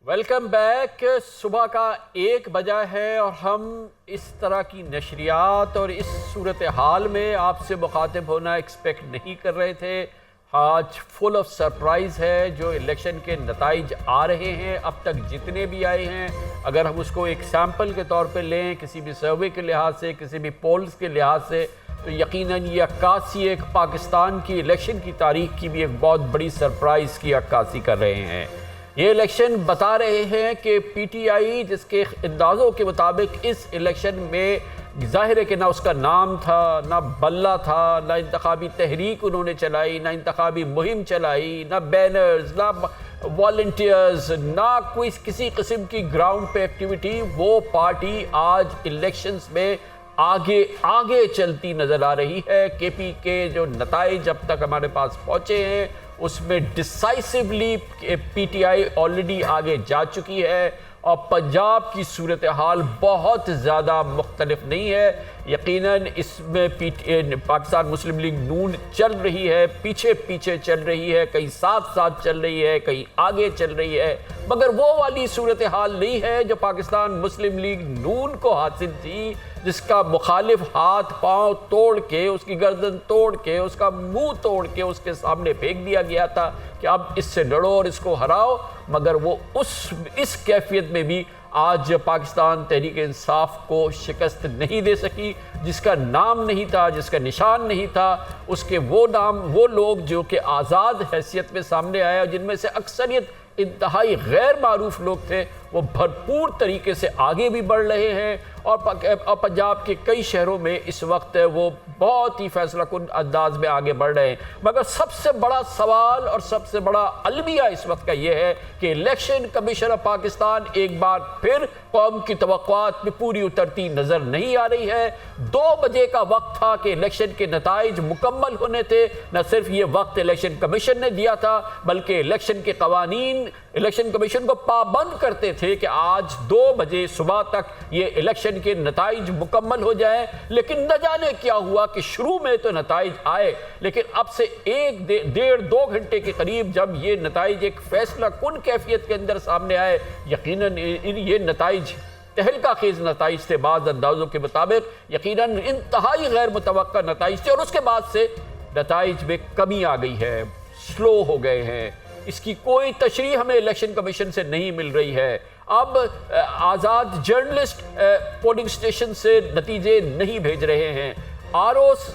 Welcome back. सुबह का 1 बजा है और हम इस तरह की नशरियात और इस सूरत हाल में आपसे मुखातिब होना एक्सपेक्ट नहीं कर रहे थे। आज फुल ऑफ सरप्राइज़ है जो इलेक्शन के नताइज आ रहे हैं। अब तक जितने भी आए हैं, अगर हम उसको एक सैम्पल के तौर पे लें, किसी भी सर्वे के लिहाज से, किसी भी पोल्स के लिहाज से, तो यकीनन ये अक्कासी एक पाकिस्तान की इलेक्शन की तारीख की भी एक बहुत बड़ी सरप्राइज़ की अक्कासी कर रहे हैं। ये इलेक्शन बता रहे हैं कि पीटीआई जिसके अंदाज़ों के मुताबिक इस इलेक्शन में ज़ाहिर है कि ना उसका नाम था, ना बल्ला था, ना इंतखाबी तहरीक उन्होंने चलाई, ना इंतखाबी मुहिम चलाई, ना बैनर्स, ना वॉलंटियर्स, ना कोई किसी किस्म की ग्राउंड पे एक्टिविटी। वो पार्टी आज इलेक्शंस में आगे आगे चलती नज़र आ रही है। केपी के जो नताइज अब तक हमारे पास पहुँचे हैं उसमें डिसाइसिवली पीटीआई ऑलरेडी आगे जा चुकी है और पंजाब की सूरत हाल बहुत ज़्यादा मुख्तलिफ नहीं है। यकीनन इसमें पाकिस्तान मुस्लिम लीग नून चल रही है, पीछे पीछे चल रही है, कहीं साथ साथ चल रही है, कहीं आगे चल रही है, मगर वो वाली सूरत हाल नहीं है जो पाकिस्तान मुस्लिम लीग नून को हासिल थी, जिसका मुखालिफ हाथ पांव तोड़ के, उसकी गर्दन तोड़ के, उसका मुंह तोड़ के उसके सामने फेंक दिया गया था कि अब इससे लड़ो और इसको हराओ। मगर वो इस कैफियत में भी आज पाकिस्तान तहरीक इंसाफ को शिकस्त नहीं दे सकी। जिसका नाम नहीं था, जिसका निशान नहीं था, उसके वो लोग जो कि आज़ाद हैसियत में सामने आए और जिनमें से अक्सरियत इंतहाई गैर मारूफ लोग थे, वो भरपूर तरीके से आगे भी बढ़ रहे हैं और पंजाब के कई शहरों में इस वक्त वो बहुत ही फैसला कुन अंदाज में आगे बढ़ रहे हैं। मगर सबसे बड़ा सवाल और सबसे बड़ा अलमिया इस वक्त का ये है कि इलेक्शन कमीशन ऑफ पाकिस्तान एक बार फिर कौम की तवक्कुआत में पूरी उतरती नज़र नहीं आ रही है। 2 बजे का वक्त था कि इलेक्शन के नताइज मुकम्मल होने थे। न सिर्फ ये वक्त इलेक्शन कमीशन ने दिया था, बल्कि इलेक्शन के कवानीन इलेक्शन कमीशन को पाबंद करते थे कि आज 2 बजे सुबह तक ये इलेक्शन के नताइज मुकम्मल हो जाए। लेकिन न जाने क्या हुआ कि शुरू में तो नताइज आए, लेकिन अब से 1-1.5-2 घंटे के करीब जब ये नताइज एक फैसला कुन कैफियत के अंदर सामने आए, यकीनन ये नताइज तहलका खेज नताइज थे। बाद अंदाजों के मुताबिक यकीनन इंतहाई गैर मुतवक्का नताइज थे और उसके बाद से नताइज में कमी आ गई है, स्लो हो गए हैं। इसकी कोई तशरीह हमें इलेक्शन कमीशन से नहीं मिल रही है। अब आज़ाद जर्नलिस्ट पोलिंग स्टेशन से नतीजे नहीं भेज रहे हैं। आरओस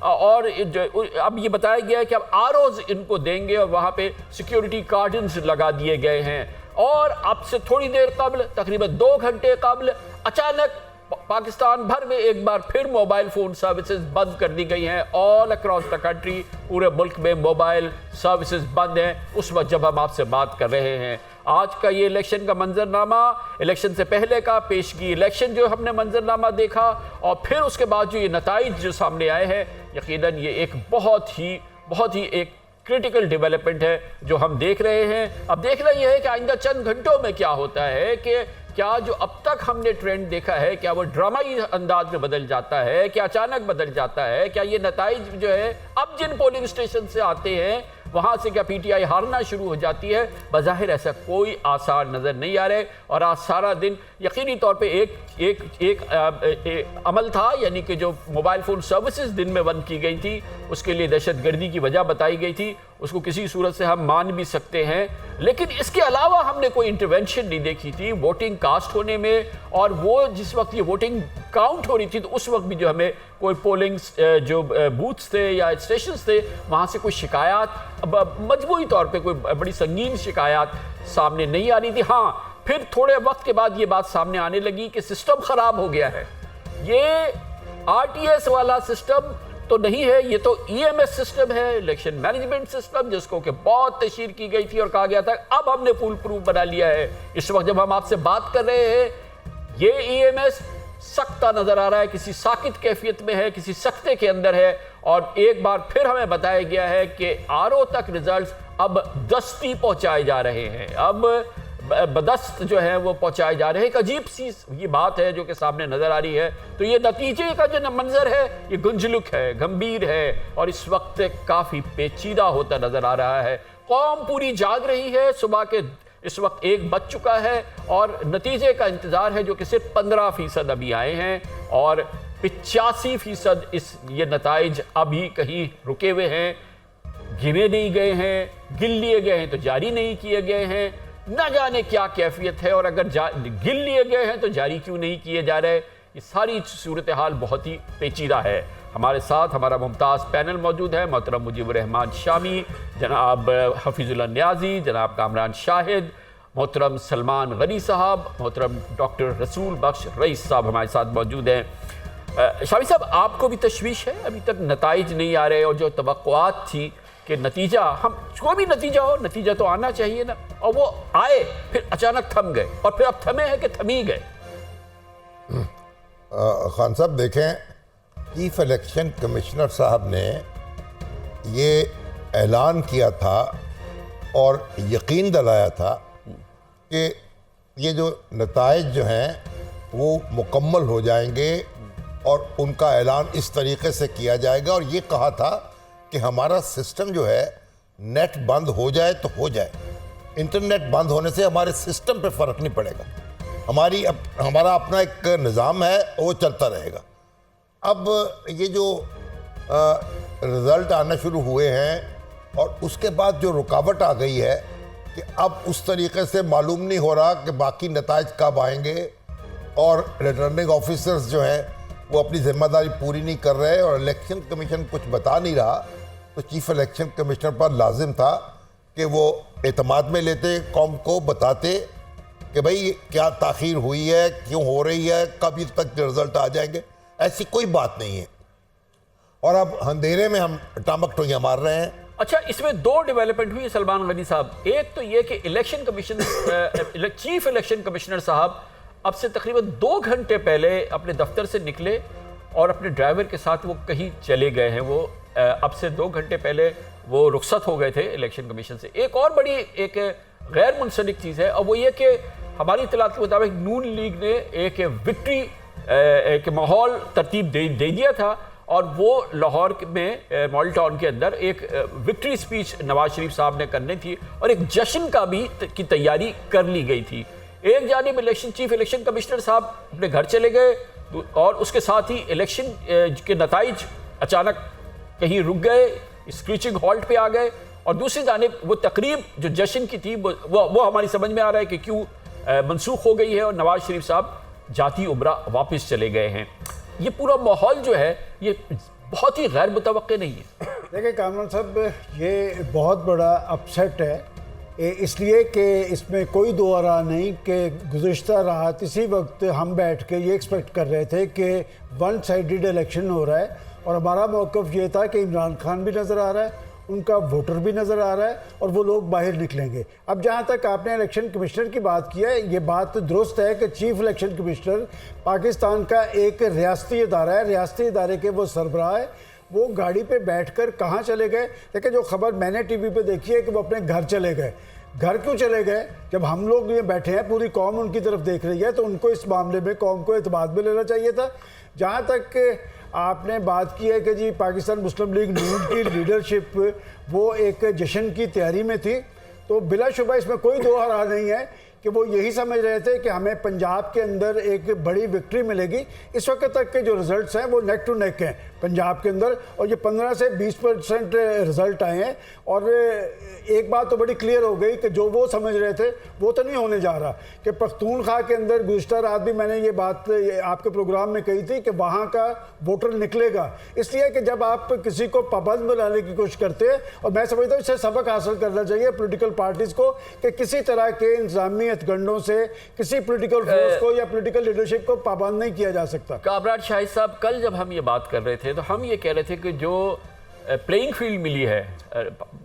और अब ये बताया गया है कि अब आरओस इनको देंगे और वहाँ पे सिक्योरिटी कार्डन्स लगा दिए गए हैं। और अब से थोड़ी देर कबल, तकरीबन 2 घंटे कबल, अचानक पाकिस्तान भर में एक बार फिर मोबाइल फ़ोन सर्विसेज बंद कर दी गई हैं। ऑल अक्रॉस द कंट्री, पूरे मुल्क में मोबाइल सर्विसेज बंद हैं उस वक्त जब हम आपसे बात कर रहे हैं। आज का ये इलेक्शन का मंजरनामा, इलेक्शन से पहले का पेशगी इलेक्शन जो हमने मंजरनामा देखा और फिर उसके बाद जो ये नताइज जो सामने आए हैं, यकीनन ये एक बहुत ही एक क्रिटिकल डेवलपमेंट है जो हम देख रहे हैं। अब देखना यह है कि आइंदा चंद घंटों में क्या होता है कि क्या जो अब तक हमने ट्रेंड देखा है, क्या वो ड्रामाई अंदाज में बदल जाता है, क्या अचानक बदल जाता है, क्या ये नताइज जो है अब जिन पोलिंग स्टेशन से आते हैं वहाँ से क्या पीटीआई हारना शुरू हो जाती है। बज़ाहिर ऐसा कोई आसार नज़र नहीं आ रहे और आज सारा दिन यकीनी तौर पे एक अमल था, यानी कि जो मोबाइल फ़ोन सर्विसेज दिन में बंद की गई थी उसके लिए दहशतगर्दी की वजह बताई गई थी, उसको किसी सूरत से हम मान भी सकते हैं। लेकिन इसके अलावा हमने कोई इंटरवेंशन नहीं देखी थी वोटिंग कास्ट होने में। और वो जिस वक्त ये वोटिंग काउंट हो रही थी तो उस वक्त भी जो हमें कोई पोलिंग जो बूथ्स थे या स्टेशंस थे वहाँ से कोई शिकायत मजबूरी तौर पे कोई बड़ी संगीन शिकायत सामने नहीं आ रही थी। हाँ, फिर थोड़े वक्त के बाद ये बात सामने आने लगी कि सिस्टम ख़राब हो गया है। ये आरटीएस वाला सिस्टम तो नहीं है, ये तो ईएमएस सिस्टम है, इलेक्शन मैनेजमेंट सिस्टम, जिसको कि बहुत तशहीर की गई थी और कहा गया था अब हमने फुल प्रूफ बना लिया है। इस वक्त जब हम आपसे बात कर रहे हैं ये ईएमएस सख्ता नजर आ रहा है, किसी साकित कैफियत में है, किसी सख्ते के अंदर है। और एक बार फिर हमें बताया गया है कि आरओ तक रिजल्ट्स अब दस्ती पहुंचाए जा रहे हैं, अब बदस्त जो है वो पहुंचाए जा रहे हैं। एक अजीब सी ये बात है जो कि सामने नजर आ रही है। तो ये नतीजे का जो मंजर है ये गुंजलुक है, गंभीर है और इस वक्त काफ़ी पेचीदा होता नजर आ रहा है। कौम पूरी जाग रही है। सुबह के इस वक्त 1 बज चुका है और नतीजे का इंतज़ार है जो कि सिर्फ 15% अभी आए हैं और 85% ये नताइज अभी कहीं रुके हुए हैं, गिने नहीं गए हैं, गिन लिए गए हैं तो जारी नहीं किए गए हैं। न जाने क्या कैफियत है और अगर गिन लिए गए हैं तो जारी क्यों नहीं किए जा रहे। ये सारी सूरत हाल बहुत ही पेचीदा है। हमारे साथ हमारा मुमताज़ पैनल मौजूद है। मोहतरम मुजीबुर रहमान शामी, जनाब हफीजुल्लाह न्याजी, जनाब कामरान शाहिद, मोहतरम सलमान गनी साहब, मोहतरम डॉक्टर रसूल बख्श रईस साहब हमारे साथ मौजूद हैं। शामी साहब, आपको भी तशवीश है? अभी तक नताइज नहीं आ रहे और जो तवक्कुआत थी कि नतीजा, हम कोई भी नतीजा हो, नतीजा तो आना चाहिए ना, और वो आए फिर अचानक थम गए और फिर अब थमे हैं कि थमी गए। खान साहब देखें, चीफ इलेक्शन कमिश्नर साहब ने ये ऐलान किया था और यकीन दिलाया था कि ये जो नताइज जो हैं वो मुकम्मल हो जाएंगे और उनका ऐलान इस तरीके से किया जाएगा। और ये कहा था कि हमारा सिस्टम जो है, नेट बंद हो जाए तो हो जाए, इंटरनेट बंद होने से हमारे सिस्टम पे फ़र्क नहीं पड़ेगा, हमारा अपना एक निज़ाम है वो चलता रहेगा। अब ये जो रिज़ल्ट आना शुरू हुए हैं और उसके बाद जो रुकावट आ गई है कि अब उस तरीके से मालूम नहीं हो रहा कि बाकी नताइज कब आएंगे और रिटर्निंग ऑफिसर्स जो हैं वो अपनी जिम्मेदारी पूरी नहीं कर रहे और इलेक्शन कमीशन कुछ बता नहीं रहा, तो चीफ इलेक्शन कमिश्नर पर लाजिम था कि वो एतमाद में लेते, कौम को बताते कि भाई क्या ताख़ीर हुई है, क्यों हो रही है, कब तक रिजल्ट आ जाएंगे। ऐसी कोई बात नहीं है और अब अंधेरे में हम टामक टोइयां मार रहे हैं। अच्छा, इसमें 2 डेवलपमेंट हुई है सलमान गनी साहब। एक तो ये कि election commission chief election commissioner साहब अब से तकरीबन 2 घंटे पहले अपने दफ्तर से निकले और अपने ड्राइवर के साथ वो कहीं चले गए हैं। वो अब से 2 घंटे पहले वो रुखसत हो गए थे इलेक्शन कमीशन से। एक और बड़ी एक गैर मुंसलिक चीज़ है और वो ये कि हमारी इत्तलात के मुताबिक नून लीग ने एक विक्ट्री एक माहौल तरतीब दे दिया था और वो लाहौर में मॉडल टाउन के अंदर एक विक्ट्री स्पीच नवाज शरीफ साहब ने करनी थी और एक जश्न का भी की तैयारी कर ली गई थी। एक जानिब चीफ इलेक्शन कमिश्नर साहब अपने घर चले गए और उसके साथ ही इलेक्शन के नताइज अचानक कहीं रुक गए, स्क्रीचिंग हॉल्ट पे आ गए, और दूसरी जानिब वो तकरीब जो जश्न की थी वो हमारी समझ में आ रहा है कि क्यों मनसूख हो गई है और नवाज शरीफ साहब जाती उम्रा वापस चले गए हैं। ये पूरा माहौल जो है ये बहुत ही गैर मुतवक्के नहीं है। देखिए कामरान साहब, ये बहुत बड़ा अपसेट है इसलिए कि इसमें कोई दो आरा नहीं कि गुज़िश्ता रात इसी वक्त हम बैठ के ये एक्सपेक्ट कर रहे थे कि वन साइडेड इलेक्शन हो रहा है और हमारा मौक़िफ़ ये था कि इमरान खान भी नज़र आ रहा है, उनका वोटर भी नज़र आ रहा है और वो लोग बाहर निकलेंगे। अब जहाँ तक आपने इलेक्शन कमिश्नर की बात की है, ये बात दुरुस्त है कि चीफ इलेक्शन कमिश्नर पाकिस्तान का एक रियासती इदारा है, रियासती इदारे के वो सरबराह है। वो गाड़ी पे बैठकर कहाँ चले गए? देखिए, जो खबर मैंने टीवी पे देखी है कि वो अपने घर चले गए। घर क्यों चले गए? जब हम लोग ये बैठे हैं, पूरी कौम उनकी तरफ देख रही है, तो उनको इस मामले में कौम को एतमाद में लेना चाहिए था। जहाँ तक आपने बात की है कि जी पाकिस्तान मुस्लिम लीग नून की लीडरशिप वो एक जश्न की तैयारी में थी, तो बिलाशुबा इसमें कोई दो राह नहीं है कि वो यही समझ रहे थे कि हमें पंजाब के अंदर एक बड़ी विक्ट्री मिलेगी। इस वक्त तक के जो रिज़ल्ट्स हैं वो नेक टू नेक हैं पंजाब के अंदर, और ये 15 से 20% रिज़ल्ट आए हैं। और एक बात तो बड़ी क्लियर हो गई कि जो वो समझ रहे थे वो तो नहीं होने जा रहा कि पख्तूनख्वा के अंदर गुज़िश्ता रात भी मैंने ये बात आपके प्रोग्राम में कही थी कि वहाँ का वोटर निकलेगा। इसलिए कि जब आप किसी को पाबंद बनाने की कोशिश करते हैं, और मैं समझता हूँ इससे सबक हासिल करना चाहिए पॉलिटिकल पार्टीज़ को कि किसी तरह के इंतजामी हथगंडों से किसी पॉलिटिकल फोर्स को या पॉलिटिकल लीडरशिप को पाबंद नहीं किया जा सकता। कामरान शाहिद साहब, कल जब हम ये बात कर रहे थे तो हम ये कह रहे थे कि जो प्लेइंग फील्ड मिली है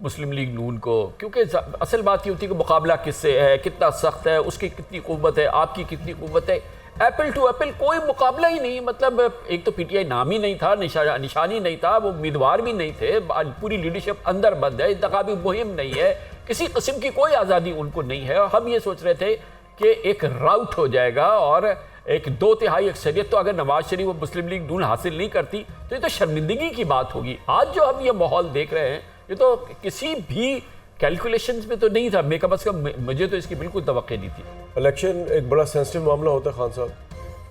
मुस्लिम लीग नून को, क्योंकि असल बात ये होती है कि मुकाबला किससे है, कितना सख्त है, उसकी कितनी क़ुव्वत है, आपकी कितनी क़ुव्वत है। एप्पल टू एप्पल कोई मुकाबला ही नहीं। मतलब एक तो पीटीआई नाम ही नहीं था, निशानी नहीं था, वो उम्मीदवार भी नहीं थे, पूरी लीडरशिप अंदर बंद है, इंतखाबी मुहिम नहीं है, किसी किस्म की कोई आज़ादी उनको नहीं है। और हम ये सोच रहे थे कि एक राउट हो जाएगा और एक 2/3 अक्सरियत तो अगर नवाज शरीफ वो मुस्लिम लीग नून हासिल नहीं करती तो ये तो शर्मिंदगी की बात होगी। आज जो हम ये माहौल देख रहे हैं, ये तो किसी भी कैलकुलेशंस में तो नहीं था, मैं कम से कम मुझे तो इसकी बिल्कुल तवक्को नहीं थी। इलेक्शन एक बड़ा सेंसिटिव मामला होता है खान साहब,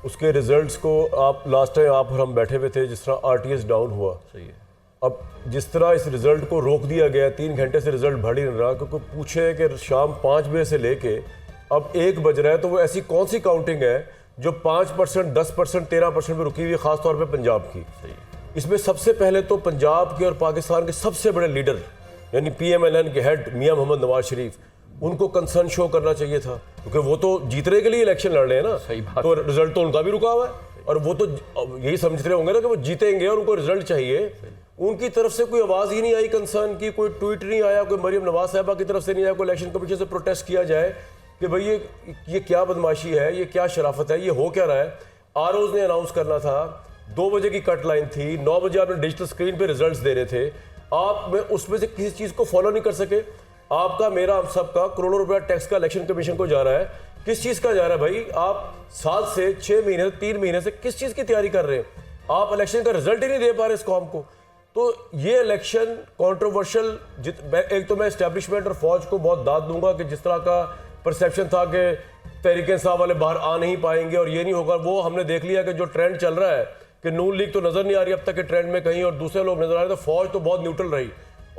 उसके रिजल्ट्स को आप लास्ट टाइम आप और हम बैठे हुए थे जिस तरह आरटीएस डाउन हुआ, सही है। अब जिस तरह इस रिजल्ट को रोक दिया गया, 3 घंटे से रिजल्ट बढ़ ही नहीं रहा, क्योंकि पूछे कि शाम 5 बजे से लेके अब 1 बज रहा है, तो वो ऐसी कौन सी काउंटिंग है जो 5%, 10%, 13% में रुकी हुई है, खासतौर पर पंजाब की। सही। इसमें सबसे पहले तो पंजाब के और पाकिस्तान के सबसे बड़े लीडर यानी PMLN के हेड मियां मोहम्मद नवाज शरीफ, उनको कंसर्न शो करना चाहिए था, क्योंकि वो तो जीतने के लिए इलेक्शन लड़ रहे हैं ना। सही बात। तो रिजल्ट तो उनका भी रुका हुआ है और वो तो यही समझ रहे होंगे ना कि वो जीतेंगे और उनको रिजल्ट चाहिए। उनकी तरफ से कोई आवाज़ ही नहीं आई कंसर्न की, कोई ट्वीट नहीं आया, कोई मरियम नवाज साहबा की तरफ से नहीं आया, कोई इलेक्शन कमीशन से प्रोटेस्ट किया जाए कि भाई ये क्या बदमाशी है, ये क्या शराफत है, ये हो क्या रहा है। ROs ने अनाउंस करना था, 2 बजे की कट लाइन थी, 9 बजे आपने डिजिटल स्क्रीन पे रिजल्ट्स दे रहे थे, आप में उसमें से किसी चीज़ को फॉलो नहीं कर सके। आपका, मेरा, हम सबका करोड़ों रुपया टैक्स का इलेक्शन कमीशन को जा रहा है, किस चीज़ का जा रहा है भाई? आप 7 से 6 महीने, 3 महीने से किस चीज़ की तैयारी कर रहे हैं? आप इलेक्शन का रिजल्ट ही नहीं दे पा रहे इस कौम को। तो ये इलेक्शन कॉन्ट्रोवर्शियल, एक तो मैं एस्टेब्लिशमेंट और फौज को बहुत दाद दूंगा कि जिस तरह का परसेप्शन था कि तहरीक इंसाफ वाले बाहर आ नहीं पाएंगे और ये नहीं होगा, वो हमने देख लिया कि जो ट्रेंड चल रहा है कि नून लीग तो नजर नहीं आ रही अब तक के ट्रेंड में कहीं और दूसरे लोग नजर आ रहे, तो फौज तो बहुत न्यूट्रल रही।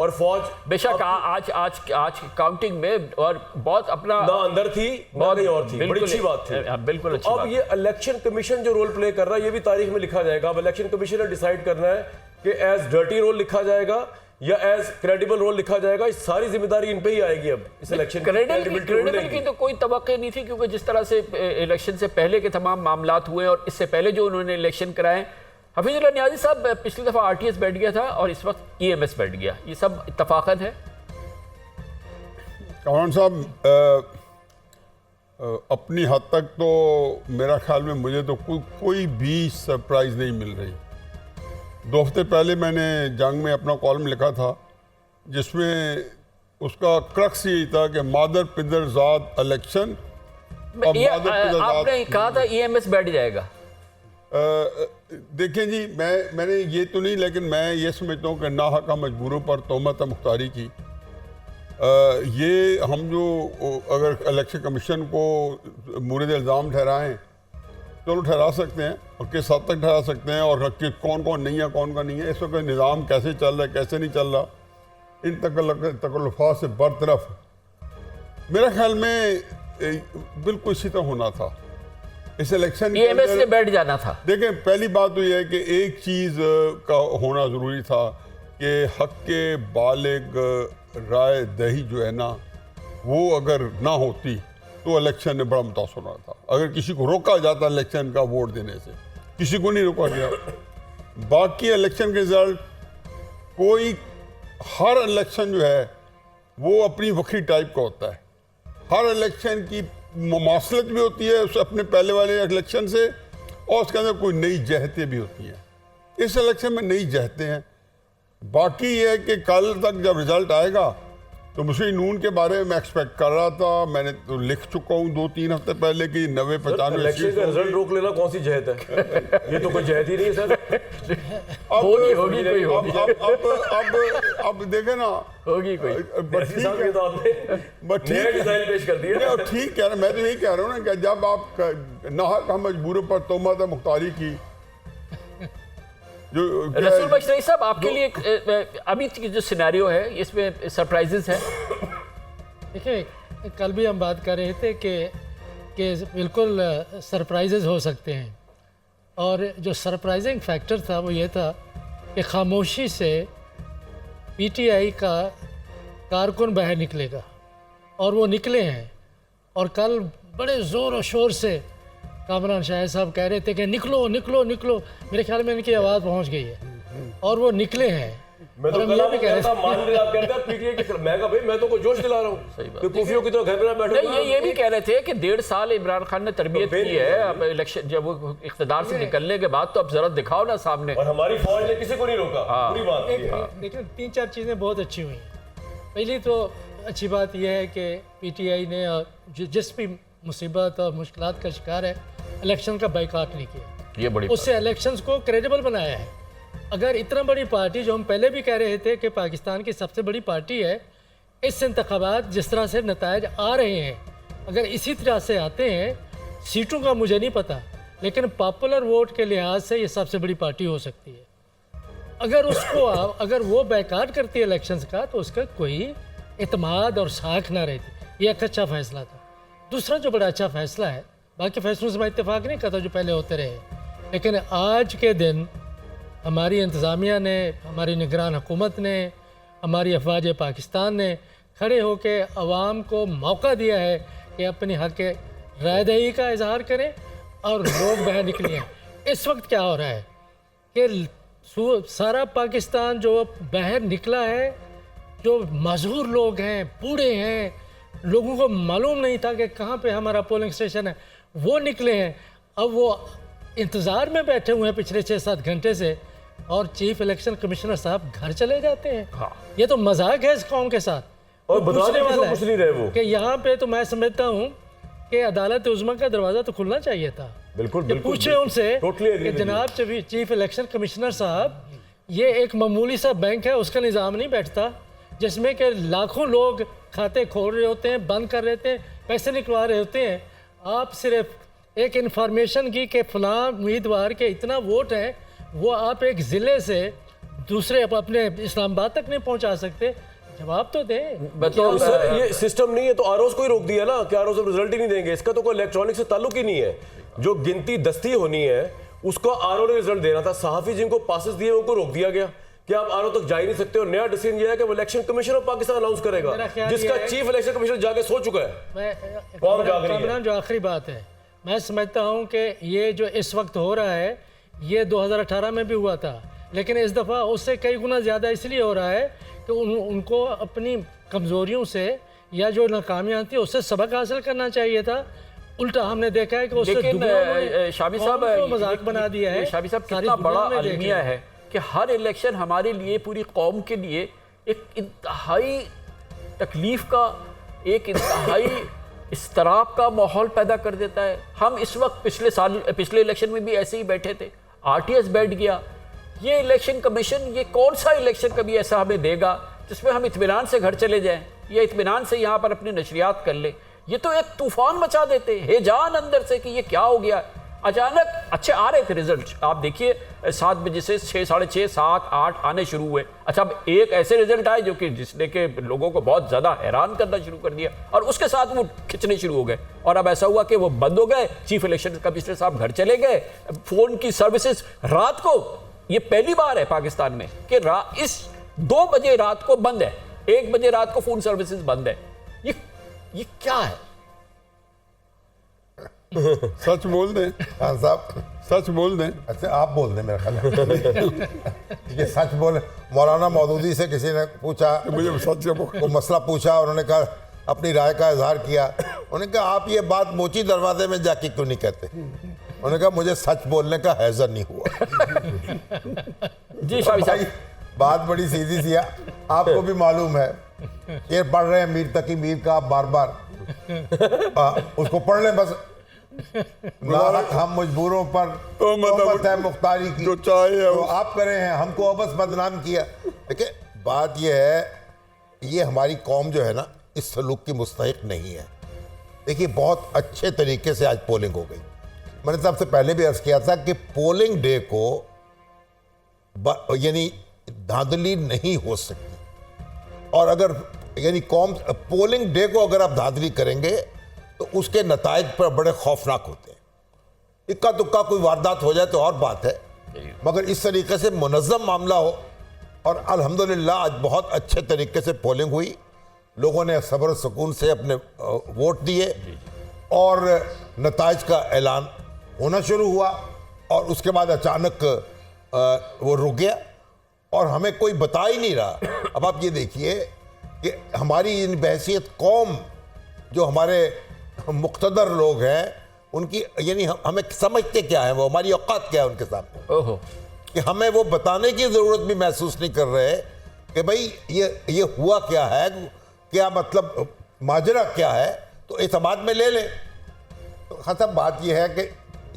और फौज बेशक आज काउंटिंग में और बहुत अपना ना अंदर थी ना कहीं और थी, बड़ी अच्छी बात थी। बिल्कुल तो अब ये इलेक्शन कमीशन जो रोल प्ले कर रहा है, ये भी तारीख में लिखा जाएगा। अब इलेक्शन कमीशन ने डिसाइड करना है कि एज डर्टी रोल लिखा जाएगा या एज क्रेडिबल रोल लिखा जाएगा। इस सारी जिम्मेदारी इन पे ही आएगी अब इस इलेक्शन क्रेडिबल की तो कोई तवक्को नहीं थी, क्योंकि जिस तरह से इलेक्शन से पहले के तमाम मामलात हुए और इससे पहले जो उन्होंने इलेक्शन कराए, हफीजुल्लाह नियाज़ी साहब पिछली दफ़ा RTS बैठ गया था और इस वक्त EMS बैठ गया, ये सब इत्तफाकन है। कामरान साहब, अपनी हद तक तो मेरा ख्याल में मुझे तो कोई भी सरप्राइज़ नहीं मिल रही। 2 हफ्ते पहले मैंने जंग में अपना कॉलम लिखा था जिसमें उसका क्रक्स यही था कि मादर पिदर ज़ाद इलेक्शन। आपने कहा था EMS बैठ जाएगा। देखें जी, मैंने ये तो नहीं, लेकिन मैं ये समझता हूँ कि नाहका मजबूरों पर तोहमत मुख्तारी की, ये हम जो अगर इलेक्शन कमीशन को मुर्द इल्ज़ाम ठहराएं, चलो ठहरा सकते हैं और किस हद तक ठहरा सकते हैं और कौन कौन नहीं है कौन का नहीं है, इस वक्त निज़ाम कैसे चल रहा है कैसे नहीं चल रहा, इन तकल्लुफ़ात से बरतरफ मेरा ख्याल में बिल्कुल इसी तरह होना था। इस इलेक्शन EMS से बैठ जाना था। देखें, पहली बात तो यह है कि एक चीज़ का होना ज़रूरी था कि हक के बालिग राय दही जो है ना, वो अगर ना होती तो इलेक्शन में बड़ा मुतासर होना था। अगर किसी को रोका जाता इलेक्शन का वोट देने से, किसी को नहीं रोका गया। बाकी इलेक्शन के रिजल्ट, कोई हर इलेक्शन जो है वो अपनी वक्री टाइप का होता है। हर इलेक्शन की मुमासलत भी होती है उस अपने पहले वाले इलेक्शन से, और उसके अंदर कोई नई जहतें भी होती हैं। इस इलेक्शन में नई जहतें हैं। बाकी ये है कि कल तक जब रिजल्ट आएगा तो मुस्लिम नून के बारे में मैं एक्सपेक्ट कर रहा था, मैंने तो लिख चुका हूँ 2-3 हफ्ते पहले कि 90-95 इलेक्शन का रिजल्ट रोक लेना कौन सी जहत है? ये तो कोई जहत ही नहीं है सर। होगी कोई होगी। अब देखे ना, होगी कोई। नया डिजाइन पेश कर दिया। ठीक कह रहा, मैं तो यही कह रहा हूँ ना कि जब आप नाहक मजबूरों पर तोहमत मुख्तारी की जो रसूल बख्श साहब, आपके लिए अभी की जो सिनेरियो है इसमें सरप्राइजेस है। देखिए, कल भी हम बात कर रहे थे कि बिल्कुल सरप्राइजेस हो सकते हैं, और जो सरप्राइजिंग फैक्टर था वो ये था कि खामोशी से PTI का कारकुन बाहर निकलेगा, और वो निकले हैं। और कल बड़े ज़ोर और शोर से कामरान शाह साहब कह रहे थे कि निकलो निकलो निकलो, मेरे ख्याल में इनकी आवाज़ पहुंच गई है और वो निकले हैं। मैं तो कल भी कह रहा था, मान लिया आप कहते हैं PTI की, मैं कहा भाई मैं तो कोई जोश दिला रहा हूँ। सही बात। तो कुफियों की तरह घर में बैठे नहीं, ये भी कह रहे थे कि 1.5 साल इमरान खान ने तरबियत की है, अब इलेक्शन जब वो इख्तिदार से निकलने के बाद तो अब जरा दिखाओ ना सामने। और हमारी फौज ने किसी को नहीं रोका। पूरी बात देखिए, 3-4 चीज़ें बहुत अच्छी हुई हैं। पहली तो अच्छी बात यह है कि PTI ने जिस भी मुसीबत और मुश्किलात का शिकार है, इलेक्शन का बाइकाट नहीं किया। ये बड़ी उससे इलेक्शंस को क्रेडिबल बनाया है। अगर इतना बड़ी पार्टी, जो हम पहले भी कह रहे थे कि पाकिस्तान की सबसे बड़ी पार्टी है, इस इंतखाबात जिस तरह से नतायज आ रहे हैं, अगर इसी तरह से आते हैं, सीटों का मुझे नहीं पता, लेकिन पॉपुलर वोट के लिहाज से ये सबसे बड़ी पार्टी हो सकती है। अगर वो बैकाट करती है इलेक्शंस का, तो उसका कोई इत्मीनान और साख ना रहती। ये एक अच्छा फैसला था। दूसरा जो बड़ा अच्छा फैसला है, बाकी फैसलों से मैं इत्तेफाक नहीं करता जो पहले होते रहे, लेकिन आज के दिन हमारी इंतज़ामिया ने, हमारी निगरान हुकूमत ने, हमारी अफवाज पाकिस्तान ने खड़े होकर आवाम को मौका दिया है कि अपनी हक राय दही का इजहार करें और लोग बाहर निकले हैं। इस वक्त क्या हो रहा है कि सारा पाकिस्तान जो बाहर निकला है, जो मजबूर लोग हैं, बूढ़े हैं, लोगों को मालूम नहीं था कि कहाँ पे हमारा पोलिंग स्टेशन है, वो निकले हैं। अब वो इंतज़ार में बैठे हुए हैं पिछले 6-7 घंटे से, और चीफ इलेक्शन कमिश्नर साहब घर चले जाते हैं। हाँ। ये तो मजाक है इस कौम के साथ। और वो पूछने बताने वाला कुछ नहीं रहे वो कि यहाँ पे तो मैं समझता हूँ कि अदालत उज़्मा का दरवाज़ा तो खुलना चाहिए था। बिल्कुल कि बिल्कुल पूछे उनसे Totally agree कि with you. जनाब चीफ इलेक्शन कमिश्नर साहब, ये एक मामूली सा बैंक है, उसका निज़ाम नहीं बैठता जिसमें कि लाखों लोग खाते खोल रहे होते हैं, बंद कर रहे होते हैं, पैसे निकलवा रहे होते हैं। आप सिर्फ एक इन्फॉर्मेशन की कि फ़लाँ उम्मीदवार के इतना वोट है, वो आप एक ज़िले से दूसरे अपने इस्लामाबाद तक नहीं पहुंचा सकते। जवाब तो दें। तो सर ये सिस्टम नहीं है तो आरओज को ही रोक दिया ना कि आरओज रिजल्ट ही नहीं देंगे। इसका तो कोई इलेक्ट्रॉनिक से ताल्लुक ही नहीं है। जो गिनती दस्ती होनी है उसको आरओ ने रिजल्ट देना था। सहाफी जिनको पासेस दिए उनको रोक दिया गया कि आप आरओ तक जा ही नहीं सकते। और नया डिसीजन ये है कि वो election commission of Pakistan announce करेगा, जिसका चीफ इलेक्शन कमिश्नर जाके सो चुका है। कामरान, जो आखिरी बात है, मैं समझता हूँ कि ये जो इस वक्त हो रहा है, ये 2018 में भी हुआ था, लेकिन इस दफ़ा उससे कई गुना ज़्यादा इसलिए हो रहा है कि उनको अपनी कमज़ोरियों से या जो नाकामियाँ थी उससे सबक हासिल करना चाहिए था। उल्टा हमने देखा है कि उससे लेकिन शामी साहब मजाक बना दिया है। शामी साहब कितना बड़ा अलमिया है कि हर इलेक्शन हमारे लिए, पूरी कौम के लिए एक इंतहाई तकलीफ का, एक इंतहाई इस्तराब का माहौल पैदा कर देता है। हम इस वक्त पिछले इलेक्शन में भी ऐसे ही बैठे थे, आरटीएस बैठ गया। ये इलेक्शन कमीशन, ये कौन सा इलेक्शन कभी ऐसा हमें देगा जिसमें हम इत्मीनान से घर चले जाएं या इत्मीनान से यहाँ पर अपनी नशरियात कर लें? ये तो एक तूफान मचा देते हैं जान अंदर से कि ये क्या हो गया। अचानक अच्छे आ रहे थे रिजल्ट, आप देखिए 7 बजे से 6, साढ़े 6, 7, 8 आने शुरू हुए। अच्छा, अब एक ऐसे रिजल्ट आए जो कि जिसने के लोगों को बहुत ज़्यादा हैरान करना शुरू कर दिया और उसके साथ वो खिंचने शुरू हो गए। और अब ऐसा हुआ कि वो बंद हो गए, चीफ इलेक्शन कमिश्नर साहब घर चले गए। फ़ोन की सर्विसेज रात को, ये पहली बार है पाकिस्तान में कि इस 2 बजे रात को बंद है, 1 बजे रात को फ़ोन सर्विसेज बंद है। ये क्या है? सच बोल दें खान साहब, सच बोल दें। अच्छा आप बोल दें, मेरा ख्याल है ये सच बोले। मौलाना मौदूदी से किसी ने पूछा, मुझे सच वो मसला पूछा, उन्होंने कहा, अपनी राय का इजहार किया। उन्होंने कहा आप ये बात मोची दरवाजे में जाके क्यों नहीं कहते? उन्होंने कहा मुझे सच बोलने का हैज़र नहीं हुआ। जी शामी साहब, बात बड़ी सीधी सी है, आपको भी मालूम है। ये पढ़ रहे हैं मीर तकी मीर का, आप बार बार उसको पढ़ लें बस। नाहक हम मजबूरों पर तोहमत है मुख्तारी की, जो चाहे तो आप करे हैं, हमको अबस बदनाम किया। देखिए बात ये है, ये हमारी कौम जो है ना, इस सलूक की मुस्तहिक नहीं है। देखिए बहुत अच्छे तरीके से आज पोलिंग हो गई। मैंने सबसे पहले भी अर्ज किया था कि पोलिंग डे को यानी धांधली नहीं हो सकती। और अगर यानी कौम पोलिंग डे को अगर आप धांधली करेंगे तो उसके नताइज पर बड़े खौफनाक होते हैं। इक्का दुक्का कोई वारदात हो जाए तो और बात है, मगर इस तरीके से मुनज़्ज़म मामला हो। और अल्हम्दुलिल्लाह आज बहुत अच्छे तरीके से पोलिंग हुई, लोगों ने सब्र सुकून से अपने वोट दिए और नताइज का ऐलान होना शुरू हुआ। और उसके बाद अचानक वो रुक गया और हमें कोई बता ही नहीं रहा। अब आप ये देखिए कि हमारी इन बहसीत कौम, जो हमारे मुक़्तदर लोग हैं, उनकी यानी हमें समझते क्या है, वो हमारी औकात क्या है उनके सामने, ओहो, कि हमें वो बताने की ज़रूरत भी महसूस नहीं कर रहे कि भाई ये हुआ क्या है, क्या मतलब माजरा क्या है, तो एतमाद में ले लें। तो ख़त्म बात ये है कि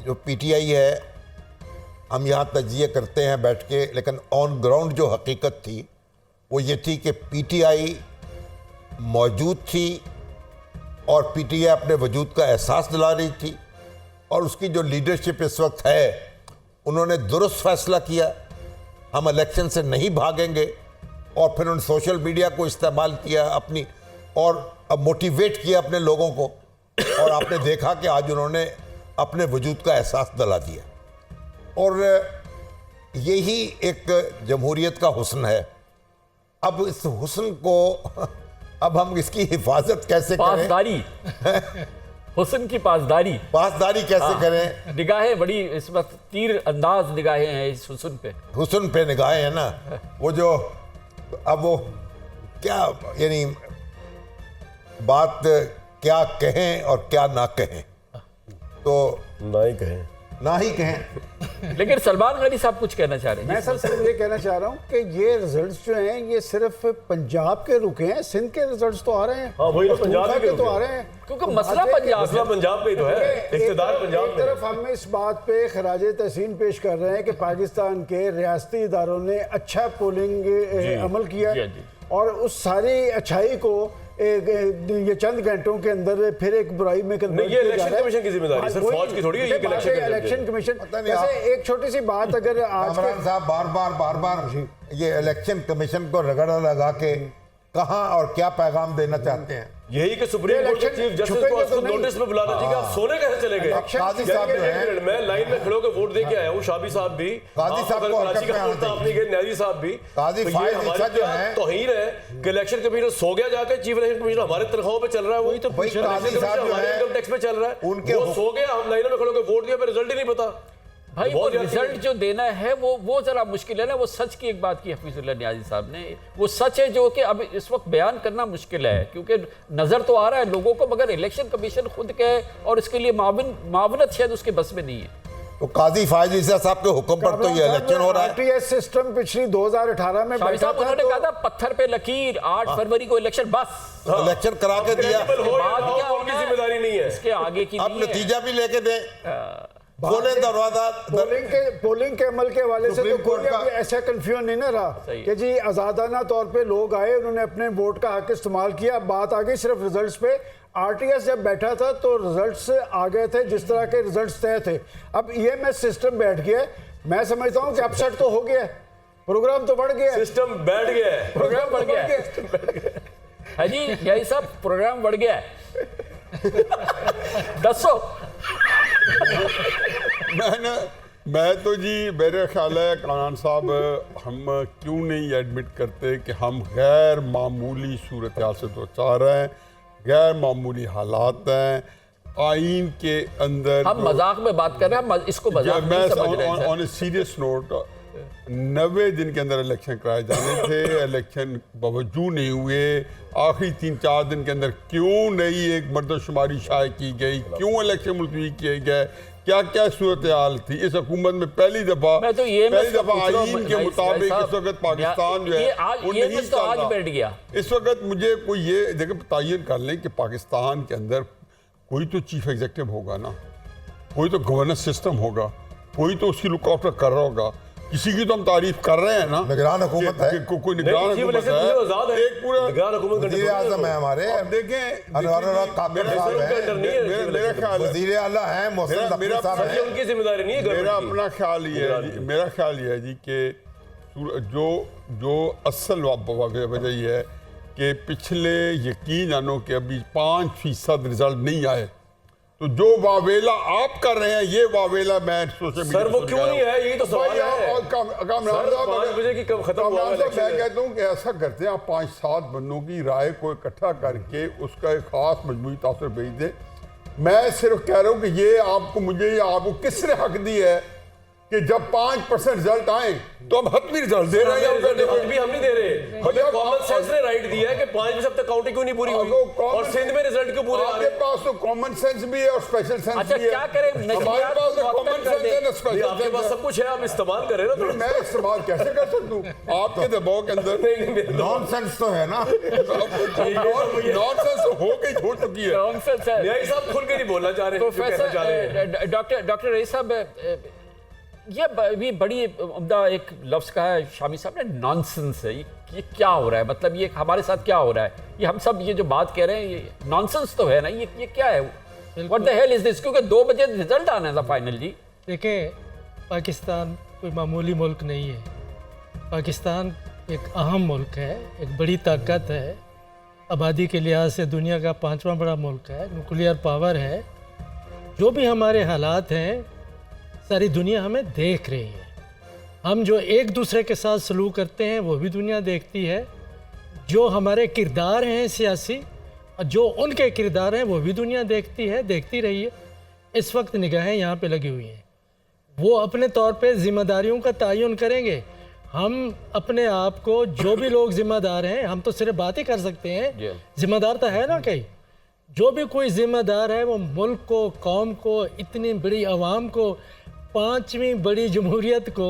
जो पीटीआई है, हम यहाँ तजिए करते हैं बैठ के, लेकिन ऑन ग्राउंड जो हकीकत थी वो ये थी कि पीटीआई मौजूद थी और पीटीआई अपने वजूद का एहसास दिला रही थी, और उसकी जो लीडरशिप इस वक्त है, उन्होंने दुरुस्त फैसला किया, हम इलेक्शन से नहीं भागेंगे। और फिर उन्होंने सोशल मीडिया को इस्तेमाल किया अपनी, और मोटिवेट किया अपने लोगों को, और आपने देखा कि आज उन्होंने अपने वजूद का एहसास दिला दिया। और यही एक जमहूरियत का हुस्न है। अब इस हुस्न को अब हम इसकी हिफाजत कैसे करें, पासदारी हुस्न की पासदारी कैसे करें? निगाहें बड़ी इस वक्त तीर अंदाज निगाहें हैं इस हुस्न पे निगाहें है ना, वो जो अब वो क्या, यानी बात क्या कहें और क्या ना कहें, तो ना ही कहें। लेकिन सलमान गनी साहब कुछ कहना चाह रहे हैं। मैं सर सिर्फ ये कहना चाह रहा हूँ कि ये रिजल्ट्स जो हैं ये सिर्फ पंजाब के रुके हैं, सिंध के रिजल्ट्स तो आ रहे हैं। हाँ, वही तो पंजाब के तो आ रहे हैं, क्योंकि मसला पंजाब पे ही तो है, इख्तिदार पंजाब में। एक तरफ हम इस बात पे खराज तहसीन पेश कर रहे हैं कि पाकिस्तान के रियासती इदारों ने अच्छा पोलिंग अमल किया, और उस सारी अच्छाई को ये चंद घंटों के अंदर फिर एक बुराई में नहीं, ये इलेक्शन कमीशन की जिम्मेदारी, सिर्फ फौज की थोड़ी है ये इलेक्शन कमीशन। वैसे एक छोटी सी बात, अगर आज साहब बार बार ये इलेक्शन कमीशन को रगड़ा लगा के कहां और क्या पैगाम देना चाहते हैं? यही कि सुप्रीम कोर्ट के चीफ जस्टिस को आज नोटिस में बुलाना चाहिए। आप सोने कैसे चले गए? काजी साहब जो हैं, मैं लाइन में खड़े होकर वोट दे के आया हूँ, शाबी साहब भी, काजी साहब को कराची का वोट आपने गए, न्याजी साहब भी। काजी फायद जो है तौहीन है कि इलेक्शन कमीशन सो गया जाकर, चीफ इलेक्शन कमीशन हमारे तनख्वाहों पे चल रहा है, वही तो काजी साहब जो है इनकम टैक्स पे चल रहा है, उनके वो सो गया, हम लाइनों में खड़े होकर वोट दिया, रिजल्ट ही नहीं पता। भाई वो रिजल्ट जो देना है वो जरा मुश्किल है ना। वो सच की एक बात की हफीजुल्लाह नियाज़ी साहब ने, वो सच है जो कि अब इस वक्त बयान करना मुश्किल है, क्योंकि नजर तो आ रहा है लोगों को, मगर इलेक्शन कमीशन खुद कहे और इसके लिए मावनत शायद उसके बस में नहीं है। तो काजी फायद ईसा साहब के हुक्म पर तो ये इलेक्शन हो रहा है। आरटीएस सिस्टम पिछली 2018 में बैठा था, उन्होंने कहा था पत्थर पे लकीर, 8 फरवरी को इलेक्शन, बस इलेक्शन करा के दिया, उनकी जिम्मेदारी नहीं है, इसके आगे की अब नतीजा भी लेके दे, खोले दरवाजा। पोलिंग के अमल के हवाले से तो कोई ऐसा कंफ्यूजन नहीं ना रहा कि जी आजादाना तौर पे लोग आए, उन्होंने अपने वोट का हक इस्तेमाल किया, बात आ गई सिर्फ रिजल्ट्स पे। आरटीएस जब बैठा था तो रिजल्ट्स आ गए थे जिस तरह के रिजल्ट्स तय थे। अब ईएमएस सिस्टम बैठ गया, मैं समझता हूँ कि अपसेट तो हो गया, प्रोग्राम तो बढ़ गया, सिस्टम बैठ गया है, प्रोग्राम बढ़ गया है जी, यही सब प्रोग्राम बढ़ गया है। दसो मैं तो जी, मेरे ख्याल है कानान साहब, हम क्यों नहीं एडमिट करते कि हम गैर मामूली सूरत हाल से दो चार हैं, गैर मामूली हालात हैं आइन के अंदर। हम मजाक में बात कर रहे हैं, इसको मजाक नहीं समझ रहे हैं। ऑन ए सीरियस नोट, 90 दिन के अंदर इलेक्शन कराए जाने थे, इलेक्शन बावजूद नहीं हुए। आखिरी 3-4 दिन के अंदर क्यों नहीं एक मर्दशुमारी शाये की गई, क्यों इलेक्शन मुलतवी किए गए, क्या क्या सूरत हाल थी इस हुकूमत में? पहली दफा आईन के मुताबिक इस वक्त पाकिस्तान जो है वो नहीं चल रहा। बैठ गया इस वक्त मुझे कोई ये देखो तयन कर लें कि पाकिस्तान के अंदर कोई तो चीफ एग्जीक्यूटिव होगा ना, कोई तो गवर्नेंस सिस्टम होगा, कोई तो उसकी लुक आफ्टर कर रहा होगा। किसी की तो हम तारीफ कर रहे हैं ना, निगरान हुकूमत है, कोई निगरान हुकूमत है, एक पूरा वज़ीर आज़म है हमारे। अब देखें, मेरा ख्याल वज़ीर आला है, मोहसिन नकवी साहब हैं, उनकी जिम्मेदारी नहीं है। मेरा अपना ख्याल ये है, मेरा ख्याल ये है जी कि जो असल वजह ये है कि पिछले यकीन जानो कि अभी 5% रिजल्ट नहीं आए, तो जो वावेला आप कर रहे हैं ये वावेला मैं सोशल मीडिया सर वो क्यों नहीं है, यही तो सवाल है। और कामरान साहब, 5 बजे की कब खत्म हुआ मैं कहता हूँ कि ऐसा करते हैं, आप 5-7 बंदों की राय को इकट्ठा करके उसका एक खास मजमूई तासर भेज दें। मैं सिर्फ कह रहा हूँ कि ये आपको, मुझे ये आपको किसने हक दी है कि जब 5% रिजल्ट आए तो हम हतमी रिजल्ट दे रहे हैं? भी हम नहीं दे रहे, हमें कॉमन सेंस ने राइट दिया है कि 5% तक काउंटिंग क्यों नहीं पूरी हुई, और सिंध में रिजल्ट क्यों पूरे आ रहे? आपके पास तो कॉमन सेंस भी है और स्पेशल सेंस भी है। क्या करें, हमारे पास तो कॉमन सेंस है ना स्पेशल सेंस। आपके पास सब कुछ है, आप इस्तेमाल करें ना। तो मैं इस्तेमाल कैसे कर सकता हूँ आपके दबाव के अंदर? नॉनसेंस तो है ना, नॉनसेंस हो गई, हो चुकी है। नॉनसेंस है। यही सब खुल के नहीं बोलना चाह रहे। प्रोफेसर डॉक्टर रईस साहब, ये बड़ी उम्दा एक लफ्ज़ कहा है शामी साहब ने, नॉनसेंस है। ये क्या हो रहा है, मतलब ये हमारे साथ क्या हो रहा है? ये हम सब ये जो बात कह रहे हैं ये नॉनसेंस तो है ना, ये क्या है? What the hell is this? क्योंकि 2 बजे रिजल्ट आना था फाइनल जी। देखिए, पाकिस्तान कोई मामूली मुल्क नहीं है। पाकिस्तान एक अहम मुल्क है, एक बड़ी ताकत है, आबादी के लिहाज से दुनिया का 5वां बड़ा मुल्क है, न्यूक्लियर पावर है। जो भी हमारे हालात हैं सारी दुनिया हमें देख रही है। हम जो एक दूसरे के साथ सलूक करते हैं वो भी दुनिया देखती है। जो हमारे किरदार हैं सियासी, और जो उनके किरदार हैं वो भी दुनिया देखती है, देखती रही है। इस वक्त निगाहें यहाँ पे लगी हुई हैं। वो अपने तौर पे जिम्मेदारियों का तयन करेंगे। हम अपने आप को, जो भी लोग जिम्मेदार हैं, हम तो सिर्फ बात ही कर सकते हैं, जिम्मेदार तो है ना कहीं। जो भी कोई जिम्मेदार है वो मुल्क को, कौम को, इतनी बड़ी आवाम को, 5वीं बड़ी जमहूरियत को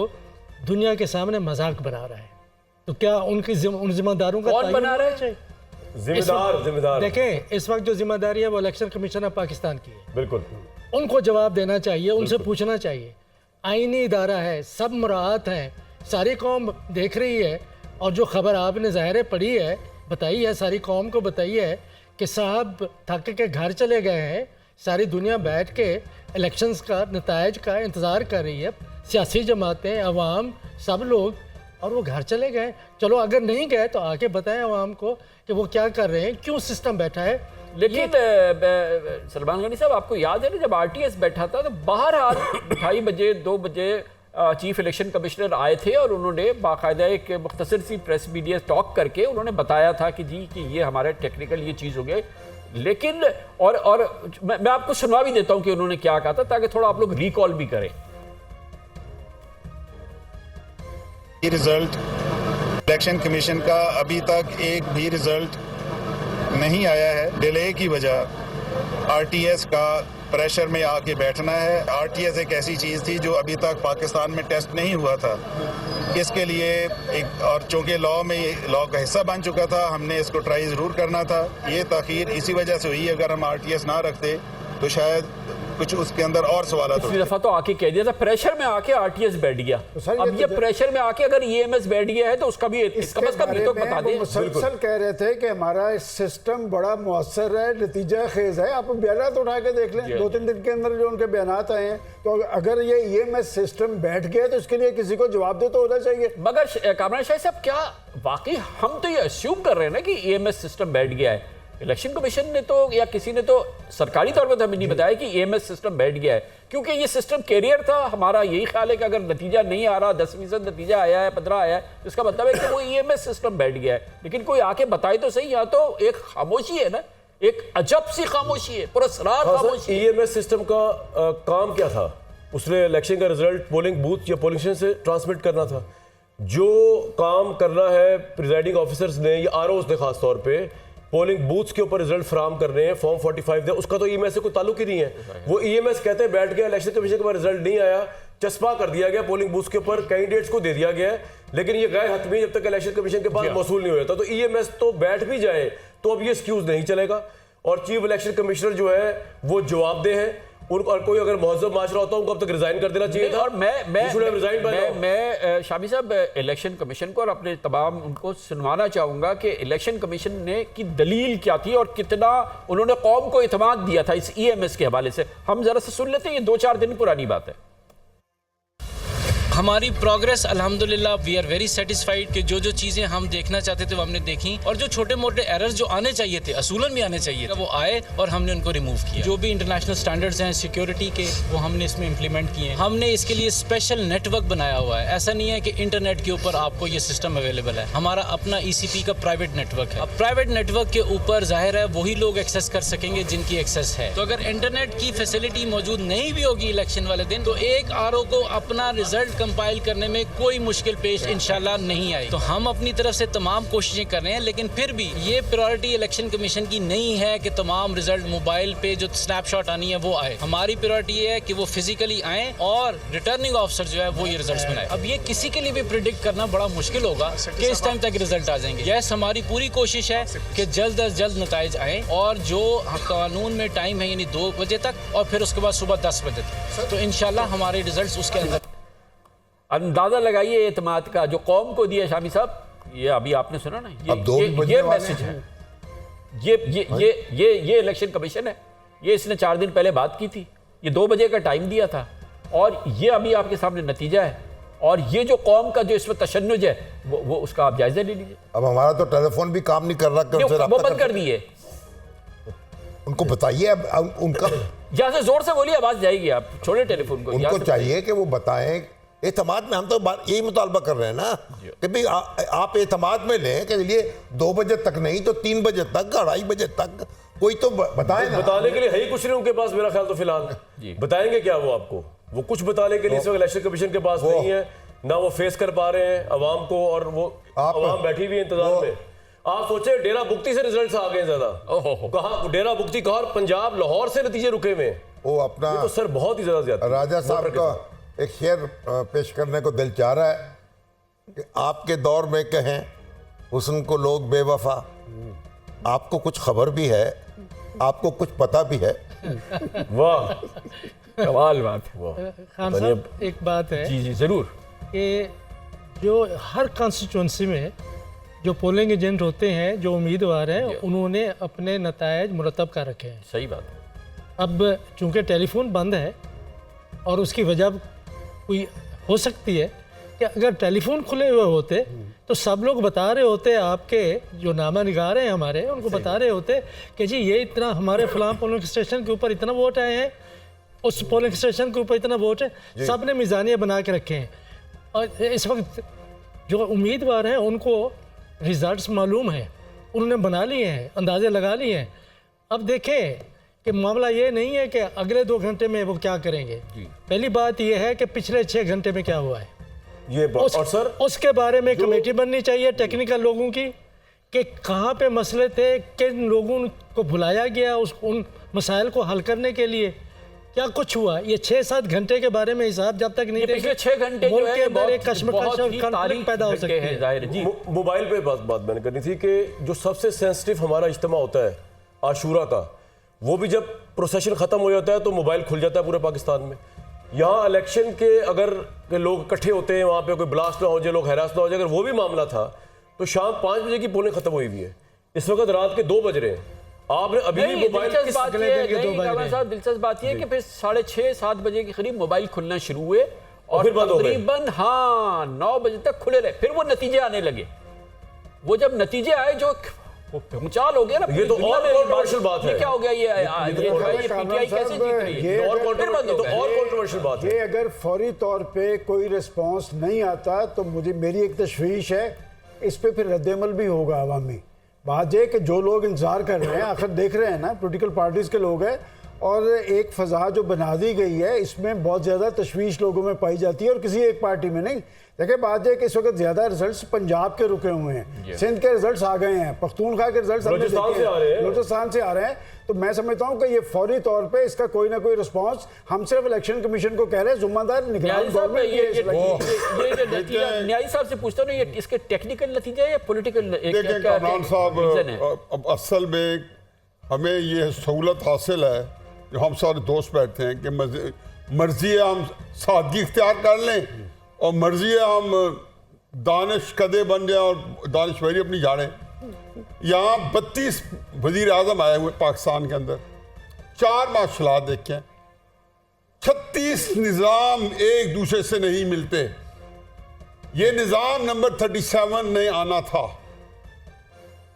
दुनिया के सामने मजाक बना रहा है। तो क्या उन जिम्मेदारों का कौन बना रहा है? जिम्मेदार देखें, इस वक्त जो जिम्मेदारी है वो इलेक्शन कमीशन ऑफ पाकिस्तान की है। बिल्कुल, उनको जवाब देना चाहिए, उनसे पूछना चाहिए। आईनी इदारा है, सब मुराद हैं, सारी कौम देख रही है। और जो खबर आपने ज़ाहिर पढ़ी है, बताई है, सारी कौम को बताई है कि साहब थक के घर चले गए हैं। सारी दुनिया बैठ के इलेक्शंस का नतायज का इंतज़ार कर रही है, सियासी जमातें, अवाम, सब लोग, और वो घर चले गए। चलो अगर नहीं गए तो आके बताएं अवाम को कि वो क्या कर रहे हैं, क्यों सिस्टम बैठा है। लेकिन सलमान गनी साहब, आपको याद है ना जब RTS बैठा था तो बहरहाल 2:30 बजे 2 बजे चीफ इलेक्शन कमिश्नर आए थे और उन्होंने बाकायदा एक मुख्तसर सी प्रेस मीडिया टॉक करके उन्होंने बताया था कि जी कि ये हमारे टेक्निकल ये चीज़ हो गई। लेकिन और मैं आपको सुनवा भी देता हूं कि उन्होंने क्या कहा था, ताकि थोड़ा आप लोग रिकॉल भी करें। रिजल्ट इलेक्शन कमीशन का अभी तक एक भी रिजल्ट नहीं आया है। डिले की वजह RTS का प्रेशर में आके बैठना है। RTS एक ऐसी चीज़ थी जो अभी तक पाकिस्तान में टेस्ट नहीं हुआ था। इसके लिए एक, और चूंकि लॉ का हिस्सा बन चुका था, हमने इसको ट्राई ज़रूर करना था। ये ताख़ीर इसी वजह से हुई। अगर हम RTS ना रखते तो शायद कुछ उसके अंदर और सवाल पिछली दफा तो आके कह दिया था, प्रेशर में आके RTS बैठ गया। सर, अब ये प्रेशर में आके अगर EMS बैठ गया है तो उसका भी इसके कम से कम तो बता दें। मुसलसल कह रहे थे कि हमारा सिस्टम बड़ा मुअस्सर है, नतीजा खेज है। आप बयानात उठा के देख लें, 2-3 दिन के अंदर जो उनके बयानात आए हैं, तो अगर ये EMS सिस्टम बैठ गया तो इसके लिए किसी को जवाब दे तो होना चाहिए। मगर कामरान शाह साहब, क्या वाकई हम तो ये अस्यूम कर रहे हैं ना कि EMS सिस्टम बैठ गया है? इलेक्शन कमीशन ने तो या किसी ने तो सरकारी तौर पर हमें नहीं बताया कि EMS सिस्टम बैठ गया है, क्योंकि ये सिस्टम कैरियर था। हमारा यही ख्याल है कि अगर नतीजा नहीं आ रहा, 10% नतीजा आया है, 15 आया है, तो इसका मतलब है कि वो EMS सिस्टम बैठ गया है। लेकिन कोई आके बताए तो सही। यहाँ तो एक खामोशी है ना, एक अजब सी खामोशी है, पुरस्रार खामोशी। EMS सिस्टम का काम क्या था? उसने इलेक्शन का रिजल्ट पोलिंग बूथ या पोलिंग स्टेशन से ट्रांसमिट करना था। जो काम करना है प्रिजाइडिंग ऑफिसर्स ने या ROs ने खास तौर पे पोलिंग बूथ्स के ऊपर रिजल्ट फराम कर रहे हैं, फॉर्म 45 दे, उसका तो EMS से कोई ताल्लुक ही नहीं है। वो EMS कहते हैं बैठ गया, इलेक्शन कमीशन के पास रिजल्ट नहीं आया, चस्पा कर दिया गया पोलिंग बूथ्स के ऊपर, कैंडिडेट्स को दे दिया गया है, लेकिन ये गैर हतमी जब तक इलेक्शन कमीशन के पास मौसूल नहीं हो जाता। तो EMS तो बैठ भी जाए तो अब ये एक्सक्यूज नहीं चलेगा। और चीफ इलेक्शन कमिश्नर जो है वो जवाबदेह है। उनको, और कोई अगर महज़ब माशरा होता उनको अब तक रिजाइन कर देना चाहिए था। और मैं शामी साहब इलेक्शन कमीशन को और अपने तमाम उनको सुनवाना चाहूंगा कि इलेक्शन कमीशन ने की दलील क्या थी और कितना उन्होंने कौम को इत्मीनान दिया था इस EMS के हवाले से। हम जरा से सुन लेते हैं, ये 2-4 दिन पुरानी बात है। हमारी प्रोग्रेस अल्हम्दुलिल्लाह वी आर वेरी सेटिस्फाइड कि जो चीज़ें हम देखना चाहते थे वो हमने देखी, और जो छोटे मोटे एरर्स जो आने चाहिए थे, असूलन भी आने चाहिए वो आए और हमने उनको रिमूव किया। जो भी इंटरनेशनल स्टैंडर्ड्स हैं सिक्योरिटी के, वो हमने इसमें इंप्लीमेंट किए। हमने इसके लिए स्पेशल नेटवर्क बनाया हुआ है। ऐसा नहीं है कि इंटरनेट के ऊपर आपको ये सिस्टम अवेलेबल है। हमारा अपना ECP का प्राइवेट नेटवर्क है। अब प्राइवेट नेटवर्क के ऊपर जाहिर है वही लोग एक्सेस कर सकेंगे जिनकी एक्सेस है। तो अगर इंटरनेट की फैसिलिटी मौजूद नहीं भी होगी इलेक्शन वाले दिन, तो एक RO को अपना रिजल्ट कंपाइल करने में कोई मुश्किल पेश इंशाल्लाह नहीं आई। तो हम अपनी तरफ से तमाम कोशिशें कर रहे हैं, लेकिन फिर भी ये प्रायोरिटी इलेक्शन कमीशन की नहीं है कि तमाम रिजल्ट मोबाइल पे जो स्नैपशॉट आनी है वो आए। हमारी प्रायोरिटी ये है कि वो फिजिकली आए और रिटर्निंग ऑफिसर जो है वो ये रिजल्ट्स बनाए। अब ये किसी के लिए भी प्रिडिक्ट करना बड़ा मुश्किल होगा कि इस टाइम तक रिजल्ट आ जाएंगे। यस, हमारी पूरी कोशिश है कि जल्द अज जल्द नताइज आए, और जो कानून में टाइम है यानी 2 बजे तक और फिर उसके बाद सुबह 10 बजे तक, तो इंशाल्लाह हमारे रिजल्ट उसके अंदर। अंदाजा लगाइए एतमाद का जो कौम को दिया शामी साहब, ये अभी आपने सुना ना, अब 2 बजने ये वाले मैसेज हैं। है, ये इलेक्शन कमीशन है, ये इसने 4 दिन पहले बात की थी, ये 2 बजे का टाइम दिया था, और ये अभी आपके सामने नतीजा है। और ये जो कौम का जो इस वक्त तशन्नुज है वो उसका आप जायजा ले लीजिए। अब हमारा तो टेलीफोन भी काम नहीं कर रहा, कि उनसे वो रब्ता बंद कर दिए। उनको बताइए, अब उनका यहाँ से जोर से बोलिए, आवाज जाएगी, आप छोड़े टेलीफोन को। यहाँ उनको से चाहिए कि वो बताएं एतमाद में। हम तो यही मुतालबा कर रहे हैं ना कि भाई आप एतमाद में लें कि लिए 2 बजे तक नहीं तो 3 बजे तक, 2:30 बजे तक कोई तो बताए ना। बताने के लिए है ही कुछ नहीं उनके पास, मेरा ख्याल तो फिलहाल बताएंगे क्या वो आपको? वो कुछ बताने के लिए इस वक्त इलेक्शन कमीशन के पास नहीं है, ना वो फेस कर पा रहे हैं अवाम को, और वो अवाम बैठी हुई है इंतजार में। आप सोचे डेरा बुगती से रिजल्ट्स आ गए ज्यादा, कहाँ डेरा बुगती कहा, और पंजाब लाहौर से नतीजे रुके हुए हैं। वो अपना ये तो सर बहुत ही ज्यादा राजा साहब का एक शेर पेश करने को दिल चाह रहा है कि आपके दौर में कहें हुस्न को लोग बेवफा, आपको कुछ खबर भी है, आपको कुछ पता भी है। वाह, कमाल बात है। खान साहब एक बात है जी जरूर, कि जो हर कॉन्स्टिट्यूंसी में जो पोलिंग एजेंट होते हैं, जो उम्मीदवार हैं, उन्होंने अपने नतायज मुरतब कर रखे हैं। सही बात है। अब चूंकि टेलीफोन बंद है और उसकी वजह कोई हो सकती है कि अगर टेलीफोन खुले हुए होते तो सब लोग बता रहे होते, आपके जो नामा निगार हैं हमारे, उनको बता रहे होते कि जी ये इतना हमारे फलां पोलिंग स्टेशन के ऊपर इतना वोट आए हैं, उस पोलिंग स्टेशन के ऊपर इतना वोट है। सब ने मिज़ानिया बना के रखे हैं, और इस वक्त जो उम्मीदवार हैं उनको रिजल्ट्स मालूम है, उन्होंने बना लिए हैं, अंदाजे लगा लिए हैं। अब देखें कि मामला ये नहीं है कि अगले 2 घंटे में वो क्या करेंगे। पहली बात ये है कि पिछले 6 घंटे में क्या हुआ है, ये बात। और सर उसके बारे में कमेटी बननी चाहिए टेक्निकल लोगों की, कि कहाँ पे मसले थे, किन लोगों को बुलाया गया उन मसाइल को हल करने के लिए, क्या कुछ हुआ। ये 6-7 घंटे के बारे में हिसाब जब तक नहीं पिछले 6 घंटे जो है अंदर एक कश्मकश और कॉन्फ्लिक्ट पैदा हो सकती है। जाहिर जी, मोबाइल पे बात मैंने करनी थी कि जो सबसे सेंसिटिव हमारा इज्तिमा होता है आशूरा का, वो भी जब प्रोसेशन खत्म हो जाता है तो मोबाइल खुल जाता है पूरे पाकिस्तान में। यहाँ इलेक्शन के अगर के लोग इकट्ठे होते हैं, वहाँ पे कोई ब्लास्ट ना हो जाए, लोग हैरास ना हो जाए, अगर वो भी मामला था तो शाम 5 बजे की पोलिंग खत्म हुई हुई है, इस वक्त रात के 2 बज रहे हैं। आपने अभी भी मोबाइल दिलचस्प बात ये है कि फिर 6:30-7 बजे के करीब मोबाइल खुलना शुरू हुए और फिर बंद हो गए। तकरीबन 9 बजे तक खुले रहे, फिर वो नतीजे आने लगे। वो जब नतीजे आए जो भूचाल हो गया ना, ये तो और कंट्रोवर्शियल बात है। ये क्या हो गया, ये पीटीआई कैसे जीत रही है, ये और कंट्रोवर्शियल बात है। ये अगर फौरी तौर पे कोई रिस्पांस नहीं आता तो मेरी एक तशवीश है, इस पे फिर रद्दमल भी होगा अवामी। बात यह कि जो लोग इंतजार कर रहे हैं, आखिर देख रहे हैं ना, पॉलिटिकल पार्टीज के लोग हैं, और एक फ़ज़ा जो बना दी गई है इसमें बहुत ज़्यादा तशवीश लोगों में पाई जाती है, और किसी एक पार्टी में नहीं। देखिए बात है कि इस वक्त ज़्यादा रिजल्ट्स पंजाब के रुके हुए हैं, सिंध के रिजल्ट्स आ गए हैं, पख्तूनख्वा के रिजल्ट्स बलूचिस्तान से आ रहे हैं। तो मैं समझता हूँ कि ये फौरी तौर पे इसका कोई ना कोई रिस्पांस, हम सिर्फ इलेक्शन कमीशन को कह रहे हैं, जिम्मेदार निगरान गवर्नमेंट की है। न्यायी साहब से पूछता हूँ, ये इसके टेक्निकल नतीजे है या पॉलिटिकल? देखें कामरान साहब, अब असल में हमें ये सहूलत हासिल है जो हम सारे दोस्त बैठते हैं कि मर्जी है हम सादगी इख्तियार कर लें और मर्जी है हम दानिश कदे बन जाए और दानिशवरी अपनी झाड़ें। यहाँ 32 वजीर आजम आए हुए पाकिस्तान के अंदर, 4 मार्शल देखें, 36 निज़ाम एक दूसरे से नहीं मिलते। ये निज़ाम नंबर 37 नहीं आना था।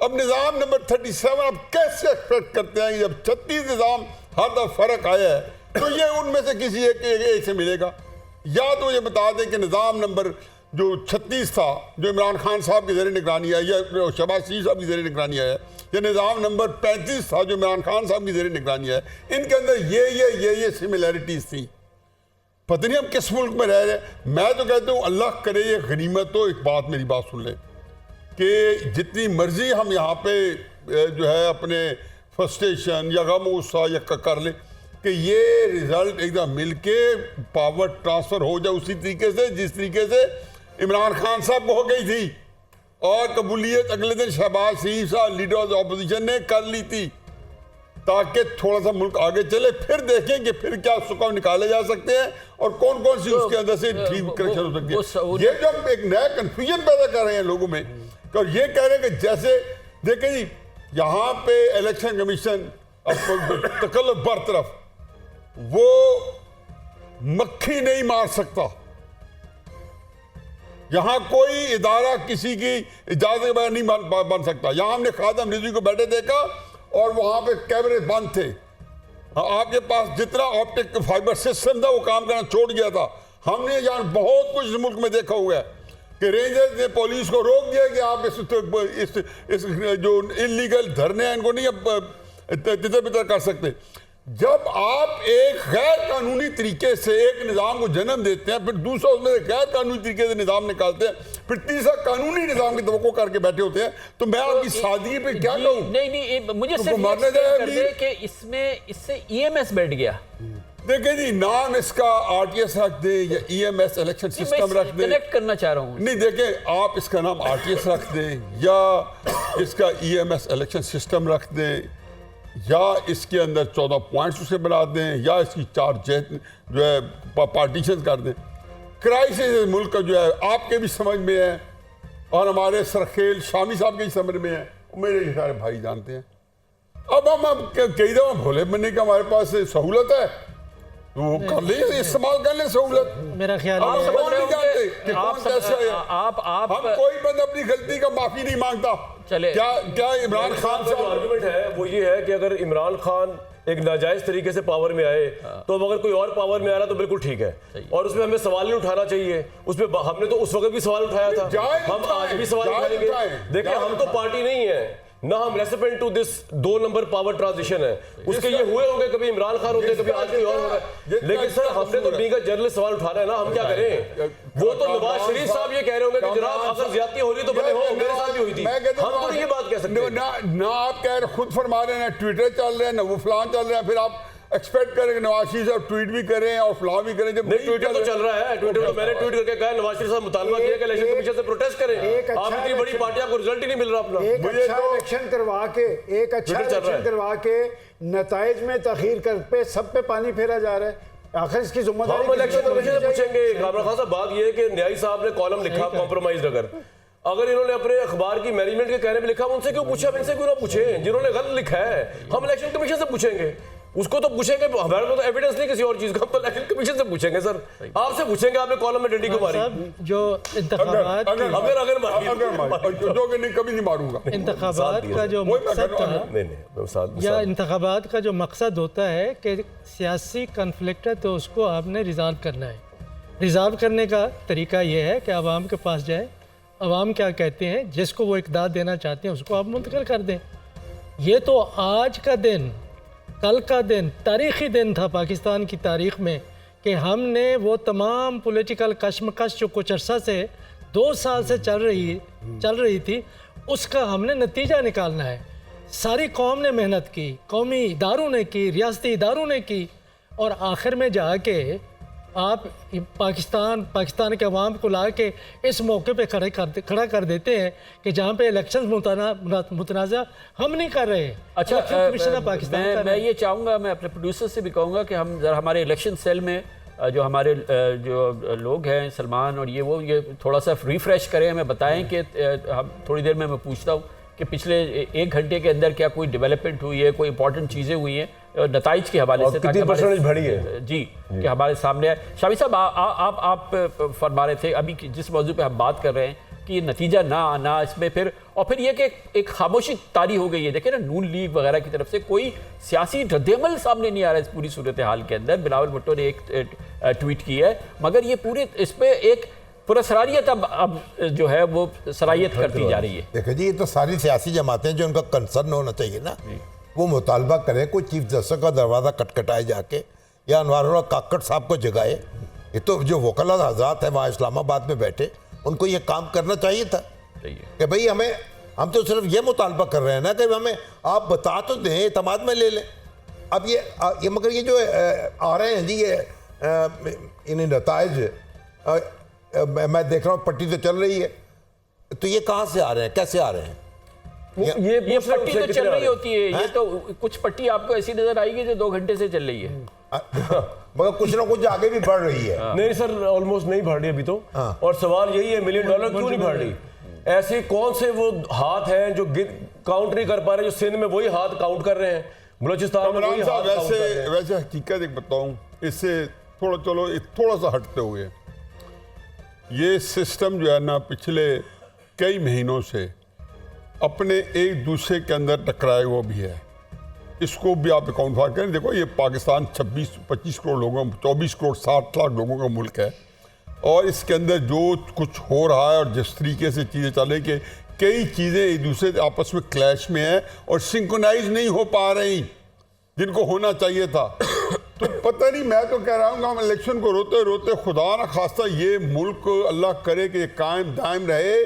अब निज़ाम नंबर 37 अब कैसे एक्सपेक्ट करते हैं कि जब 36 निज़ाम हर दफा फर्क आया है तो ये उनमें से किसी एक से मिलेगा। या तो ये बता दें कि निज़ाम नंबर जो 36 था, जो इमरान खान साहब की ज़रिए निगरानी है, या शहबाज शरीफ साहब की ज़रिए निगरानी है, या निज़ाम नंबर 35 था जो इमरान खान साहब की ज़रिए निगरानी है, इनके अंदर ये सिमिलैरिटीज़ थी। पता नहीं हम किस मुल्क में रह रहे हैं। मैं तो कहता हूँ अल्लाह करे ये गनीमत हो। एक बात मेरी बात सुन लें कि जितनी मर्जी हम यहाँ पे जो है अपने फ्रस्ट्रेशन या गम गुस्सा या कर ले कि ये रिजल्ट एकदम मिलके पावर ट्रांसफर हो जाए उसी तरीके से जिस तरीके से इमरान खान साहब को हो गई थी, और कबूलियत अगले दिन शहबाज शरीफ साहब लीडर ऑफ अपोजिशन ने कर ली थी। ताकि थोड़ा सा मुल्क आगे चले, फिर देखें कि फिर क्या सुकम निकाले जा सकते हैं और कौन कौन सी उसके अंदर से ठीक करेक्शन हो सकती है। ये जो हम एक नया कंफ्यूजन पैदा कर रहे हैं लोगों में, और ये कह रहे हैं कि जैसे देखें जी यहाँ पे इलेक्शन कमीशन तकल्लुफ बरतरफ, वो मक्खी नहीं मार सकता। यहां कोई इदारा किसी की इजाजत के बगैर नहीं बन सकता। यहां हमने खादम रिजवी को बैठे देखा और वहां पे कैमरे बंद थे। आपके पास जितना ऑप्टिक फाइबर सिस्टम था वो काम करना छोड़ गया था। हमने यहाँ बहुत कुछ इस मुल्क में देखा हुआ है कि रेंजर्स ने पुलिस को रोक दिया कि आप इस जो इलीगल धरने हैं इनको नहीं तितर बितर कर सकते। जब आप एक गैर कानूनी तरीके से एक निज़ाम को जन्म देते हैं, फिर दूसरा उसमें गैर कानूनी तरीके से निज़ाम निकालते हैं, फिर तीसरा कानूनी निज़ाम की तवक्को करके बैठे होते हैं, तो मैं आपकी सादगी पे क्या कहूँ? नहीं, मुझे तो सिर्फ मानने ये जाए कर दे कि इससे EMS बैठ गया। देखिए जी, नाम इसका RTS रख दे या EMS इलेक्शन सिस्टम रख दे, कनेक्ट करना चाह रहा हूँ। नहीं देखें, आप इसका नाम RTS रख दें या इसका EMS इलेक्शन सिस्टम रख दें या इसके अंदर 14 पॉइंट्स उसे बना दें या इसकी 4 जो है पार्टीशन कर दें। क्राइसिस मुल्क का जो है आपके भी समझ में है और हमारे सरखेल शामी साहब के भी समझ में है, मेरे सारे भाई जानते हैं। अब हम कई दफा भोले बनने का हमारे पास सहूलत है तो वो कर ले, इस्तेमाल कर ले सहूलत। मेरा ख्याल आप है समझ नहीं जानते कि आप कौन कैसे है। आप हम कोई बंद अपनी गलती का माफी नहीं मांगता। चले। क्या इमरान खान का जो आर्गुमेंट है वो ये है कि अगर इमरान खान एक नाजायज तरीके से पावर में आए तो अब अगर कोई और पावर में आ रहा तो बिल्कुल ठीक है और उसमें हमें सवाल नहीं उठाना चाहिए। उसमें हमने तो उस वक्त भी सवाल उठाया था, हम आज भी सवाल उठाएंगे। देखिए, हम तो पार्टी नहीं है ना, हम recipient to this 2 number power transition है। उसके ये हुए होंगे, कभी इमरान खान होते, कभी आज कोई और हो रहा है। लेकिन सर हमने तो बीगा जर्नलिस्ट सवाल उठाना है ना, हम क्या करें? वो तो नवाज शरीफ साहब ये कह रहे होंगे कि जनाब अगर ज्यादती हो रही तो भले हो, मेरे साथ भी हुई थी। हम तो ये बात कह सकते हैं ना आप कह रहे खुद फरमा रहे हैं, ना ट्विटर चल रहे हैं, ना वो फलान चल रहा है, फिर आप एक्सपेक्ट करें कि नवाज शरीफ साहब ट्वीट भी करें और फलां भी करें। जब नहीं, ट्विटर तो चल रहा है। ट्विटर तो मैंने ट्वीट करके कहा नवाज शरीफ साहब मुतालबा किया कि इलेक्शन कमीशन से प्रोटेस्ट करें। आप इतनी बड़ी पार्टी, आपको रिजल्ट ही नहीं मिल रहा अपना। एक अच्छा इलेक्शन करवा के नताइज में तखीर कर पे सब पे पानी फेरा जा रहा है। आखिर इसकी जिम्मेदारी हम इलेक्शन कमीशन से पूछेंगे। कामरान खान साहब, बात यह है कि न्यायी साहब ने कॉलम लिखा कॉम्प्रोमाइज अगर इन्होंने अपने अखबार की मैनेजमेंट के कहने में लिखा, उनसे क्यों पूछे? इनसे क्यों ना पूछे? जिन्होंने गलत लिखा है हम इलेक्शन कमीशन से पूछेंगे, उसको तो पूछेंगे। हमारे पास तो एविडेंस नहीं किसी और चीज का, हम तो इलेक्शन कमीशन से पूछेंगे। सर आपसे पूछेंगे, आपने कॉलम में डंडी को मारी। जो इंतखाबात कभी नहीं मारूंगा। इंतखाबात का जो मकसद था या इंतखाबात का जो मकसद होता है कि सियासी कन्फ्लिक्ट है तो उसको आपने रिजॉल्व करना है। रिजॉल्व करने का तरीका ये है कि आवाम के पास जाए, आवाम क्या कहते हैं, जिसको वो इक़दार देना चाहते हैं उसको आप मुंतकिल कर दें। ये तो आज का दिन, कल का दिन, तारीख़ी दिन था पाकिस्तान की तारीख़ में कि हमने वो तमाम पॉलिटिकल कशमकश जो कुछ अर्सा से 2 साल से चल रही थी, उसका हमने नतीजा निकालना है। सारी कौम ने मेहनत की, कौमी इदारों ने की, रियासती इदारों ने की, और आखिर में जाके आप पाकिस्तान के अवाम को ला के इस मौके पे खड़ा कर देते हैं कि जहाँ पे इलेक्शन मुतनाज़ा हम नहीं कर रहे। अच्छा, कमिश्नर पाकिस्तान मैं ये चाहूँगा, मैं अपने प्रोड्यूसर से भी कहूँगा कि हम ज़रा हमारे इलेक्शन सेल में जो हमारे जो लोग हैं सलमान और ये थोड़ा सा रिफ्रेश करें, हमें बताएं कि हम थोड़ी देर में मैं पूछता हूँ कि पिछले 1 घंटे के अंदर क्या कोई डेवलपमेंट हुई है, कोई इंपॉर्टेंट चीज़ें हुई हैं नताइज के हवाले से, कितनी परसेंटेज बढ़ी है जी कि हमारे सामने आए। शामी साहब, आप फरमा रहे थे अभी जिस मौजू पे हम बात कर रहे हैं कि ये नतीजा ना आना, इसमें फिर और फिर ये कि एक खामोशी तारी हो गई है। देखिए ना, नून लीग वगैरह की तरफ से कोई सियासी रद्दअमल सामने नहीं आ रहा है इस पूरी सूरत हाल के अंदर। बिलावल भुट्टो ने एक ट्वीट की है, मगर ये पूरे इस पर एक पूरा सरारियत अब जो है वो सराहियत करती जा रही है। देखिए जी, ये तो सारी सियासी जमातें जो उनका कंसर्न होना चाहिए ना, वो मुतालबा करें कोई चीफ जस्टिस का दरवाज़ा खटखटाए जाके या अनवारुल्लाह काकड़ साहब को जगाए। ये तो जो वकला हज़रात है वहाँ इस्लामाबाद में बैठे, उनको ये काम करना चाहिए था कि भाई हम तो सिर्फ ये मुतालबा कर रहे हैं ना कि हमें आप बता तो दें, एतमाद में ले लें। अब ये मगर ये जो आ रहे हैं जी, ये इन नताइज मैं देख रहा हूँ पट्टी तो चल रही है, तो ये कहाँ से आ रहे हैं, कैसे आ रहे हैं? ये ये पूछ रहे हैं पट्टी उनसे तो कितने चल आ रही रहे हैं? होती है, ये तो कुछ पट्टी आपको ऐसी नजर आएगी जो 2 घंटे से चल रही है। मगर कुछ ना कुछ आगे भी बढ़ रही है। नहीं सर, ऑलमोस्ट नहीं बढ़ रही अभी तो। और सवाल यही है, $1 मिलियन क्यों नहीं बढ़ रही? ऐसे कौन से वो हाथ हैं जो काउंट नहीं कर पा रहे, जो सिंध में वही हाथ काउंट कर रहे हैं, बलोचिस्तान में वही कमरान हाथ साहब, काउंट कर रहे हैं। वैसे हकीकत एक बताऊं, इससे थोड़ा सा हटते हुए, ये सिस्टम जो है ना पिछले कई महीनों से अपने एक दूसरे के अंदर टकराए हुआ भी है। इसको भी आप अकाउंट फॉर करें। देखो, ये पाकिस्तान 26-25 करोड़ लोगों, 24 करोड़ 60 लाख लोगों का मुल्क है, और इसके अंदर जो कुछ हो रहा है और जिस तरीके से चीज़ें चल रही, कि कई चीज़ें एक दूसरे से आपस में क्लैश में हैं और सिंक्रोनाइज नहीं हो पा रही जिनको होना चाहिए था। तो पता नहीं, मैं तो कह रहा हूँ कि हम इलेक्शन को रोते रोते खुदा ना खास्ता ये मुल्क अल्लाह करे कि कायम दायम रहे,